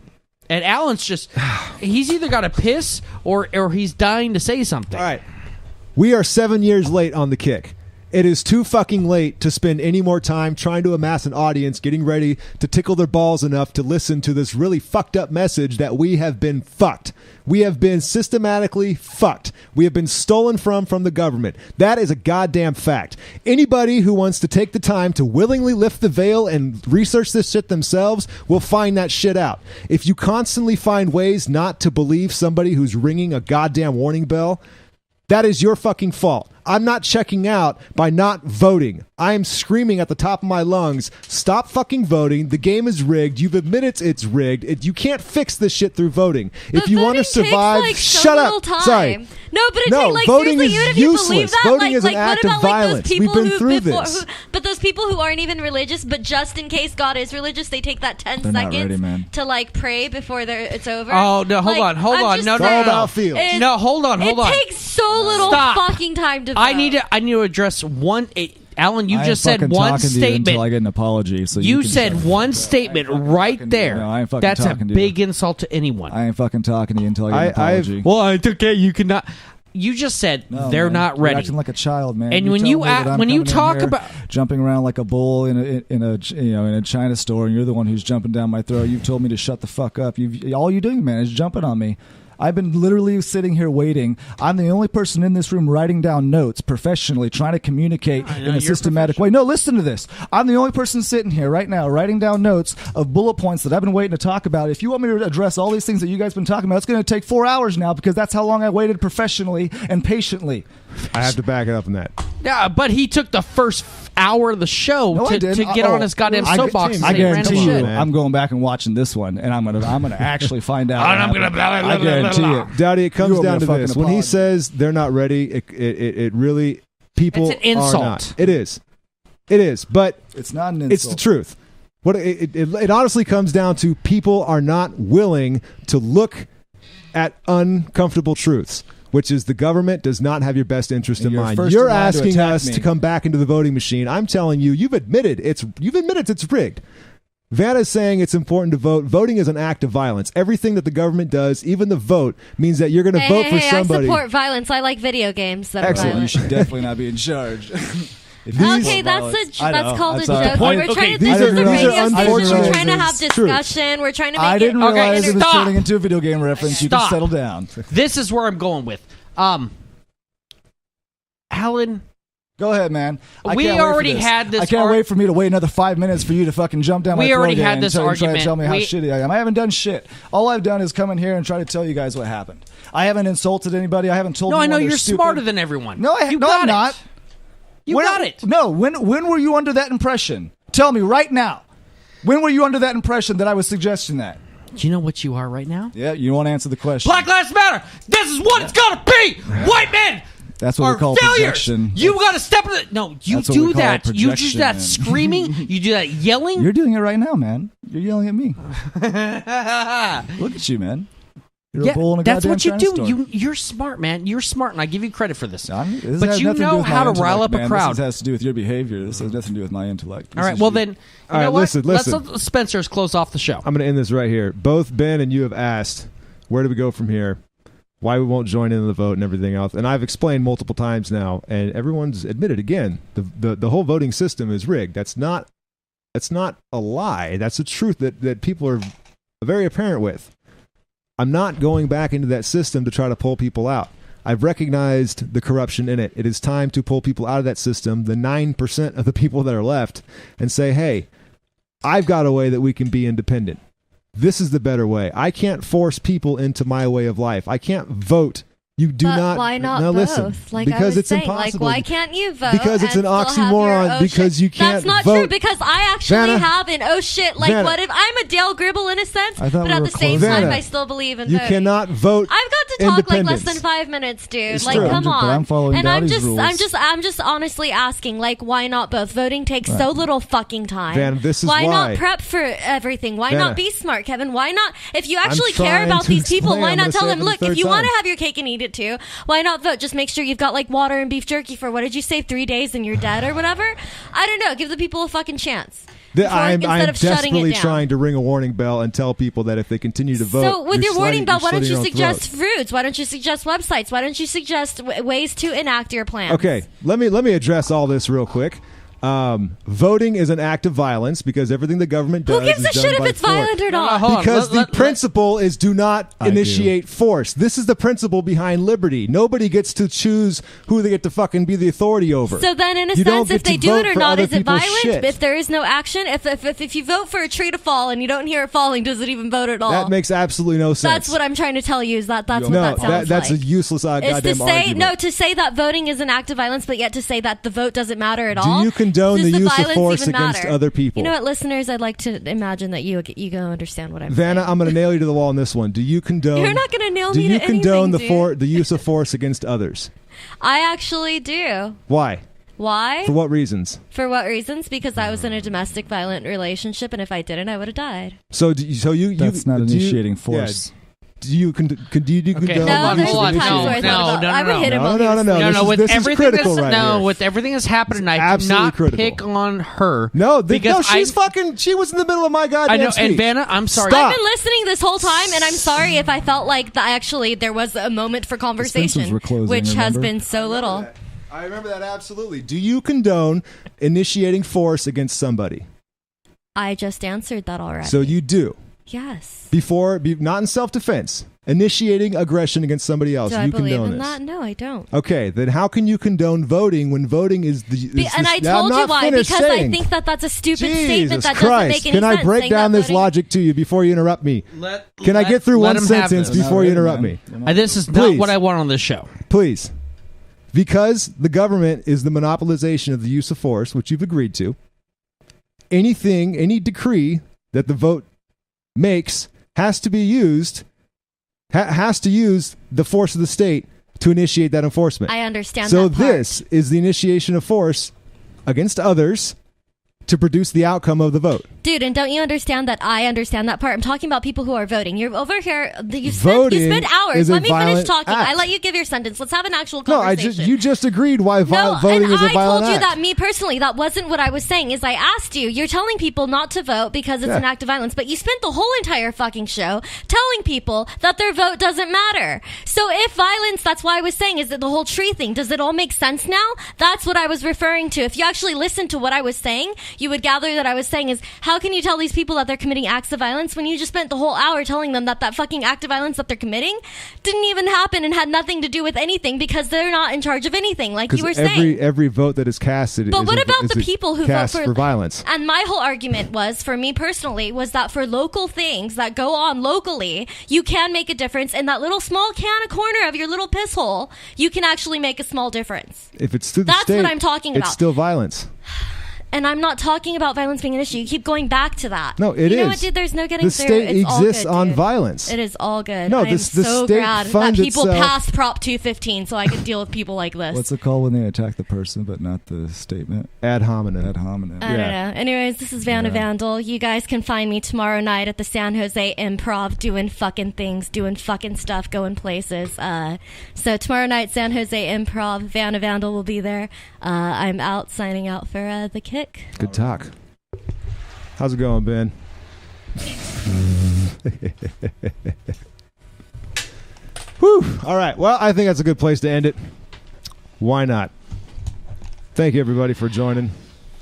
And Allan's just... He's either got to piss or he's dying to say something. All right. We are 7 years late on the kick. It is too fucking late to spend any more time trying to amass an audience getting ready to tickle their balls enough to listen to this really fucked up message that we have been fucked. We have been systematically fucked. We have been stolen from the government. That is a goddamn fact. Anybody who wants to take the time to willingly lift the veil and research this shit themselves will find that shit out. If you constantly find ways not to believe somebody who's ringing a goddamn warning bell, that is your fucking fault. I'm not checking out by not voting. I am screaming at the top of my lungs, stop fucking voting. The game is rigged. You've admitted it's rigged. You can't fix this shit through voting. If you want to survive, takes, like, shut so up. time. Sorry. No, but it No, takes, voting seriously, is even if you believe useless. that, Voting is an what act about of violence. Those We've people been through this. But those people who aren't even religious, but just in case God is religious, they take that 10 They're not seconds ready, man. to like pray before it's over. Oh, no, hold on. No, It's all about feels. No, hold on. It takes so little fucking time to vote. I need to address one... Alan, you just said one statement. Until I get an apology. So you can said one statement right there. No, I ain't fucking That's a talking to big you. insult to anyone. I ain't fucking talking to you until I get an apology. Well, it's okay. You cannot... You just said No, they're man. not You're ready. acting like a child, man. And You're when telling you me that I'm when you coming in talk here about jumping around like a bull in a China store, and you're the one who's jumping down my throat, you've told me to shut the fuck up. All you're doing, man, is jumping on me. I've been literally sitting here waiting. I'm the only person in this room writing down notes professionally, trying to communicate in a systematic way. No, listen to this. I'm the only person sitting here right now writing down notes of bullet points that I've been waiting to talk about. If you want me to address all these things that you guys have been talking about, it's going to take 4 hours now because that's how long I waited professionally and patiently. I have to back it up on that. Yeah, but he took the first hour of the show No, I to didn't. get on his goddamn soapbox and I say random guarantee you, shit. I'm going back and watching this one, and I'm gonna actually find out. And I'm gonna I guarantee it. Dowdy, it comes You owe me down a to fucking this. When he apology. says they're not ready, it really... People It's an insult. are not. It is. It is. But It's not an insult. it's the truth. What it honestly comes down to, people are not willing to look at uncomfortable truths, which is the government does not have your best interest in you're mind. first You're in line to asking attack us me. to come back into the voting machine. I'm telling you, you've admitted it's rigged. Vanna's saying it's important to vote. Voting is an act of violence. Everything that the government does, even the vote, means that you're going to vote for somebody. I support violence. I like video games that are Excellent. You violent. should definitely not be in charge. Okay, that's called a joke. We're trying to. these This is are a radio unfortunate station. We're trying to have truths. discussion. We're trying to make I didn't it. realize it was stop. turning into a video game reference. You can Stop. settle down. This is where I'm going with. Alan, Go ahead, man. I We can't wait for already this. had this I can't ar- wait for me to wait another 5 minutes for you to fucking jump down my We throat already again had and this try argument. to tell me how We- shitty I am. I haven't done shit. All I've done is come in here and try to tell you guys what happened. I haven't insulted anybody. I haven't told no, I know anyone they're you're stupid. smarter than everyone. No, you no, got I'm it. not. You When- got it. No, when were you under that impression? Tell me right now. When were you under that impression that I was suggesting that? Do you know what you are right now? Yeah, you want to answer the question. Black Lives Matter. This is what it's gonna be. White men That's what are we call failures. projection. You got to step in. No, you That's what we do call that. You do projection, that man. screaming. You do that yelling. You're doing it right now, man. You're yelling at me. Look at you, man. You're a bull in a that's goddamn what you China do. store. You're smart, man. You're smart, and I give you credit for this. This But has you nothing to do know with my how to intellect, rile up a man. crowd. This has to do with your behavior. This has nothing to do with my intellect. All right. Well, then, you All right, know what? listen. Let's let Spencer's close off the show. I'm going to end this right here. Both Ben and you have asked, where do we go from here? Why we won't join in the vote and everything else. And I've explained multiple times now, and everyone's admitted again, the whole voting system is rigged. That's not a lie. That's the truth that people are very apparent with. I'm not going back into that system to try to pull people out. I've recognized the corruption in it. It is time to pull people out of that system, the 9% of the people that are left, and say, hey, I've got a way that we can be independent. This is the better way. I can't force people into my way of life. I can't vote You do But not. why not no, both? Listen, Like I because was it's saying, impossible. like why can't you vote? Because it's and an still have your oxymoron, oh because shit? you can't That's not vote. true. Because I actually Vanna, have an oh shit. Like Vanna, what if I'm a Dale Gribble in a sense, I thought but we at were the same closing. time Vanna, I still believe in you voting. cannot vote. I've got to talk like less than independence. 5 minutes, dude. It's Like, true. come But on. I'm following And I'm Dowdy's just rules. honestly asking, like, why not both? Voting takes so little fucking time. Vanna, this is why why. not prep for everything? Why Vanna. not be smart, Kevin? Why not? If you actually trying care about to these people, explain. why I'm not gonna tell say it them, for the look, third if you want time. to have your cake and eat it too, why not vote? Just make sure you've got like water and beef jerky for what did you say, 3 days and you're dead or whatever. I don't know. Give the people a fucking chance. I'm instead of shutting it desperately down. trying to ring a warning bell and tell people that if they continue to vote. So with you're your warning slitting- bell, you're why don't slitting you your own suggest throat. foods? Why don't you suggest websites? Why don't you suggest ways to enact your plans? Okay, let me address all this real quick. Voting is an act of violence because everything the government does Who gives is a done shit if by it's force. violent or not? hold on. Because Let- the principle is do not I do. initiate force. This is the principle behind liberty. Nobody gets to choose who they get to fucking be the authority over. So then, in a You don't sense, if get to they do it vote or for not, other is it people's violent? shit. If there is no action, if you vote for a tree to fall and you don't hear it falling, does it even vote at all? That makes absolutely no sense. That's what I'm trying to tell you. Is that's what no, that sounds that's like. a useless is goddamn to say argument. to say that voting is an act of violence, but yet to say that the vote doesn't matter at Do all. you condone Does the use of violence force even against matter? other people? You know what, listeners? I'd like to imagine that you go understand what I'm Vanna, saying. I'm going to nail you to the wall on this one. Do you condone? You're not going to nail Do me you to condone anything, the use of force against others? I actually do. Why? Why? For what reasons? For what reasons? Because I was in a domestic violent relationship, and if I didn't, I would have died. So you That's not do you- initiating yeah, force. do you condone? Okay, No, hold on, there's hold on. some times No, where I thought no, about, no, I would no, hit him no, while no, he was no, no. asleep. No, This is everything critical that's right here. with everything that's happened tonight, do Absolutely not critical. pick on her. No, because she's fucking. She was in the middle of my goddamn I know, speech. and Vanna, I'm sorry. Stop. I've been listening this whole time, and I'm sorry if I felt like actually there was a moment for conversation, were closing, which has remember? been so little. I remember that absolutely. Do you condone initiating force against somebody? I just answered that already. So you do. Yes. Not in self-defense. Initiating aggression against somebody else. Do I you believe condone in this. that? No, I don't. Okay, then how can you condone voting when voting is the? And I I'm told you not why. finished Because saying. I think that's a stupid Jesus statement that Christ. doesn't make any Can sense. I break saying down that this voting- logic to you before you interrupt me? Can I get through let one him have sentence this. before you interrupt me? This is not Please. what I want on this show. Please. Because the government is the monopolization of the use of force, which you've agreed to, any decree that the vote makes has to use the force of the state to initiate that enforcement. I understand So that part. this is the initiation of force against others to produce the outcome of the vote. Dude, and don't you understand that I understand that part? I'm talking about people who are voting. You're over here. You Voting spend hours. is a Let me finish violent talking. act. I let you give your sentence. Let's have an actual No, conversation. you just agreed why No, voting and is a I violent told you act. that me personally, that wasn't what I was saying. Is I asked you, you're telling people not to vote because it's Yeah. an act of violence, but you spent the whole entire fucking show telling people that their vote doesn't matter. So if violence, that's why I was saying, is that the whole tree thing, does it all make sense now? That's what I was referring to. If you actually listened to what I was saying, you would gather that I was saying is, how can you tell these people that they're committing acts of violence when you just spent the whole hour telling them that fucking act of violence that they're committing didn't even happen and had nothing to do with anything because they're not in charge of anything, like you were saying. Every vote that is casted But is what a- about is the a people who cast vote for violence? And my whole argument was, for me personally, was that for local things that go on locally, you can make a difference. In that little small can of corner of your little piss hole, you can actually make a small difference. If it's through the That's state, what I'm talking about. It's still violence. And I'm not talking about violence being an issue. You keep going back to that. No, it You know is. what, dude? There's no getting The through. state It's all exists good, on dude. violence. It is all good. No, I'm the so state glad that funds people itself- passed Prop 215 so I could deal with people like this. What's it called when they attack the person but not the statement? Ad hominem. Ad hominem. I don't know. Anyways, this is Vanna Vandal. You guys can find me tomorrow night at the San Jose Improv doing fucking things, doing fucking stuff, going places. So tomorrow night, San Jose Improv, Vanna Vandal will be there. I'm out, signing out for The Kick. Good talk. How's it going, Ben? Whew. All right. Well, I think that's a good place to end it. Why not? Thank you, everybody, for joining.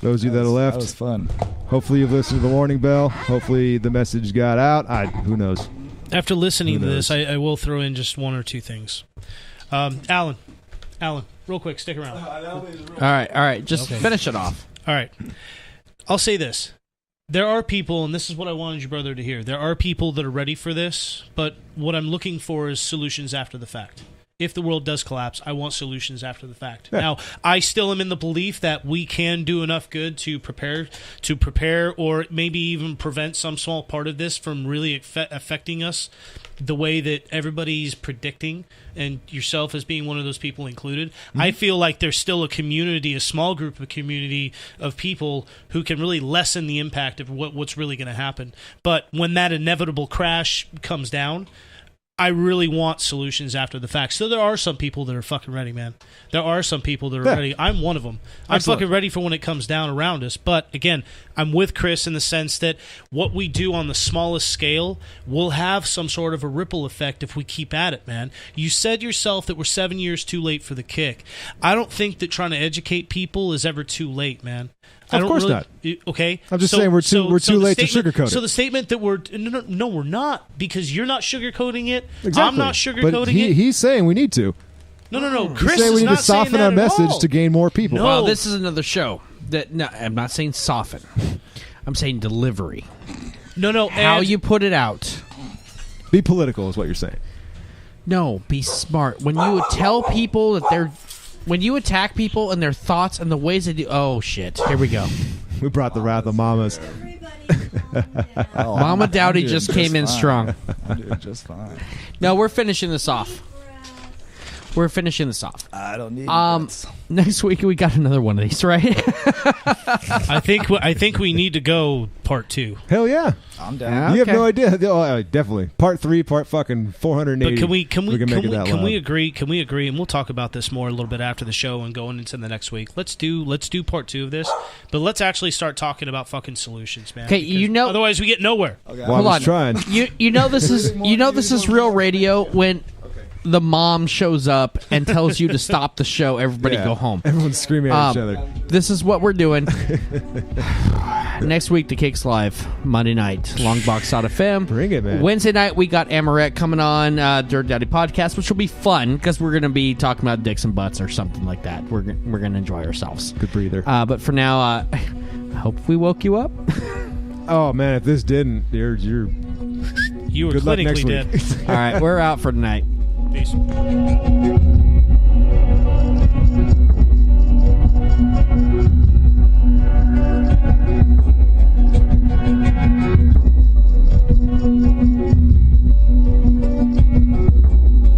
Those of you that have left. That was fun. Hopefully you've listened to the warning bell. Hopefully the message got out. Who knows? After listening Who to this, knows? I will throw in just one or two things. Allan, real quick, stick around. All right. Just finish it off. All right. I'll say this. There are people, and this is what I wanted your brother to hear, there are people that are ready for this, but what I'm looking for is solutions after the fact. if the world does collapse, I want solutions after the fact. Yeah. Now, I still am in the belief that we can do enough good to prepare, or maybe even prevent some small part of this from really affecting us the way that everybody's predicting, and yourself as being one of those people included. Mm-hmm. I feel like there's still a small group of community of people who can really lessen the impact of what's really going to happen. But when that inevitable crash comes down, I really want solutions after the fact. So there are some people that are fucking ready, man. There are some people that are ready. I'm one of them. I'm fucking ready for when it comes down around us. But again, I'm with Chris in the sense that what we do on the smallest scale will have some sort of a ripple effect if we keep at it, man. You said yourself that we're 7 years too late for the kick. I don't think that trying to educate people is ever too late, man. Of course not. Okay, I'm just saying we're too late to sugarcoat it. So the statement that we're not, because you're not sugarcoating it. Exactly. I'm not sugarcoating it. He's saying we need to. No. He's Chris saying we is need to not saying soften that our at message all. to gain more people. No. Well, this is another show. No, I'm not saying soften. I'm saying delivery. No. How you put it out. Be political is what you're saying. No, be smart. When you tell people that when you attack people and their thoughts and the ways they do. Oh shit! Here we go. We brought the wrath of mamas. Momma Dowdy just came in strong. I'm doing just fine. No, we're finishing this off. I don't need this. Next week we got another one of these, right? I think we need to go part 2. Hell yeah. I'm down. You have no idea. Oh, definitely. Part 3, part fucking 480. But can we agree? agree, and we'll talk about this more a little bit after the show and going into the next week. Let's do part 2 of this, but let's actually start talking about fucking solutions, man. Okay, otherwise we get nowhere. Okay. Well, I was trying. You know this is real radio when the mom shows up and tells you to stop the show. Everybody go home. Everyone's screaming at each other. This is what we're doing. Next week, the Cake's live. Monday night, Longbox.FM. Bring it, man. Wednesday night, we got Amaret coming on, Dirt Daddy Podcast, which will be fun because we're going to be talking about dicks and butts or something like that. We're going to enjoy ourselves. Good breather. But for now, I hope we woke you up. Oh, man, if this didn't, you were good luck next clinically dead. week. All right, we're out for tonight. Peace.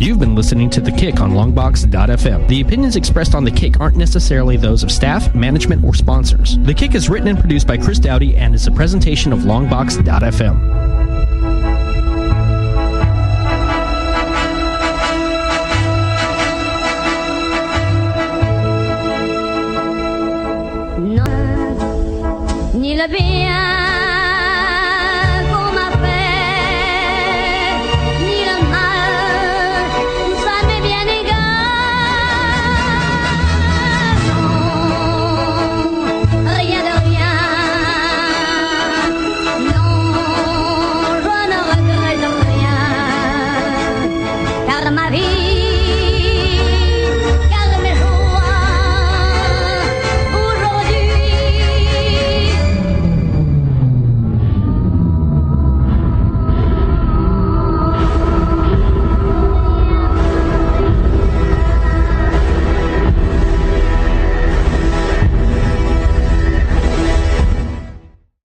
You've been listening to The Kick on Longbox.FM. The opinions expressed on The Kick aren't necessarily those of staff, management, or sponsors. The Kick is written and produced by Chris Dowdy and is a presentation of Longbox.FM.